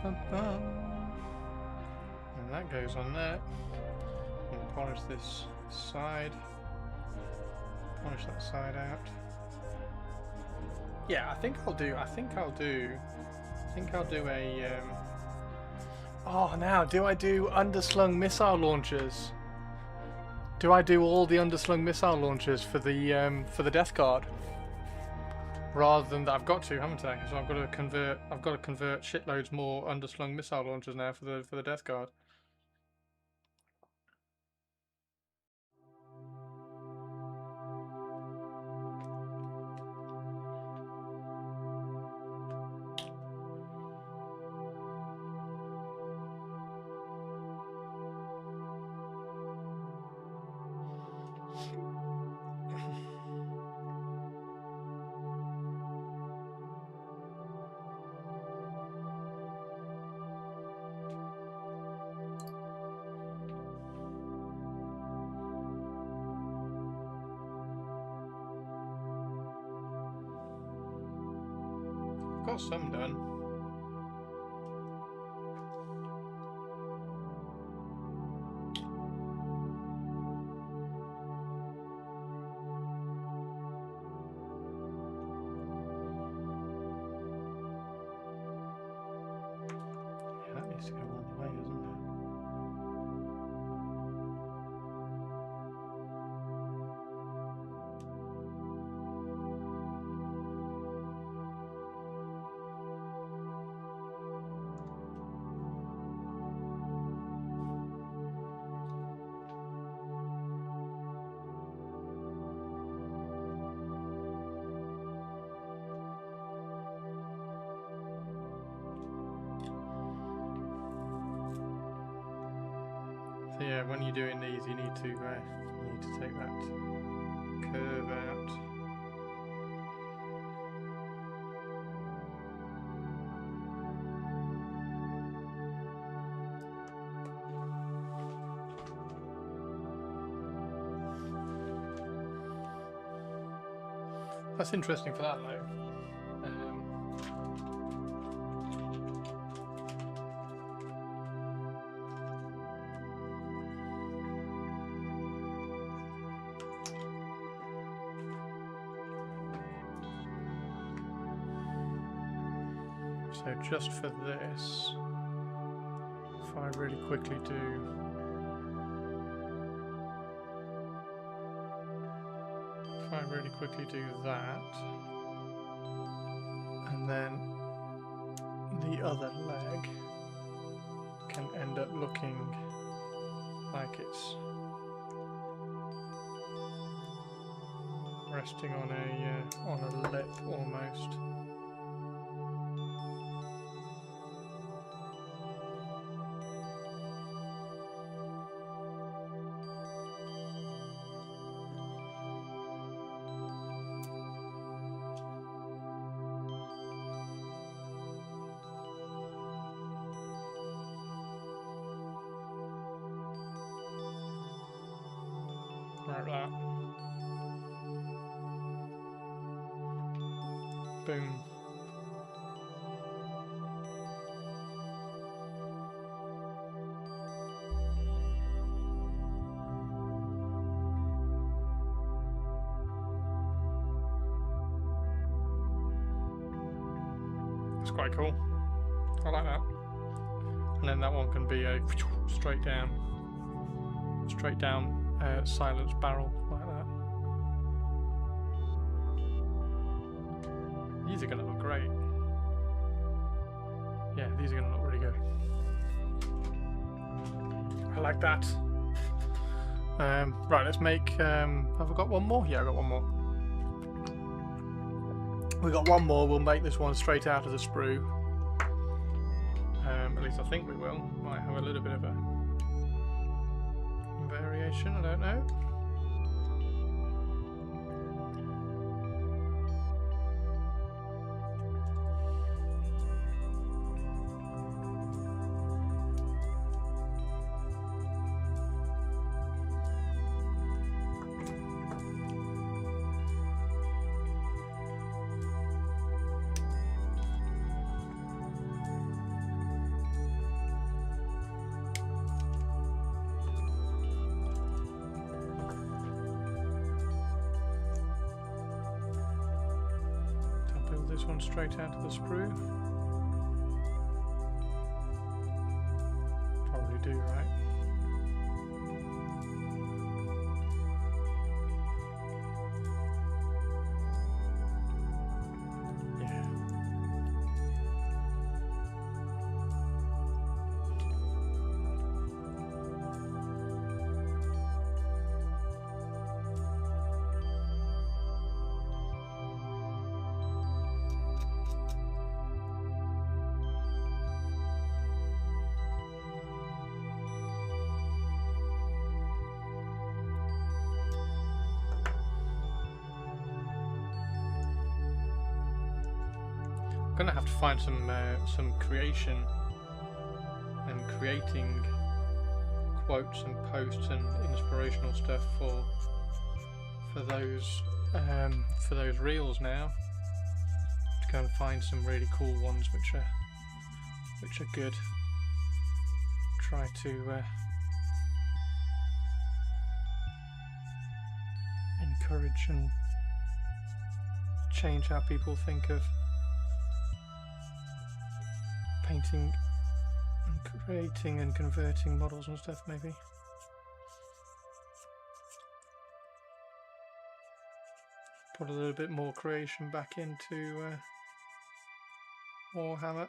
And that goes on there. And polish this side. Polish that side out. Yeah, I think I'll do a oh, now do I do underslung missile launchers? Do I do all the underslung missile launchers for the Death Guard? Rather than that, I've got to, haven't I? So I've got to convert shitloads more underslung missile launchers now for the Death Guard. Got some done. Yeah, that needs to go all the way, doesn't it? So yeah, when you're doing these, you need to take that curve out. That's interesting for that though. So just for this, if I really quickly do that, and then the other leg can end up looking like it's resting on a lip almost. Like that. Boom. It's quite cool. I like that. And then that one can be a straight down silenced barrel like that. These are going to look great. Yeah, these are going to look really good. I like that. Right, let's make... have I got one more? Yeah, I got one more. We got one more. We'll make this one straight out of the sprue. At least I think we will. Might have a little bit of a variation, I don't know. this one straight out of the sprue? Probably do, right? Yeah. I'm gonna have to find some creation and creating quotes and posts and inspirational stuff for those reels now. To go and find some really cool ones which are good. Try to encourage and change how people think of painting and creating and converting models and stuff, maybe. Put a little bit more creation back into Warhammer.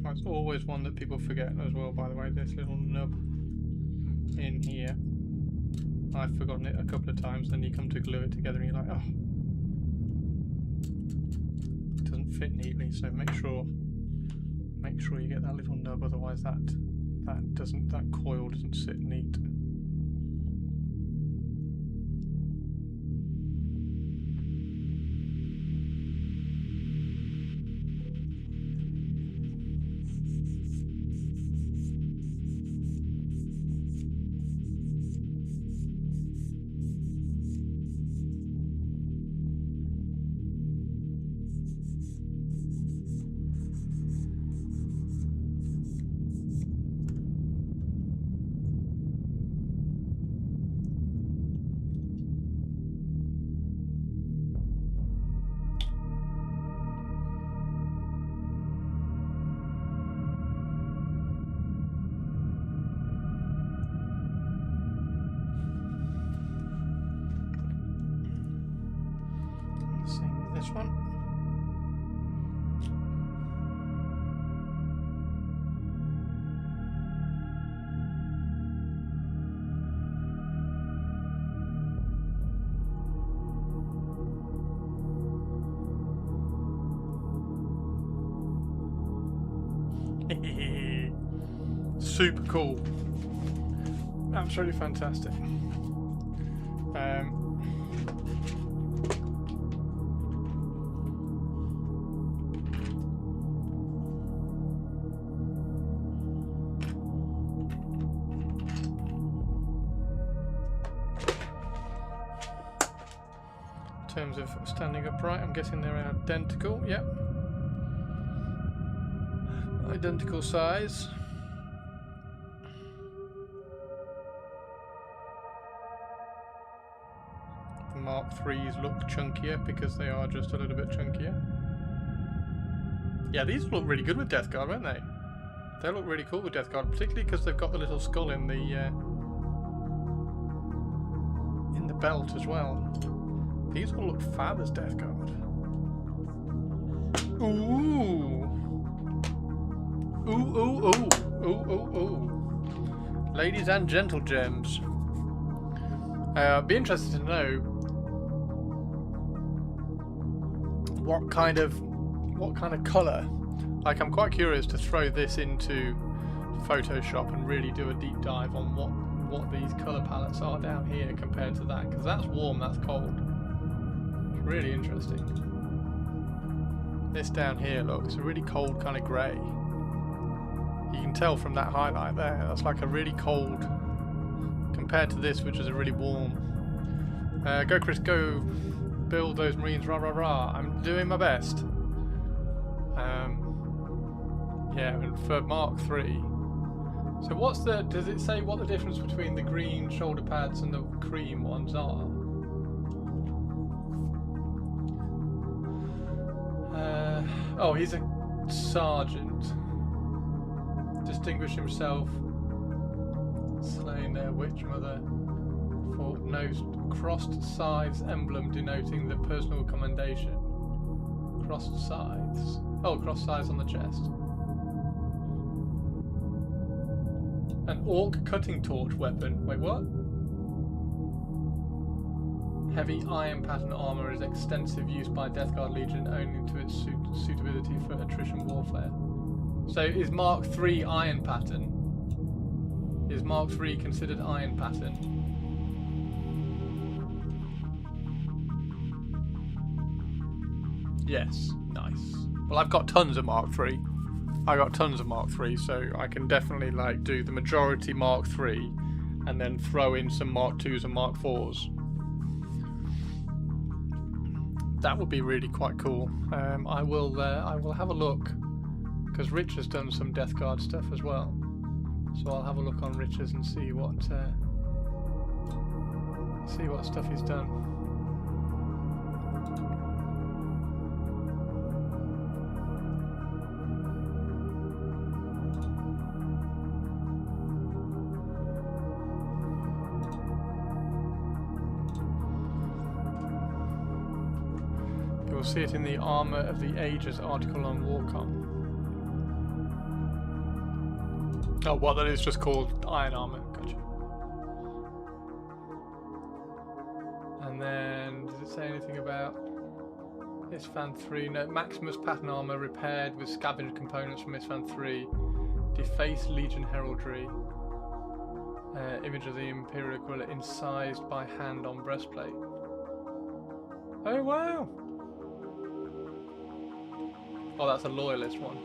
That's always one that people forget as well, by the way, this little nub in here. I've forgotten it a couple of times, then you come to glue it together and you're like, oh, it doesn't fit neatly, so make sure you get that little nub, otherwise that coil doesn't sit neat. This one. Super cool. Absolutely fantastic. In terms of standing upright, I'm guessing they're identical. Yep. Identical size. The Mark IIIs look chunkier because they are just a little bit chunkier. Yeah, these look really good with Death Guard, don't they? They look really cool with Death Guard, particularly because they've got the little skull in the belt as well. These all look fab as Death Guard. Ooh. Ooh, ooh, ooh. Ooh, ooh, ooh. Ladies and gentle gems. I'd be interested to know what kind of colour. Like, I'm quite curious to throw this into Photoshop and really do a deep dive on what these colour palettes are down here compared to that, because that's warm, that's cold. It's really interesting. This down here, look, it's a really cold kind of grey. You can tell from that highlight there, that's like a really cold compared to this, which is a really warm. Go Chris, go build those Marines, rah rah rah. I'm doing my best. Yeah, and for Mark III. So what's the, does it say what the difference between the green shoulder pads and the cream ones are? Oh, he's a sergeant. Distinguished himself, slain their witch mother, for nosed crossed sides emblem denoting the personal commendation. Crossed sides. Oh, crossed sides on the chest. An orc cutting torch weapon. Wait, what? Heavy iron pattern armor is extensive use by Death Guard Legion owing to its suitability for attrition warfare. So is Mark III iron pattern? Is Mark III considered iron pattern? Yes, nice. Well, I've got tons of Mark III. I got tons of Mark III, so I can definitely like do the majority Mark III, and then throw in some Mark IIs and Mark IVs. That would be really quite cool. I will have a look, because Rich has done some Death Guard stuff as well. So I'll have a look on Rich's and see what stuff he's done. You'll see it in the Armour of the Ages article on Warcom. Oh, what, that is just called Iron Armour, gotcha. And then, does it say anything about Isfan 3? No, Maximus Pattern Armour repaired with scavenged components from Isfan 3. Defaced Legion Heraldry. Image of the Imperial Gorilla incised by hand on breastplate. Oh, wow! Oh, that's a loyalist one.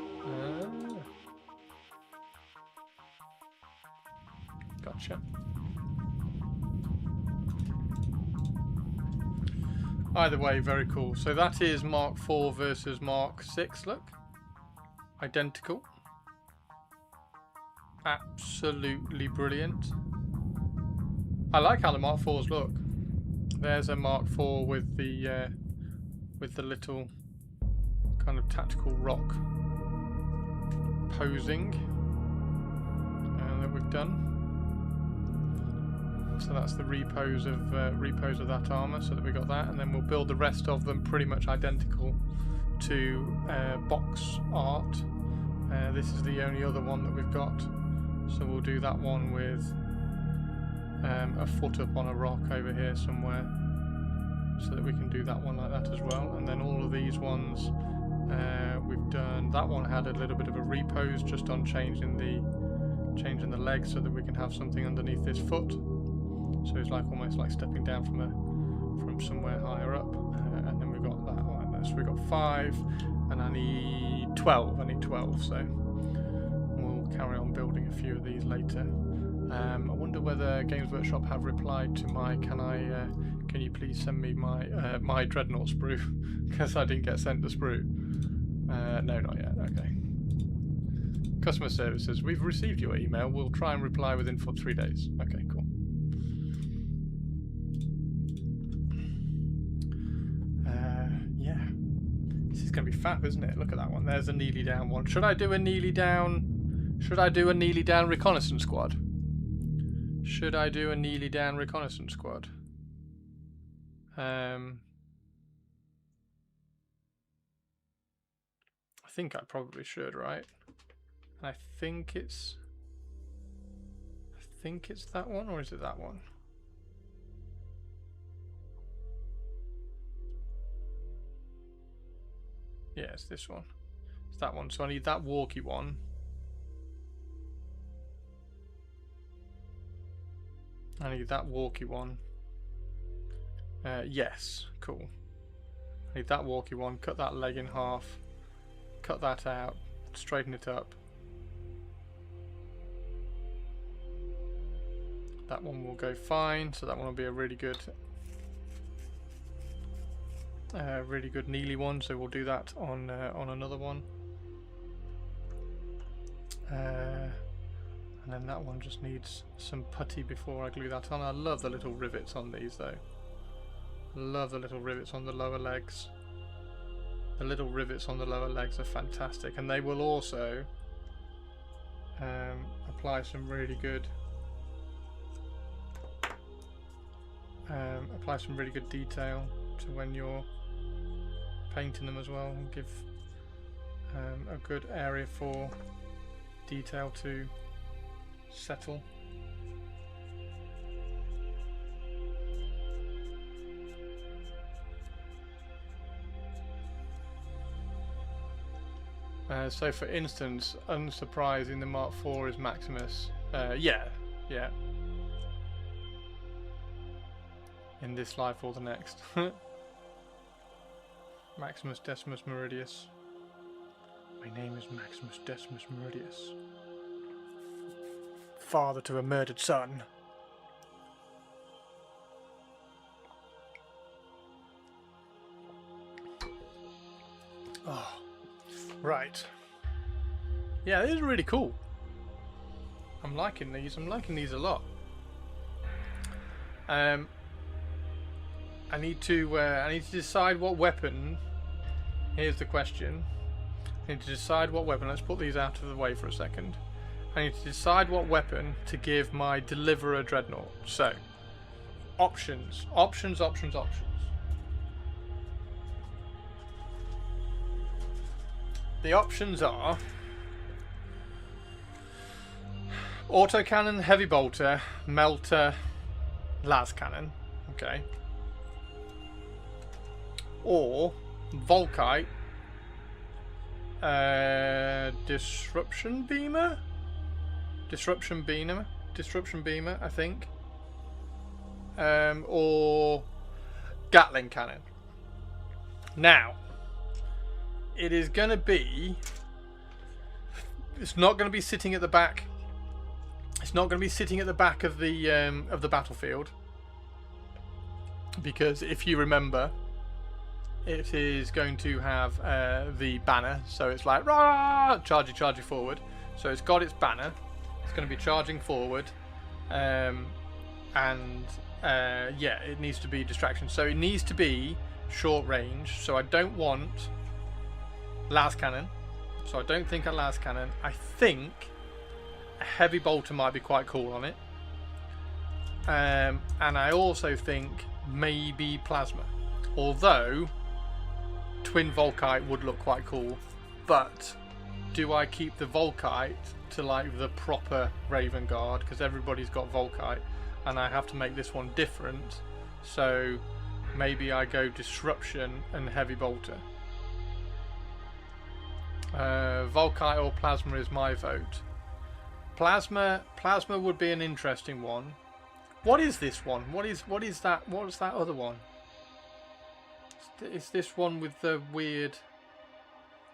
Gotcha. Either way, very cool. So that is Mark IV versus Mark VI, look. Identical. Absolutely brilliant. I like how the Mark IVs look. There's a Mark IV with the little kind of tactical rock posing that we've done. So that's the repose of that armor, so that we got that, and then we'll build the rest of them pretty much identical to box art. This is the only other one that we've got, so we'll do that one with a foot up on a rock over here somewhere, so that we can do that one like that as well. And then all of these ones we've done. That one had a little bit of a repose just on changing the leg, so that we can have something underneath this foot. So it's like almost like stepping down from somewhere higher up. And then we've got that one. So we've got 5, and I need 12. I need 12. So we'll carry on building a few of these later. I wonder whether Games Workshop have replied to my can you please send me my Dreadnought sprue, because I didn't get sent the sprue. No, not yet. Okay. Customer services, we've received your email. We'll try and reply within 3 days. Okay, cool. is going to be fab, isn't it? Look at that one. There's a nearly down one. Should I do a nearly down? Should I do a nearly down reconnaissance squad? Should I do a nearly down reconnaissance squad? I think I probably should, right? I think it's that one, or is it that one? Yeah, it's this one. It's that one. So I need that walkie one. I need that walkie one. Yes, cool. I need that walkie one. Cut that leg in half. Cut that out. Straighten it up. That one will go fine. So that one will be a really good Neely one. So we'll do that on another one. And then that one just needs some putty before I glue that on. I love the little rivets on these though. Love the little rivets on the lower legs. The little rivets on the lower legs are fantastic, and they will also apply some really good detail to when you're painting them as well, and give a good area for detail to settle. So for instance, unsurprising, the Mark IV is Maximus. Yeah. In this life or the next. Maximus Decimus Meridius. My name is Maximus Decimus Meridius. Father to a murdered son. Oh. Right. Yeah, these are really cool. I'm liking these. I'm liking these a lot. I need to decide what weapon. Here's the question. I need to decide what weapon. Let's put these out of the way for a second. I need to decide what weapon to give my Deliverer Dreadnought. So, options. The options are autocannon, heavy bolter, melter, las cannon, okay, or Volkite, disruption beamer, I think, or Gatling cannon. Now, it is going to be. It's not going to be sitting at the back. It's not going to be sitting at the back of the battlefield, because if you remember, it is going to have the banner. So it's like rah, chargey forward. So it's got its banner. It's going to be charging forward, yeah, it needs to be distraction. So it needs to be short range. So I don't want las cannon, so I don't think a las cannon. I think a heavy bolter might be quite cool on it, and I also think maybe plasma, although twin Volkite would look quite cool. But do I keep the Volkite to like the proper Raven Guard, because everybody's got Volkite and I have to make this one different? So maybe I go disruption and heavy bolter. Volkite or plasma is my vote. Plasma would be an interesting one. What is this one? What is that? What's that other one? Is this one with the weird?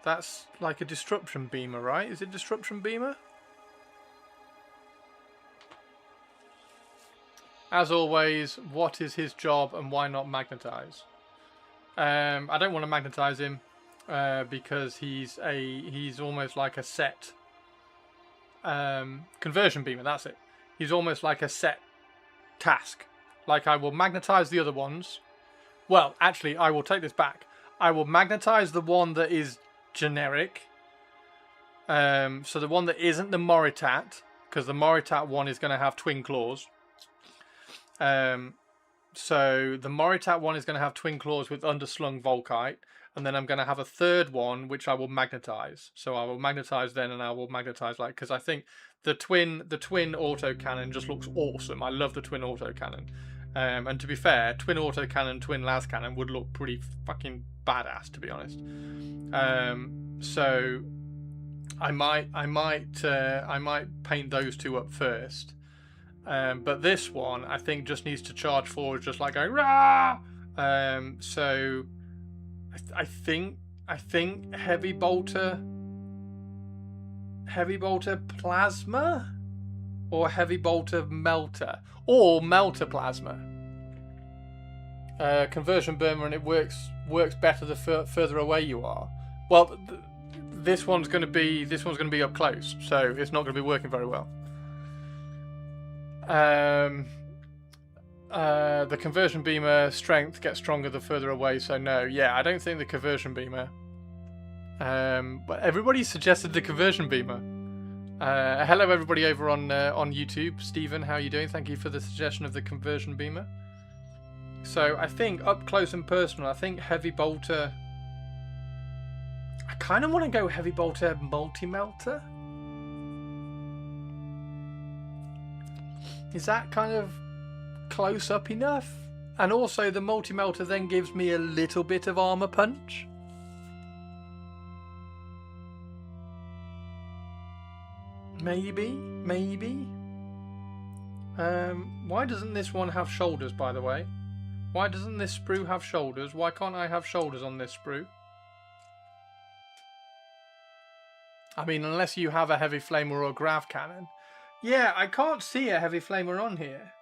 That's like a disruption beamer, right? Is it disruption beamer? As always, what is his job and why not magnetize? I don't want to magnetize him. Because he's almost like a set conversion beamer. That's it. He's almost like a set task. Like, I will magnetize the other ones. Well, actually, I will take this back. I will magnetize the one that is generic. So the one that isn't the Moritat, because the Moritat one is going to have twin claws. So the Moritat one is going to have twin claws with underslung Volkite, and then I'm going to have a third one which I will magnetize. So I will magnetize then, and I will magnetize like, because I think the twin autocannon just looks awesome. I love the twin autocannon. And to be fair, twin autocannon, twin las cannon would look pretty fucking badass, to be honest. So I might paint those two up first. But this one, I think, just needs to charge forward, just like going rah. So I think heavy bolter plasma, or heavy bolter melter, or melter plasma. Conversion Burma, and it works better the further away you are. Well, this one's going to be up close, so it's not going to be working very well. The conversion beamer strength gets stronger the further away, so no. Yeah, I don't think the conversion beamer. But everybody suggested the conversion beamer. Hello everybody over on YouTube. Stephen, how are you doing? Thank you for the suggestion of the conversion beamer. So I think up close and personal, I think heavy bolter. I kind of want to go heavy bolter multi-melter. Is that kind of close up enough? And also the multi-melter then gives me a little bit of armor punch. Maybe. Why doesn't this one have shoulders, by the way? Why doesn't this sprue have shoulders? Why can't I have shoulders on this sprue? I mean, unless you have a heavy flamer or a grav cannon. Yeah, I can't see a heavy flamer on here.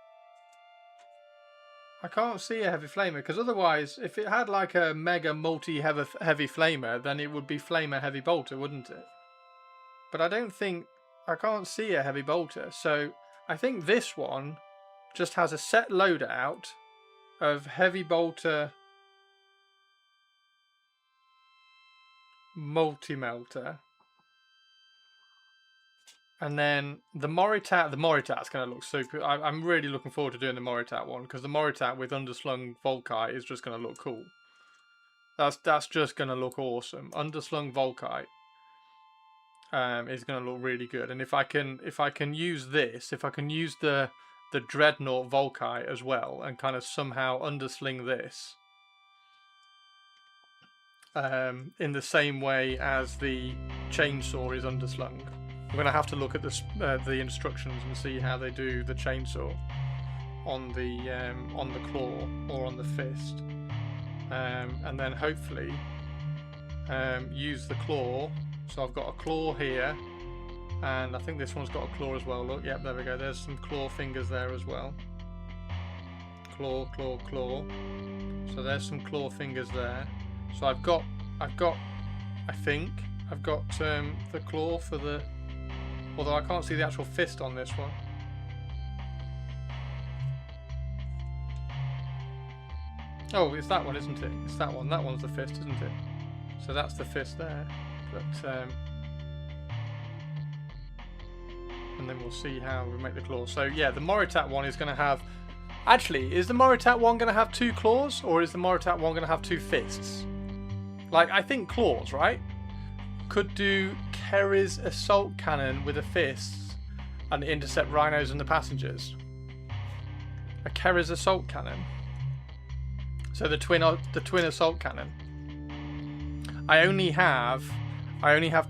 I can't see a heavy flamer, because otherwise, if it had like a mega multi-heavy flamer, then it would be flamer heavy bolter, wouldn't it? But I can't see a heavy bolter, so I think this one just has a set loadout of heavy bolter multi-melter. And then the Moritat's going to look super. I'm really looking forward to doing the Moritat one, because the Moritat with underslung Volkite is just going to look cool. That's just going to look awesome. Underslung Volkite is going to look really good. And if I can use this, if I can use the Dreadnought Volkite as well, and kind of somehow undersling this in the same way as the chainsaw is underslung. I'm going to have to look at the instructions and see how they do the chainsaw on the claw or on the fist, and then hopefully use the claw. So I've got a claw here, and I think this one's got a claw as well. Look, yep, there we go. There's some claw fingers there as well. Claw. So there's some claw fingers there. So I've got I think I've got the claw for the. Although I can't see the actual fist on this one. Oh, it's that one, isn't it? It's that one. That one's the fist, isn't it? So that's the fist there. But and then we'll see how we make the claws. So yeah, the Moritat one is going to have. Actually, is the Moritat one going to have 2 claws, or is the Moritat one going to have 2 fists? Like, I think claws, right? Could do Kerry's assault cannon with a fist and intercept rhinos and the passengers. A Kerry's assault cannon. So the twin assault cannon. I only have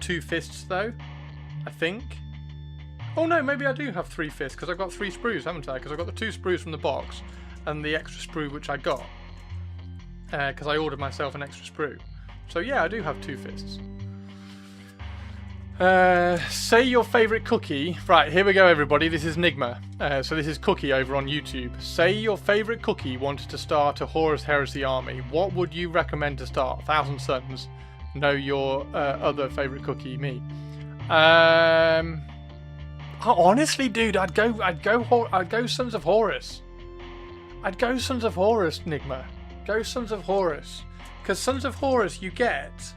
2 fists though, I think. Oh no, maybe I do have 3 fists, because I've got 3 sprues, haven't I? Because I've got the 2 sprues from the box and the extra sprue which I got. Because I ordered myself an extra sprue. So yeah, I do have 2 fists. Say your favourite cookie. Right, here we go everybody, this is Nigma. So this is Cookie over on YouTube. Say your favourite cookie wanted to start a Horus Heresy army. What would you recommend to start? 1,000 Suns. Know your other favourite cookie, me. Honestly, dude, I'd go Sons of Horus. I'd go Sons of Horus, Nigma. Go Sons of Horus. Because Sons of Horus you get,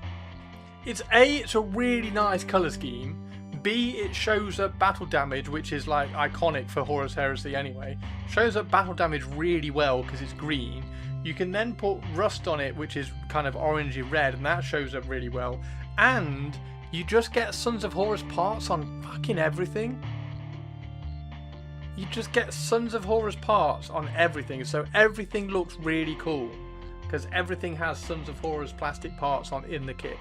it's a really nice colour scheme. B, it shows up battle damage, which is like iconic for Horus Heresy anyway. Shows up battle damage really well because it's green. You can then put rust on it, which is kind of orangey red, and that shows up really well. And you just get Sons of Horus parts on fucking everything. You just get Sons of Horus parts on everything, so everything looks really cool because everything has Sons of Horus plastic parts on in the kit.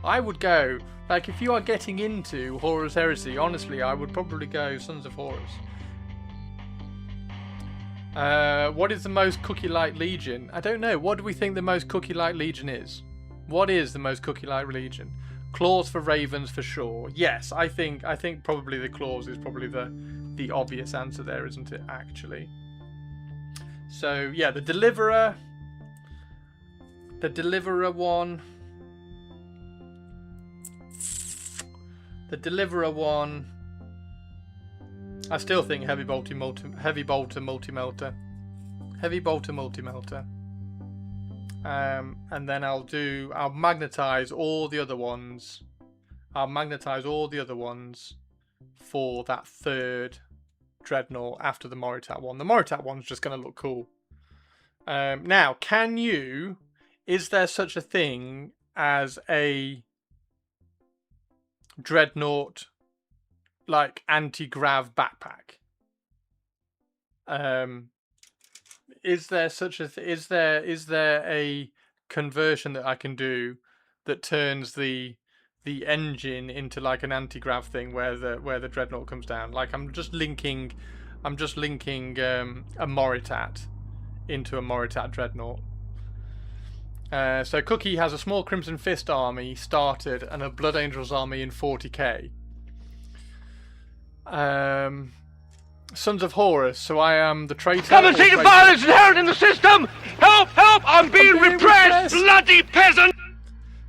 I would go, like, if you are getting into Horus Heresy, honestly, I would probably go Sons of Horus. What is the most cookie-like legion? I don't know. What do we think the most cookie-like legion is? What is the most cookie-like legion? Claws for ravens for sure. Yes, I think probably the claws is probably the obvious answer there, isn't it, actually? So yeah, the deliverer one. The deliverer one. I still think heavy bolter multi-melter. And then I'll magnetize all the other ones. For that third dreadnought after the Moritat one. The Moritat one's just going to look cool. Now, is there such a thing as a dreadnought like anti-grav backpack? Is there a conversion that I can do that turns the engine into like an anti-grav thing where the dreadnought comes down? Like I'm just linking a Moritat into a Moritat dreadnought. So Cookie has a small Crimson Fist army started and a Blood Angels army in 40k. Sons of Horus, so I am the traitor. Come and see the violence inherent in the system! Help! Help! I'm being repressed! Bloody peasant!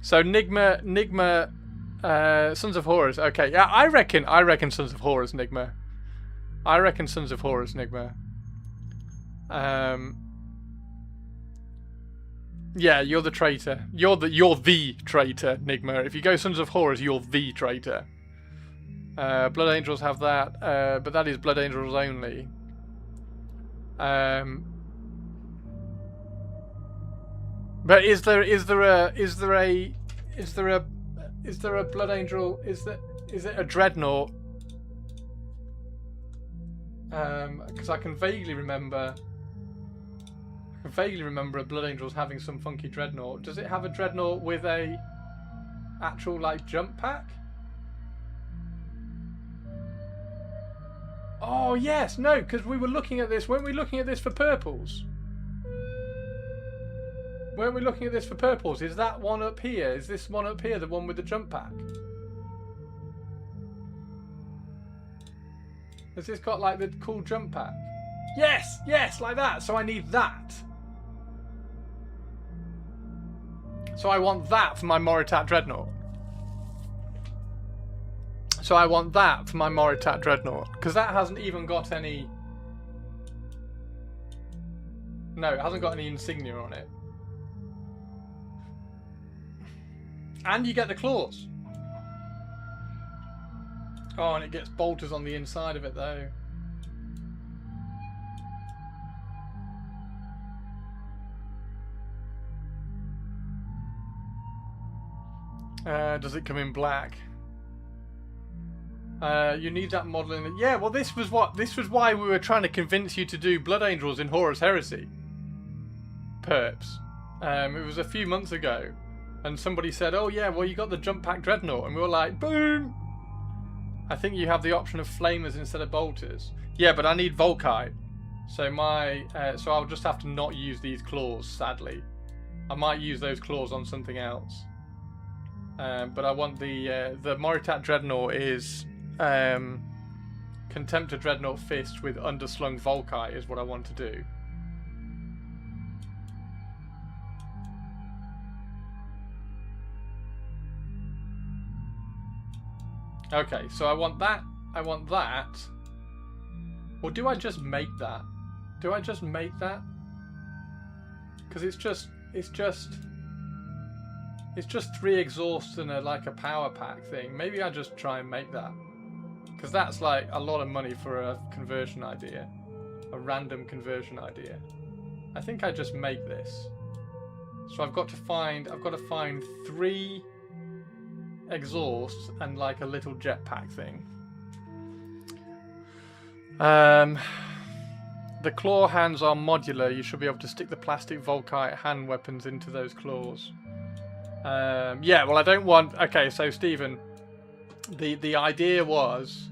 So Nigma, Sons of Horus. Okay, yeah, I reckon Sons of Horus, Nigma. Yeah, you're the traitor. You're the traitor, Nigma. If you go Sons of Horus, you're the traitor. Blood Angels have that, but that is Blood Angels only. But is there a Blood Angel? Is it a dreadnought? Because I can vaguely remember a Blood Angels having some funky dreadnought. Does it have a dreadnought with a actual like jump pack? Oh yes, no, because we were looking at this. Weren't we looking at this for purples? Is that one up here? Is this one up here the one with the jump pack? Has this got like the cool jump pack? Yes, like that. So I need that. So I want that for my Moritat Dreadnought. Because that hasn't even got any... No, it hasn't got any insignia on it. And you get the claws. Oh, and it gets bolters on the inside of it, though. Does it come in black? You need that model in it. Yeah, well, this was why we were trying to convince you to do Blood Angels in Horus Heresy. Perps. It was a few months ago, and somebody said, "Oh yeah, well you got the jump pack dreadnought," and we were like, "Boom!" I think you have the option of flamers instead of bolters. Yeah, but I need Volkite, so so I'll just have to not use these claws. Sadly, I might use those claws on something else. But I want the Moritat Dreadnought is Contemptor Dreadnought Fist with underslung Volkite is what I want to do. Okay, so I want that. Or do I just make that? Because it's just It's just 3 exhausts and like a power pack thing. Maybe I just try and make that. Because that's like a lot of money for a conversion idea. A random conversion idea. I think I just make this. So I've got to find 3 exhausts and like a little jetpack thing. The claw hands are modular. You should be able to stick the plastic Volkite hand weapons into those claws. Yeah, well I don't want... Okay, so Stephen, the idea was...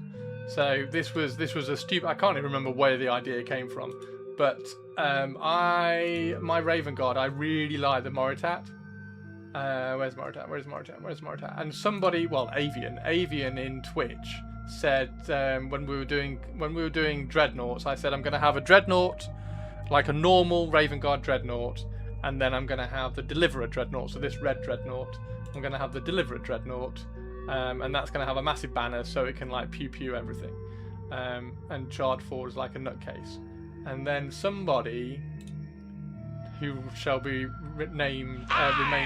So this was a stupid... I can't even remember where the idea came from. But my Raven Guard, I really like the Moritat. Where's Moritat? And somebody, well, Avian in Twitch said when we were doing Dreadnoughts, I said I'm going to have a Dreadnought, like a normal Raven Guard Dreadnought, and then I'm going to have the Deliverer Dreadnought. So this red Dreadnought, I'm going to have the Deliverer Dreadnought, and that's going to have a massive banner so it can like pew everything, and charge forward as like a nutcase. And then somebody who shall be remain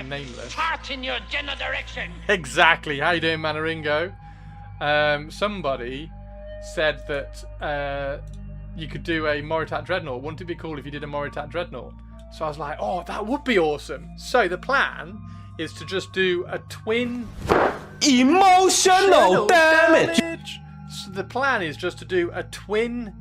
nameless. Heart in your general direction. Exactly. How you doing, Manaringo? Somebody said that you could do a Moritat Dreadnought. Wouldn't it be cool if you did a Moritat Dreadnought? So I was like, oh, that would be awesome. So the plan is to just do a twin emotional damage. So the plan is just to do a twin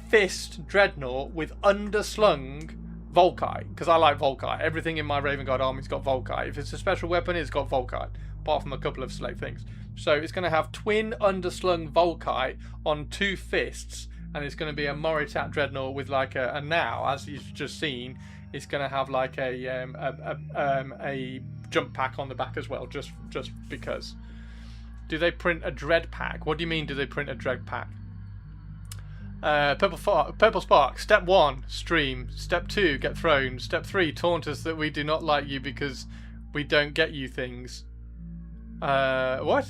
fist Dreadnought with underslung Volkite, because I like Volkite. Everything in my Raven Guard army's got Volkite. If it's a special weapon, it's got Volkite, apart from a couple of select things. So it's going to have twin underslung Volkite on 2 fists, and it's going to be a Moritat Dreadnought with like a now, as you've just seen, it's going to have like a jump pack on the back as well, just because. Do they print a dread pack? What do you mean? Do they print a dread pack? Purple Spark. Step 1, stream. Step 2, get thrown. Step 3, taunt us that we do not like you because we don't get you things. What?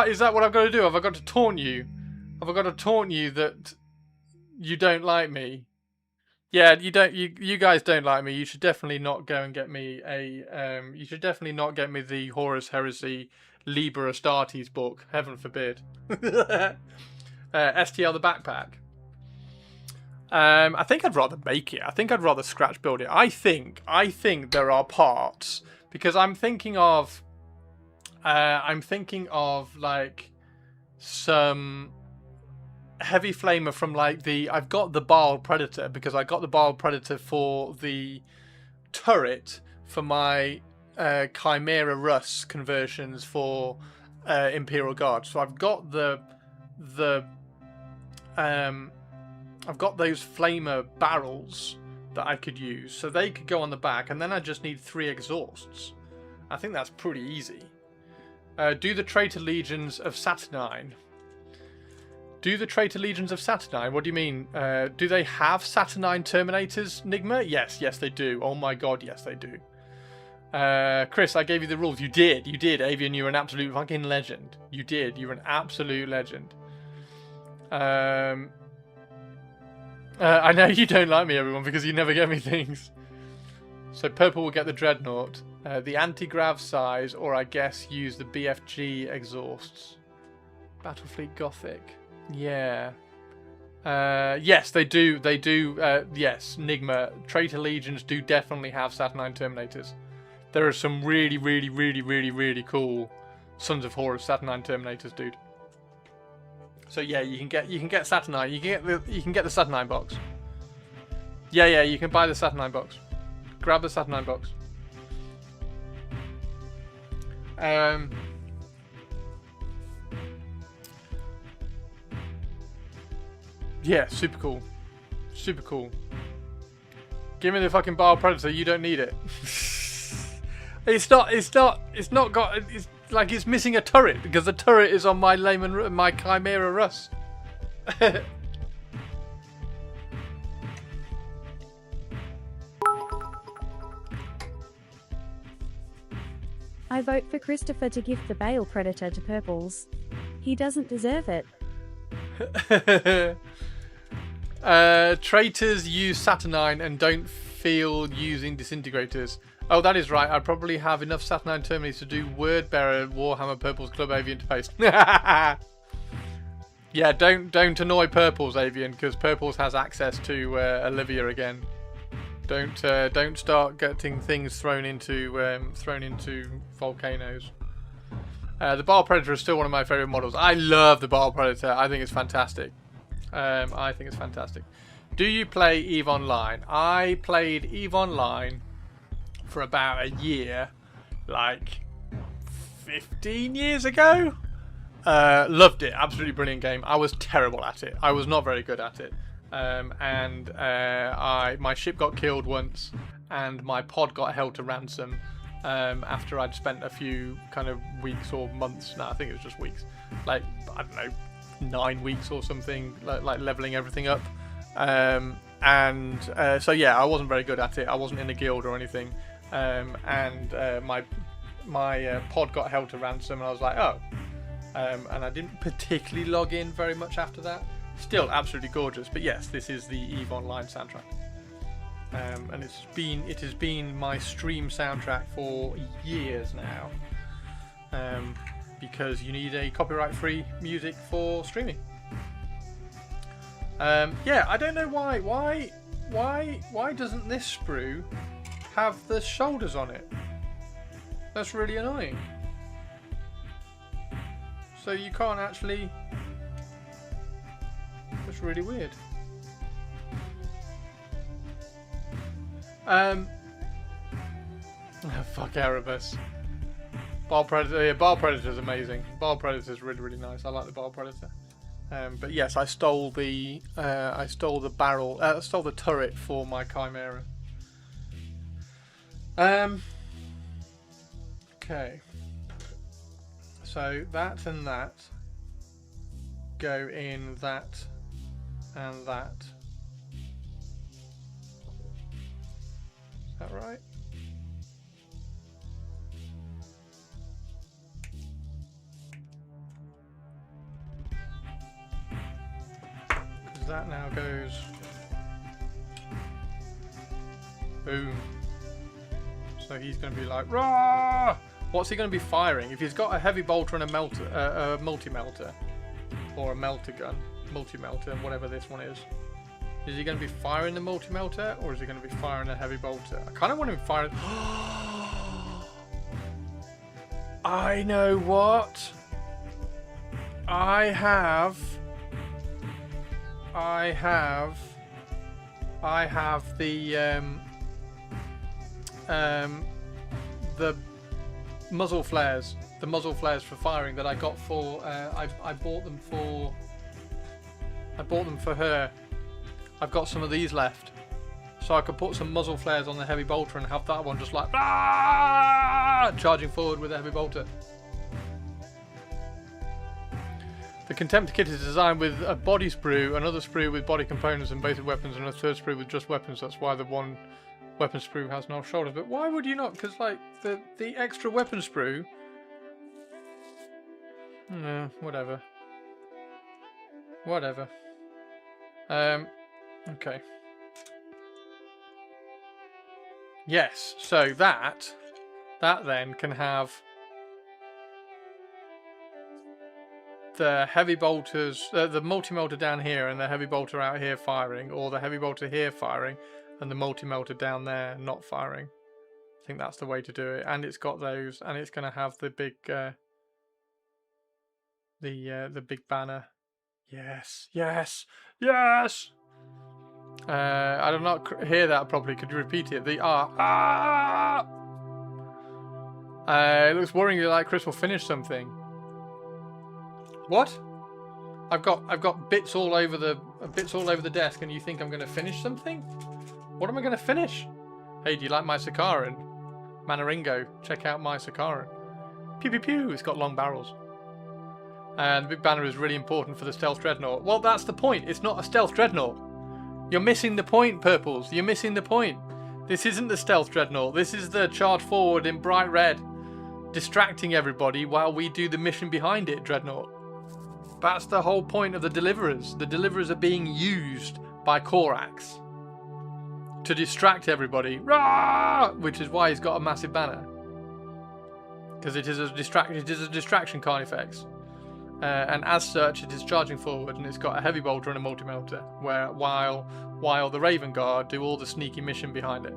Is that what I've got to do? Have I got to taunt you? Have I got to taunt you that you don't like me? Yeah, you don't. You guys don't like me. You should definitely not go and get me a. You should definitely not get me the Horus Heresy Liber Astartes book. Heaven forbid. STL the backpack. I think I'd rather make it. I think I'd rather scratch build it. I think there are parts, because I'm thinking of like some heavy flamer from like I've got the Baal Predator, because I got the Baal Predator for the turret for my Chimera Russ conversions for Imperial Guard. So I've got I've got those flamer barrels that I could use, so they could go on the back, and then I just need 3 exhausts. I think that's pretty easy. Do the Traitor Legions of Saturnine. Do the Traitor Legions of Saturnine? What do you mean? Do they have Saturnine Terminators, Nigma? Yes, they do. Oh my god, yes they do. Chris, I gave you the rules. You did, Avian. You're an absolute fucking legend. You did. You're an absolute legend. I know you don't like me, everyone, because you never get me things. So purple will get the Dreadnought, the anti-grav size, or I guess use the BFG exhausts. Battlefleet Gothic. Yeah. Yes, they do. They do. Yes, Nigma. Traitor Legions do definitely have Saturnine Terminators. There are some really cool Sons of Horus Saturnine Terminators, dude. So yeah, you can get Saturnine. You can get the Saturnine box. Yeah, you can buy the Saturnine box. Grab the Saturnine box. Yeah, super cool. Super cool. Give me the fucking Baal Predator. You don't need it. It's like it's missing a turret, because the turret is on my Chimera Russ. I vote for Christopher to gift the Baal Predator to Purples. He doesn't deserve it. Traitors use Saturnine and don't field using disintegrators. Oh, that is right. I probably have enough Saturnine Terminators to do Word Bearer Warhammer Purple's Club Avian to paste. Yeah, don't annoy Purples, Avian, because Purples has access to Olivia again. Don't start getting things thrown into volcanoes. The Bile Predator is still one of my favourite models. I love the Bile Predator. I think it's fantastic. I think it's fantastic. Do you play EVE Online? I played EVE Online for about a year, like 15 years ago. Loved it. Absolutely brilliant game. I was terrible at it. I was not very good at it. My ship got killed once, and my pod got held to ransom after I'd spent a few kind of weeks or months. No, I think it was just weeks. Like, I don't know, 9 weeks or something, like leveling everything up. So yeah, I wasn't very good at it. I wasn't in a guild or anything. My pod got held to ransom, and I was like, oh. And I didn't particularly log in very much after that. Still absolutely gorgeous, but yes, this is the EVE Online soundtrack. And it has been my stream soundtrack for years now. Because you need a copyright-free music for streaming. Yeah, I don't know why. Why doesn't this sprue have the shoulders on it? That's really annoying. So you can't actually... That's really weird. Fuck Erebus. Bile Predator, yeah, Bile Predator's amazing. Bile Predator's really, really nice. I like the Bile Predator. But yes, I stole the turret for my Chimera. Okay. So that and that go in that and that. Is that right? Because that now goes boom. So he's going to be like, rah! What's he going to be firing? If he's got a heavy bolter and a melter, a multi-melter, or a melter gun, multi-melter, whatever this one is he going to be firing the multi-melter, or is he going to be firing a heavy bolter? I kind of want him firing. I know what. I have the muzzle flares, for firing that I got for I bought them for her. I've got some of these left, so I could put some muzzle flares on the heavy bolter and have that one just like charging forward with a heavy bolter. The Contemptor kit is designed with a body sprue, another sprue with body components and basic weapons, and a third sprue with just weapons. That's why the one weapon sprue has no shoulders. But why would you not? Because like the extra weapon sprue. No, whatever. Okay. Yes. So that then can have the heavy bolters, the multi-melter down here and the heavy bolter out here firing, or the heavy bolter here firing and the multi-melter down there not firing. I think that's the way to do it. And it's got those, and it's going to have the big the big banner. Yes. I did not hear that properly. Could you repeat it? The it looks worryingly like Chris will finish something. What? I've got bits all over the desk, and you think I'm going to finish something? What am I going to finish? Hey, do you like my Sakaran? Manaringo, check out my Sakaran. Pew pew pew. It's got long barrels. And the big banner is really important for the stealth dreadnought. Well, that's the point. It's not a stealth dreadnought. You're missing the point, Purples. You're missing the point. This isn't the stealth dreadnought. This is the charge forward in bright red, distracting everybody while we do the mission behind it, dreadnought. That's the whole point of the Deliverers. The Deliverers are being used by Korax to distract everybody. Rah! Which is why he's got a massive banner. Because it is a distraction Carnifex. And as such, it is charging forward, and it's got a heavy bolter and a multi-melter, while the Raven Guard do all the sneaky mission behind it.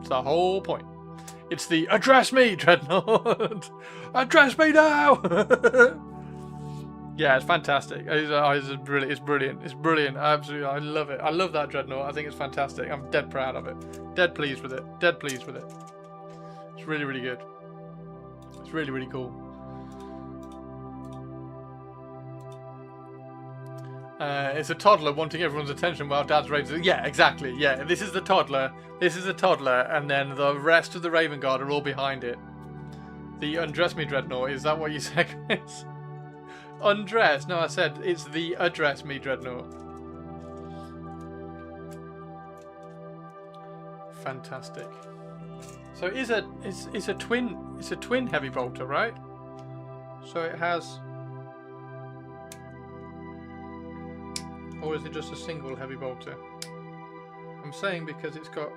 It's the whole point. It's the address me, Dreadnought. Address me now. Yeah, it's fantastic. It's brilliant. It's brilliant. Absolutely, I love it. I love that Dreadnought. I think it's fantastic. I'm dead proud of it. Dead pleased with it. Dead pleased with it. It's really, really good. It's really, really cool. It's a toddler wanting everyone's attention while Dad's raising. Yeah, exactly. Yeah, this is the toddler. This is the toddler, and then the rest of the Raven Guard are all behind it. The undress me Dreadnought. Is that what you said, Chris? Undress? No, I said it's the address me Dreadnought. Fantastic. So it's a twin heavy bolter, right? So it has. Or is it just a single heavy bolter? I'm saying because it's got...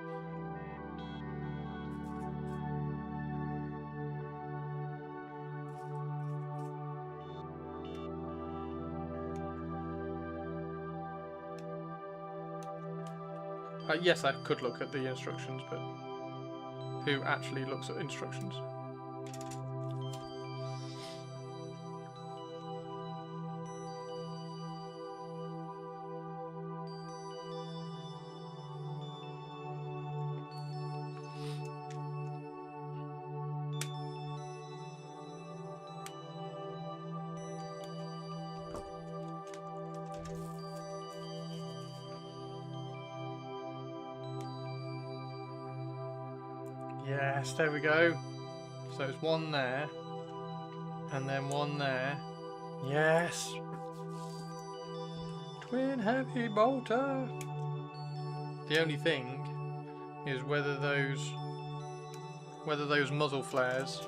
yes, I could look at the instructions, but who actually looks at instructions? Yes, there we go. So it's one there, and then one there. Yes. Twin heavy bolter. The only thing is whether those muzzle flares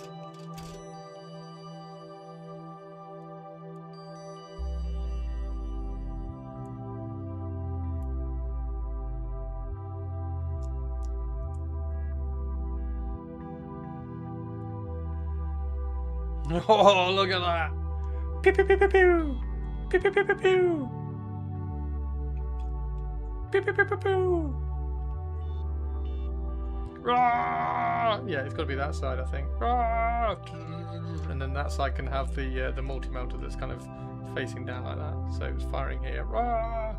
oh, look at that! Pew pew pew pew pew! Pew pew pew pew pew! Pew pew pew pew pew! Rah! Yeah, it's got to be that side, I think. Rah! And then that side can have the multi-melter that's kind of facing down like that. So it's firing here. Rah!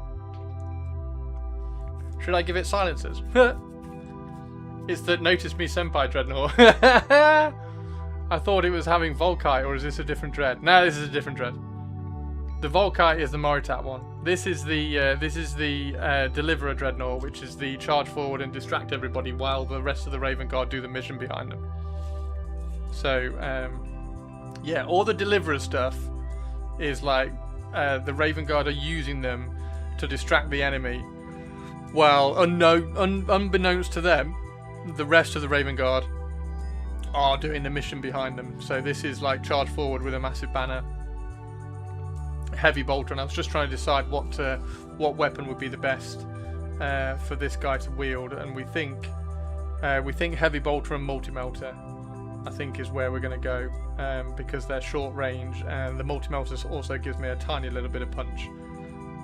Should I give it silencers? It's the Notice Me Senpai Dreadnought. I thought it was having Volkite, or is this a different dread? No, this is a different dread. The Volkite is the Moritat one. This is the Deliverer Dreadnought, which is the charge forward and distract everybody while the rest of the Raven Guard do the mission behind them. So, yeah, all the Deliverer stuff is like the Raven Guard are using them to distract the enemy, while unbeknownst to them, the rest of the Raven Guard are doing the mission behind them. So this is like charge forward with a massive banner, heavy bolter, and I was just trying to decide what weapon would be the best for this guy to wield, and we think heavy bolter and multi-melter I think is where we're going to go, because they're short range, and the multi-melter also gives me a tiny little bit of punch.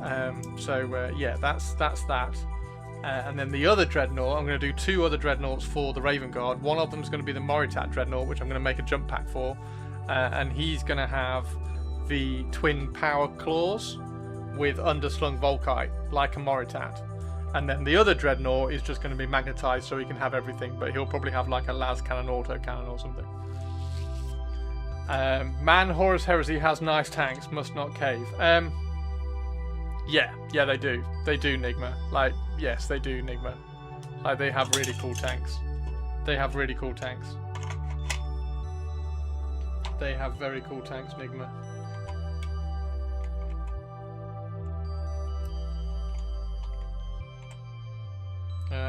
Yeah, that's that. And then the other Dreadnought, I'm going to do two other Dreadnoughts for the Raven Guard. One of them is going to be the Moritat Dreadnought, which I'm going to make a jump pack for. And he's going to have the twin power claws with underslung Volkite, like a Moritat. And then the other Dreadnought is just going to be magnetized so he can have everything, but he'll probably have like a las cannon, auto cannon or something. Man, Horus Heresy has nice tanks, must not cave. Yeah, they do. They do, Nigma. Like, yes, they do, Nigma. Like, they have really cool tanks. They have really cool tanks. They have very cool tanks, Nigma.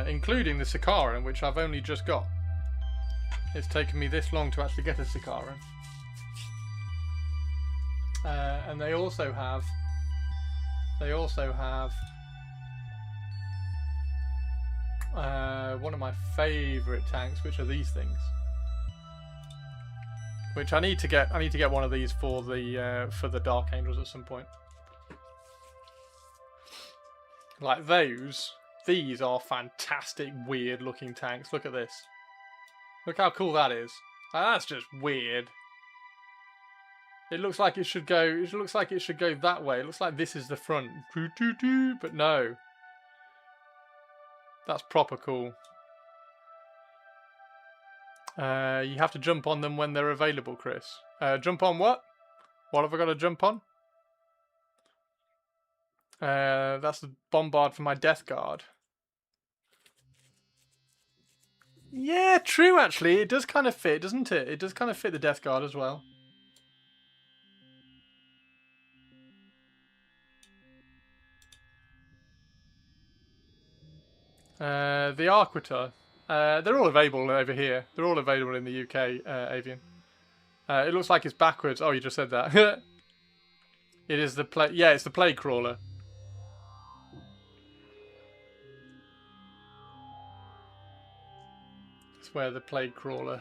Including the Sikaran, which I've only just got. It's taken me this long to actually get a Sikaran. And they also have one of my favourite tanks, which are these things. Which I need to get. I need to get one of these for the Dark Angels at some point. Like those. These are fantastic, weird-looking tanks. Look at this. Look how cool that is. That's just weird. It looks like it should go. It looks like it should go that way. It looks like this is the front. But no. That's proper cool. You have to jump on them when they're available, Chris. Jump on what? What have I got to jump on? That's the bombard for my Death Guard. Yeah, true, actually. It does kind of fit, doesn't it? It does kind of fit the Death Guard as well. The Arquita. They're all available over here. They're all available in the UK, Avian. It looks like it's backwards. Oh, you just said that. It is the plague. Yeah, it's the Plague Crawler. It's where the Plague Crawler.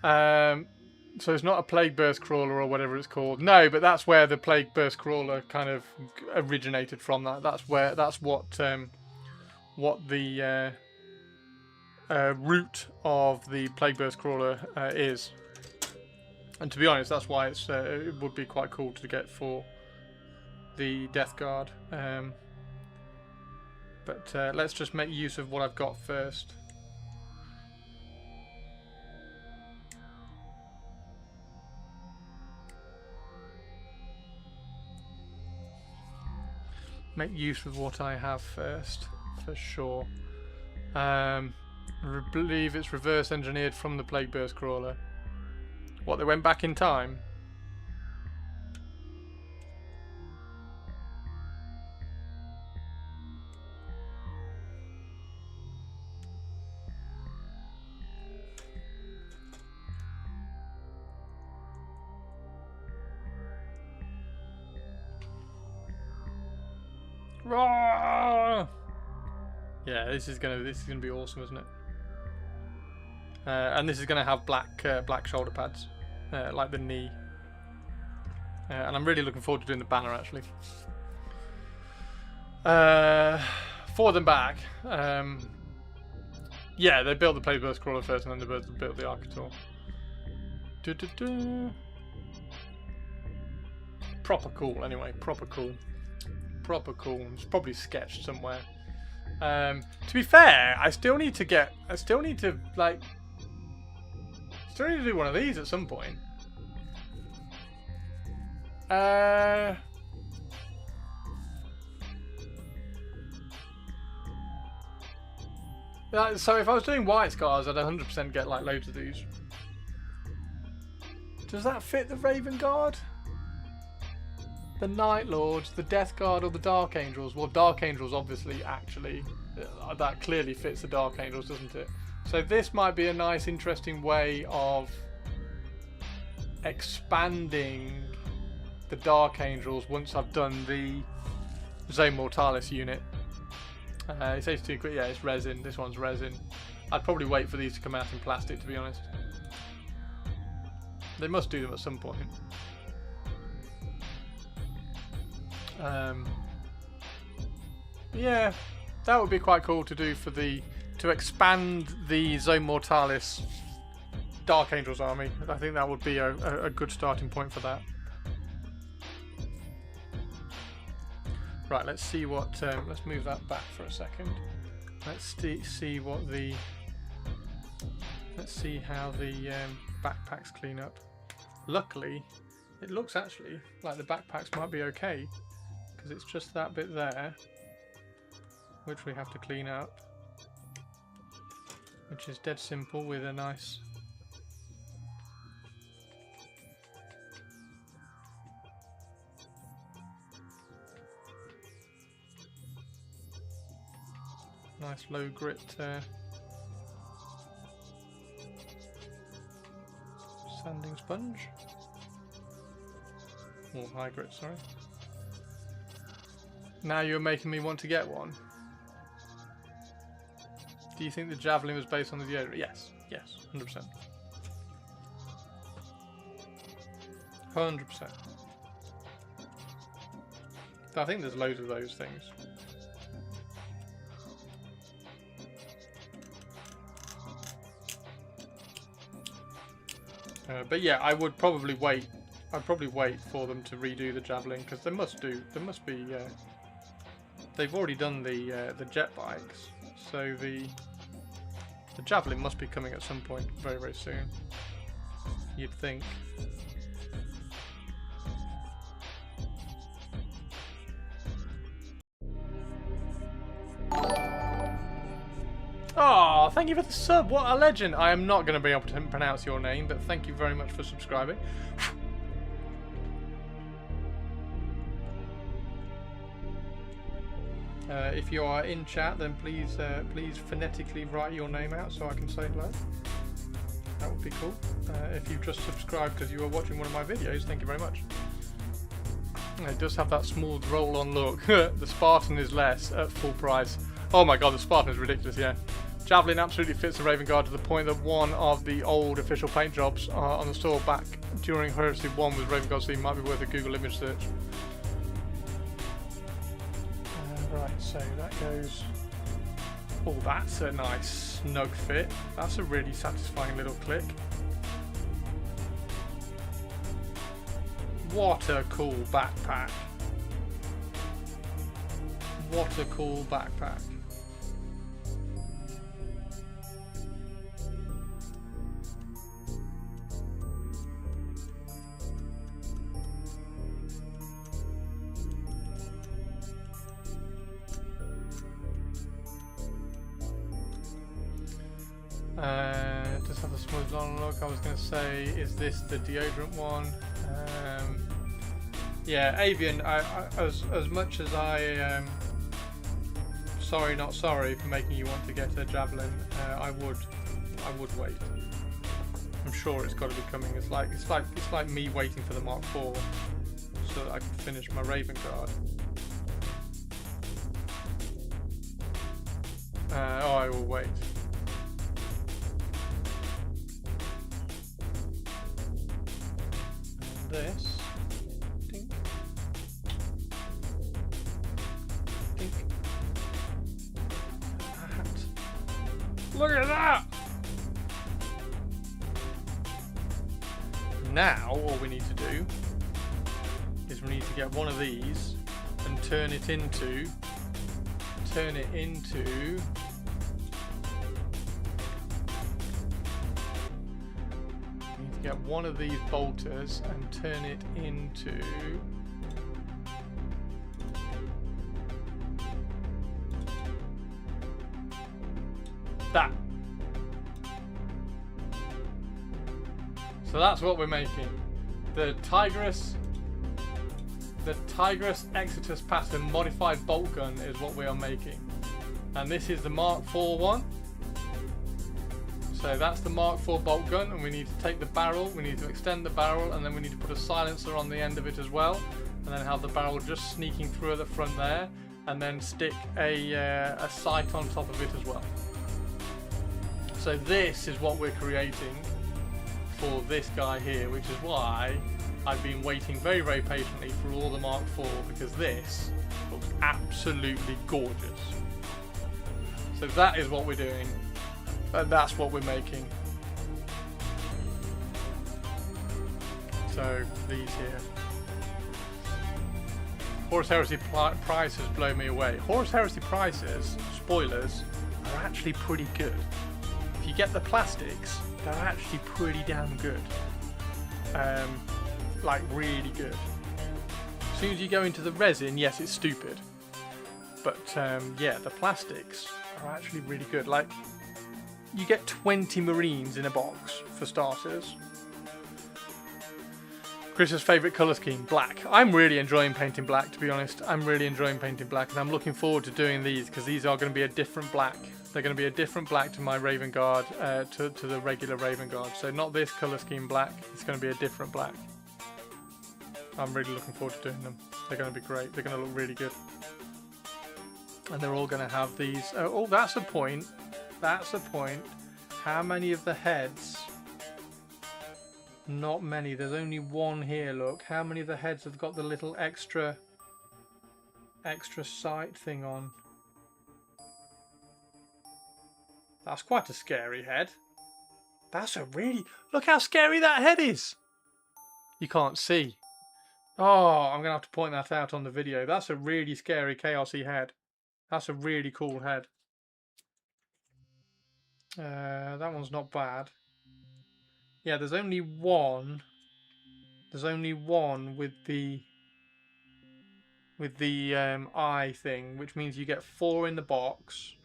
So it's not a Plague Burst Crawler or whatever it's called. No, but that's where the Plague Burst Crawler kind of originated from. That's what the root of the Plague Burst Crawler is. And to be honest, that's why it would be quite cool to get for the Death Guard. But let's just make use of what I've got first. Make use of what I have first, for sure. I believe it's reverse engineered from the Plague Burst Crawler. What, they went back in time? Roar! Yeah, this is gonna be awesome, isn't it? And this is gonna have black shoulder pads, like the knee. And I'm really looking forward to doing the banner actually. Forward and back. Yeah, they built the Plague Burst Crawler first, and then they built the Arquitor. Proper cool, anyway. Proper cool. Proper cool. It's probably sketched somewhere. To be fair, I still need to do one of these at some point. So if I was doing White Scars, I'd 100% get like loads of these. Does that fit the Raven Guard? The Night Lords, the Death Guard, or the Dark Angels? Well, Dark Angels obviously, actually, that clearly fits the Dark Angels, doesn't it? So this might be a nice, interesting way of expanding the Dark Angels once I've done the Zone Mortalis unit. It's H2 quick. Yeah, it's resin. This one's resin. I'd probably wait for these to come out in plastic, to be honest. They must do them at some point. Yeah, that would be quite cool to do for to expand the Zone Mortalis Dark Angels army. I think that would be a good starting point for that. Right, let's see what. Let's move that back for a second. Let's see what the. Let's see how the backpacks clean up. Luckily, it looks actually like the backpacks might be okay, because it's just that bit there, which we have to clean up, which is dead simple with a nice. Nice low grit sanding sponge. Or high grit, sorry. Now you're making me want to get one. Do you think the javelin was based on the deodorant? Yes, yes, 100%. 100%. I think there's loads of those things. But yeah, I would probably wait. I'd probably wait for them to redo the javelin because they must do. There must be. They've already done the jet bikes, so the javelin must be coming at some point very, very soon. You'd think. Oh, thank you for the sub. What a legend. I am not going to be able to pronounce your name, but thank you very much for subscribing. If you are in chat, then please phonetically write your name out so I can say hello. That would be cool. If you've just subscribed because you were watching one of my videos, thank you very much. It does have that smooth roll-on look. The Spartan is less at full price. Oh my god, the Spartan is ridiculous, yeah. Javelin absolutely fits the Raven Guard to the point that one of the old official paint jobs on the store back during Heresy 1 with Raven Guard theme might be worth a Google image search. Right, so that goes... Oh, that's a nice snug fit. That's a really satisfying little click. What a cool backpack. What a cool backpack. Just have a smooth long look. I was going to say, is this the deodorant one? Yeah, Avian. As much as I sorry not sorry for making you want to get a javelin, I would wait. I'm sure it's got to be coming. It's like me waiting for the Mark IV so that I can finish my Raven Guard. Oh, I will wait. This. Dink. Dink. That. Look at that! Now, all we need to do is we need to get one of these and turn it into get one of these bolters and turn it into that. So that's what we're making. The Tigris Exitus pattern modified bolt gun is what we are making. And this is the Mark IV one. So that's the Mark IV bolt gun, and we need to take the barrel, we need to extend the barrel, and then we need to put a silencer on the end of it as well, and then have the barrel just sneaking through at the front there, and then stick a sight on top of it as well. So this is what we're creating for this guy here, which is why I've been waiting very, very patiently for all the Mark IV, because this looks absolutely gorgeous. So that is what we're doing. And that's what we're making. So these here. Horus Heresy prices blow me away. Horus Heresy prices, spoilers, are actually pretty good. If you get the plastics, they're actually pretty damn good. Like really good. As soon as you go into the resin, yes, it's stupid. But yeah, the plastics are actually really good. Like, you get 20 Marines in a box, for starters. Chris's favourite colour scheme, black. I'm really enjoying painting black, to be honest. I'm really enjoying painting black, and I'm looking forward to doing these, because these are going to be a different black. They're going to be a different black to my Raven Guard, to the regular Raven Guard. So not this colour scheme black, it's going to be a different black. I'm really looking forward to doing them. They're going to be great. They're going to look really good. And they're all going to have these... oh, that's a point. That's the point. How many of the heads? Not many. There's only one here, look. How many of the heads have got the little extra sight thing on? That's quite a scary head. That's a really... Look how scary that head is! You can't see. Oh, I'm going to have to point that out on the video. That's a really scary Chaosy head. That's a really cool head. That one's not bad. Yeah, there's only one. There's only one with the eye thing, which means you get 4 in the box,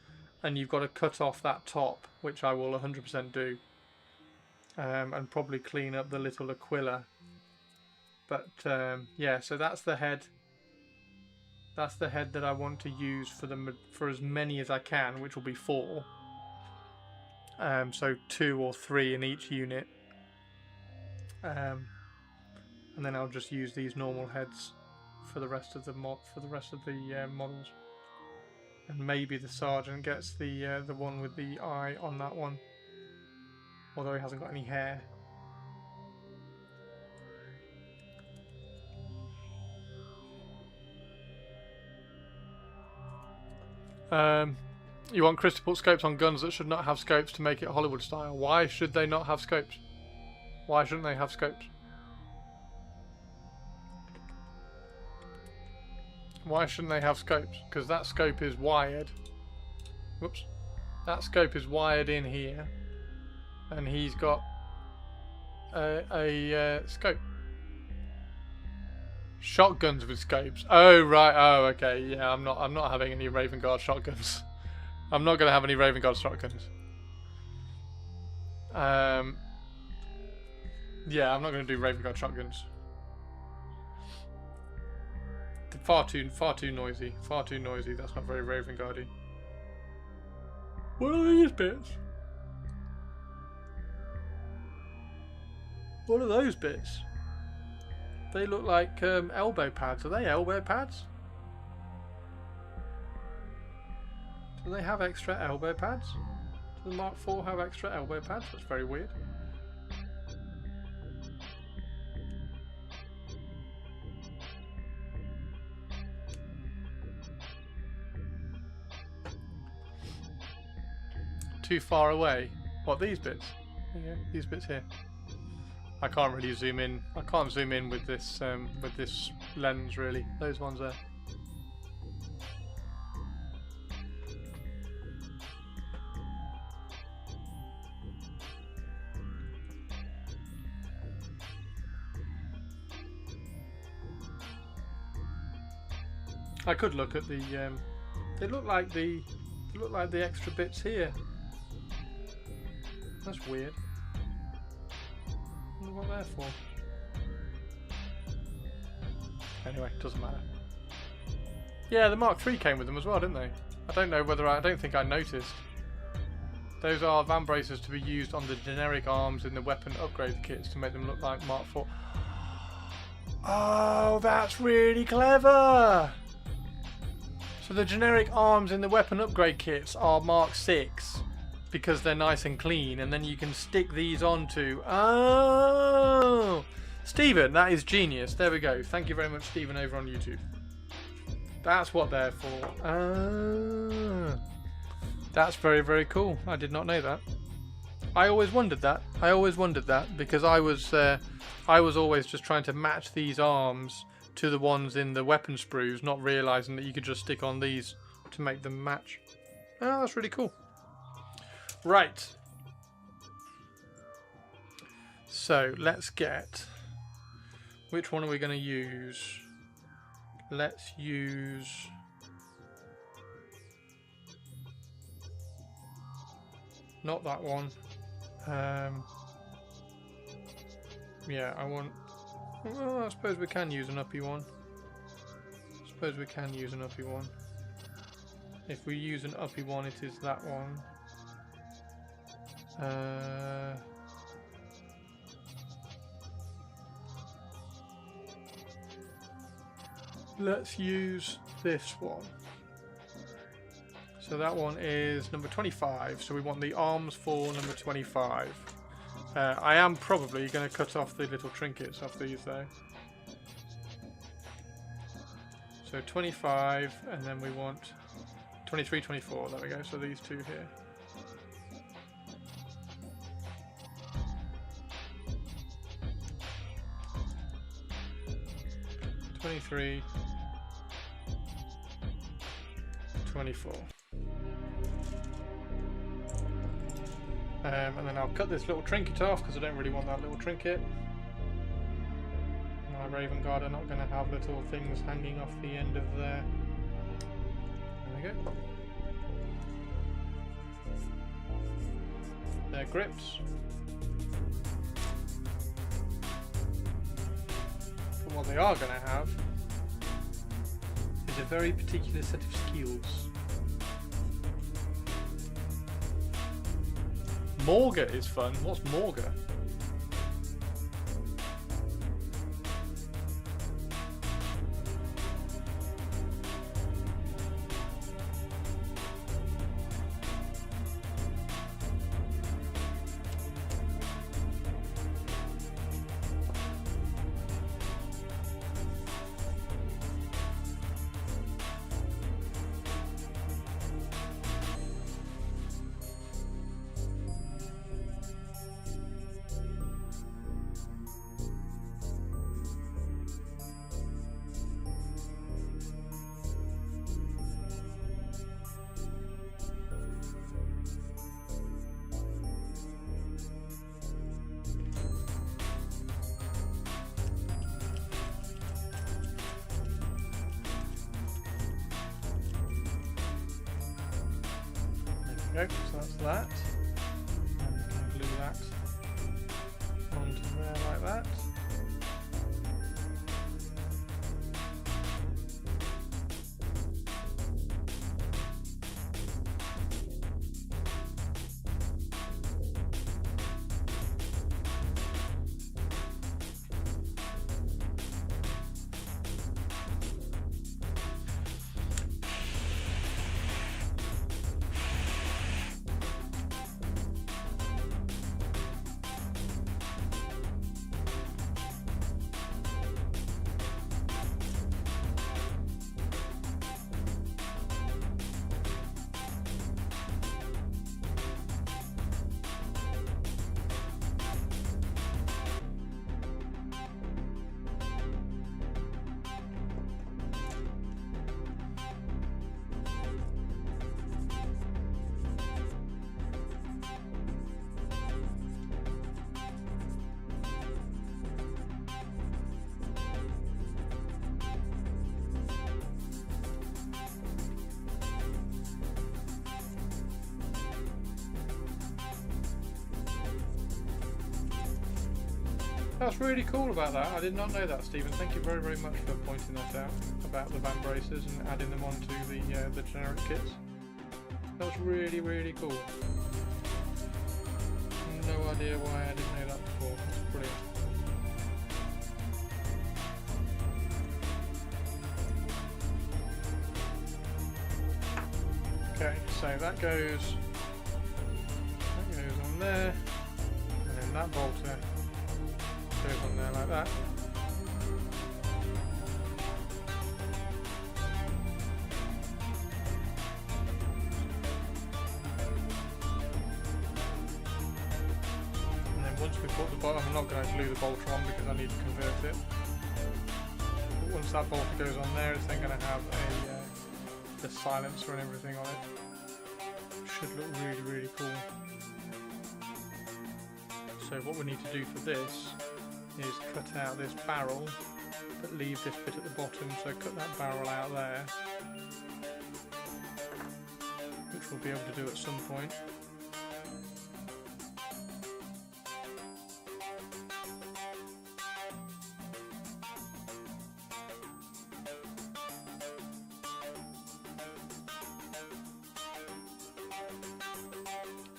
and you've got to cut off that top, which I will 100% do, and probably clean up the little Aquila. But yeah, so that's the head. That's the head that I want to use for as many as I can, which will be 4. So 2 or 3 in each unit. And then I'll just use these normal heads for the rest of the models. And maybe the sergeant gets the one with the eye on that one, although he hasn't got any hair. You want Chris to put scopes on guns that should not have scopes to make it Hollywood style. Why should they not have scopes? Why shouldn't they have scopes? Why shouldn't they have scopes? Because that scope is wired. Whoops. That scope is wired in here. And he's got a scope. Shotguns with scopes. Oh right. Oh okay. Yeah. I'm not having any Raven Guard shotguns. I'm not going to have any Raven Guard shotguns. Yeah, I'm not going to do Raven Guard shotguns. Far too noisy. Far too noisy. That's not very Raven Guardy. What are these bits? What are those bits? They look like elbow pads. Are they elbow pads? Do they have extra elbow pads? Does the Mark IV have extra elbow pads? That's very weird. Too far away. What, these bits? Yeah, these bits here. I can't really zoom in. I can't zoom in with this lens really. Those ones there. I could look at the. They look like the extra bits here. That's weird. I wonder what they're for. Anyway, doesn't matter. Yeah, the Mark III came with them as well, didn't they? I don't know whether I don't think I noticed. Those are van braces to be used on the generic arms in the weapon upgrade kits to make them look like Mark IV. Oh, that's really clever! So the generic arms in the weapon upgrade kits are Mark VI because they're nice and clean, and then you can stick these onto... Oh! Stephen, that is genius. There we go. Thank you very much, Stephen, over on YouTube. That's what they're for. Ah. That's very, very cool. I did not know that. I always wondered that. Because I was always just trying to match these arms to the ones in the weapon sprues, not realising that you could just stick on these to make them match. Oh, that's really cool. Right. So, let's get... Which one are we going to use? Let's use... Not that one. Yeah, I want... Well, I suppose we can use an uppy one. If we use an uppy one, it is that one. Let's use this one. So that one is number 25. So we want the arms for number 25. I am probably going to cut off the little trinkets off these though. So 25, and then we want 23, 24. There we go. So these two here. $23, $24. And then I'll cut this little trinket off because I don't really want that little trinket. My Raven Guard are not going to have little things hanging off the end of their... There we go. Their grips. But what they are going to have is a very particular set of skills. Morga is fun. What's Morga? There we go, so that's that. And we can glue that onto there like that. That's really cool about that. I did not know that, Stephen. Thank you very, very much for pointing that out about the van braces and adding them onto the generic kits. That was really, really cool. No idea why I didn't know that before. That's brilliant. Okay, so that goes on there, and then that bolter goes on there like that. And then once we put the bolter, I'm not going to glue the bolter on because I need to convert it. But once that bolter goes on there, it's then going to have the silencer and everything on it. Should look really, really cool. So what we need to do for this is cut out this barrel but leave this bit at the bottom, so cut that barrel out there, which we'll be able to do at some point.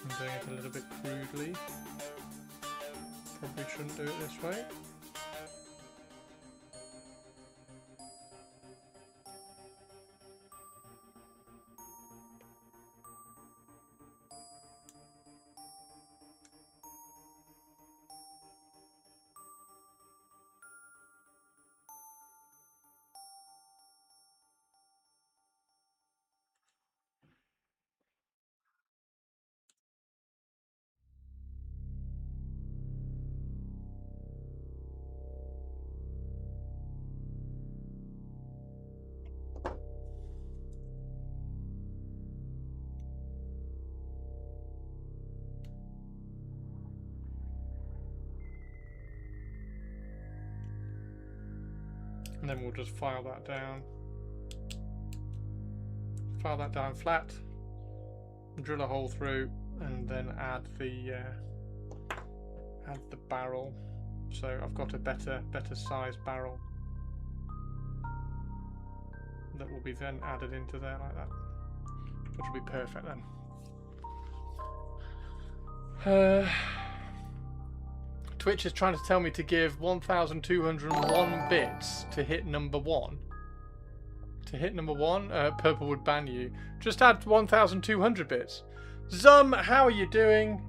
I'm doing it a little bit crudely. Probably shouldn't do it this way. then we'll just file that down. File that down flat. Drill a hole through, and then add the barrel. So I've got a better sized barrel that will be then added into there like that, which will be perfect then. Twitch is trying to tell me to give 1,201 bits to hit number 1. To hit number 1, Purple would ban you. Just add 1,200 bits. Zum, how are you doing?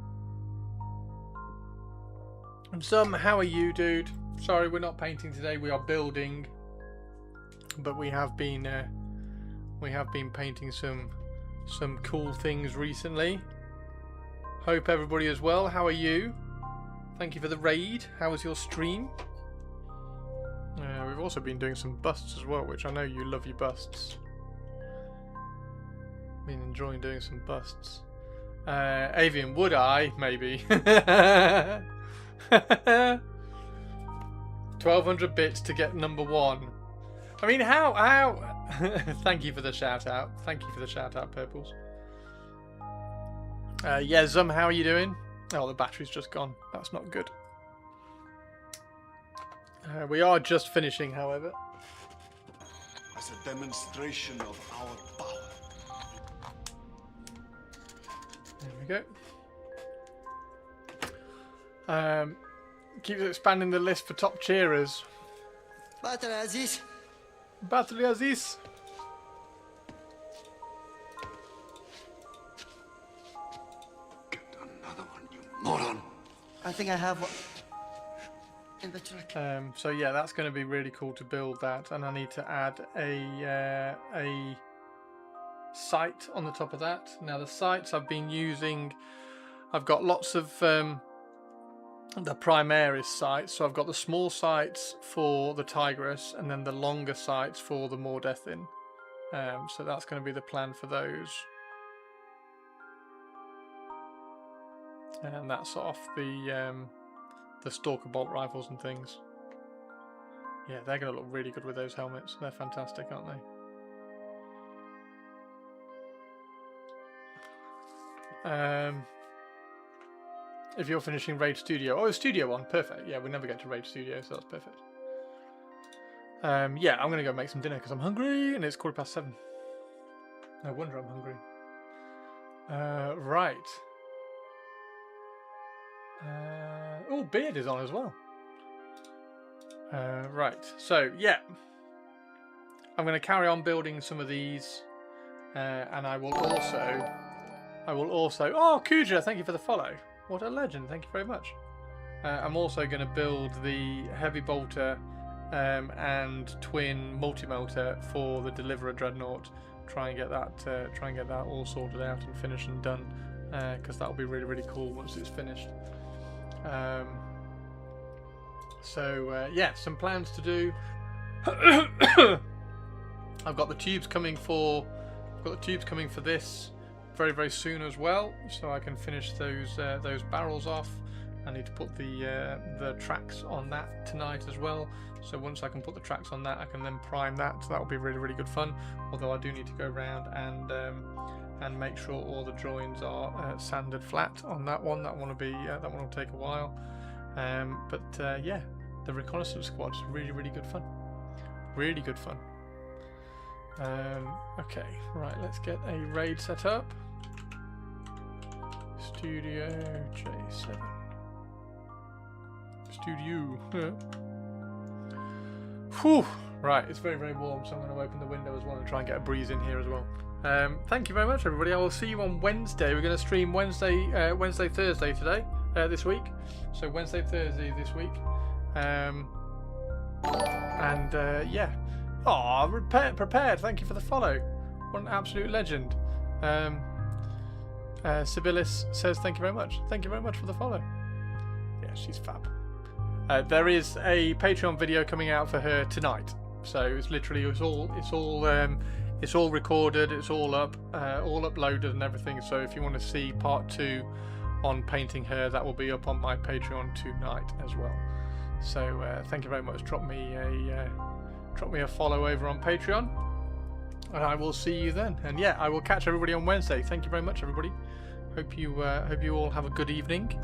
Zum, how are you, dude? Sorry, we're not painting today. We are building, but we have been painting some cool things recently. Hope everybody is well. How are you? Thank you for the raid. How was your stream? We've also been doing some busts as well, which I know you love your busts. Been enjoying doing some busts. Avian, would I? Maybe. 1,200 bits to get number 1. I mean, how? Thank you for the shout out. Thank you for the shout out, Purples. Yeah, Zum, how are you doing? Oh, the battery's just gone. That's not good. We are just finishing, however. As a demonstration of our power. There we go. Keeps expanding the list for top cheerers. Battle Aziz. Battle Aziz. Get another one, you moron. I think I have one in the truck. So yeah, that's going to be really cool to build that, and I need to add a sight on the top of that. Now the sights I've been using, I've got lots of the Primaris sights, so I've got the small sights for the Tigris and then the longer sights for the Mordethin. So that's going to be the plan for those. And that's off the Stalker bolt rifles and things. Yeah, they're going to look really good with those helmets. They're fantastic, aren't they? If you're finishing Raid Studio. Oh, Studio 1. Perfect. Yeah, we never get to Raid Studio, so that's perfect. Yeah, I'm going to go make some dinner because I'm hungry and it's 7:15. No wonder I'm hungry. Right. Oh, Beard is on as well. Right. So, yeah. I'm going to carry on building some of these. And I will also... Oh, Kuja, thank you for the follow. What a legend. Thank you very much. I'm also going to build the heavy bolter and twin multi-melter for the Deliverer Dreadnought. Try and get that all sorted out and finished and done, because that'll be really, really cool once it's finished. Yeah, some plans to do. I've got the tubes coming for this very, very soon as well, so I can finish those barrels off. I need to put the tracks on that tonight as well. So once I can put the tracks on that, I can then prime that. So that will be really, really good fun. Although I do need to go around and make sure all the joins are sanded flat on that one. That one will take a while. Yeah, the reconnaissance squad is really, really good fun. Really good fun. Okay, right. Let's get a raid set up. Studio J7. Studio. Whew. Right, it's very, very warm, so I'm going to open the window as well and try and get a breeze in here as well. Thank you very much, everybody. I will see you on Wednesday. We're going to stream Wednesday, Thursday today, this week. So Wednesday, Thursday this week. Yeah. Oh, prepared. Thank you for the follow. What an absolute legend. Sibylis says thank you very much. Thank you very much for the follow. Yeah, she's fab. There is a Patreon video coming out for her tonight. So it's literally it's all recorded, it's all up, all uploaded and everything. So if you want to see part 2 on painting her, that will be up on my Patreon tonight as well. So thank you very much. Drop me drop me a follow over on Patreon, and I will see you then. And yeah, I will catch everybody on Wednesday. Thank you very much, everybody. Hope you all have a good evening,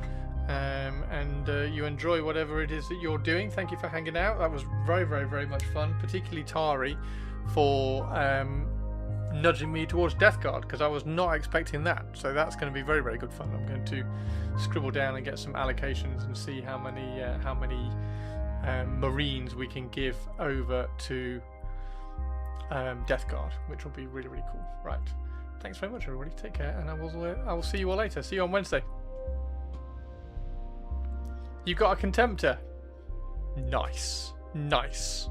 and you enjoy whatever it is that you're doing. Thank you for hanging out. That was very, very, very much fun, particularly Tari for nudging me towards Death Guard, because I was not expecting that. So that's going to be very, very good fun. I'm going to scribble down and get some allocations and see how many Marines we can give over to Death Guard, which will be really, really cool. Right. Thanks very much, everybody. Take care, and I will see you all later. See you on Wednesday. You got a Contemptor. Nice. Nice.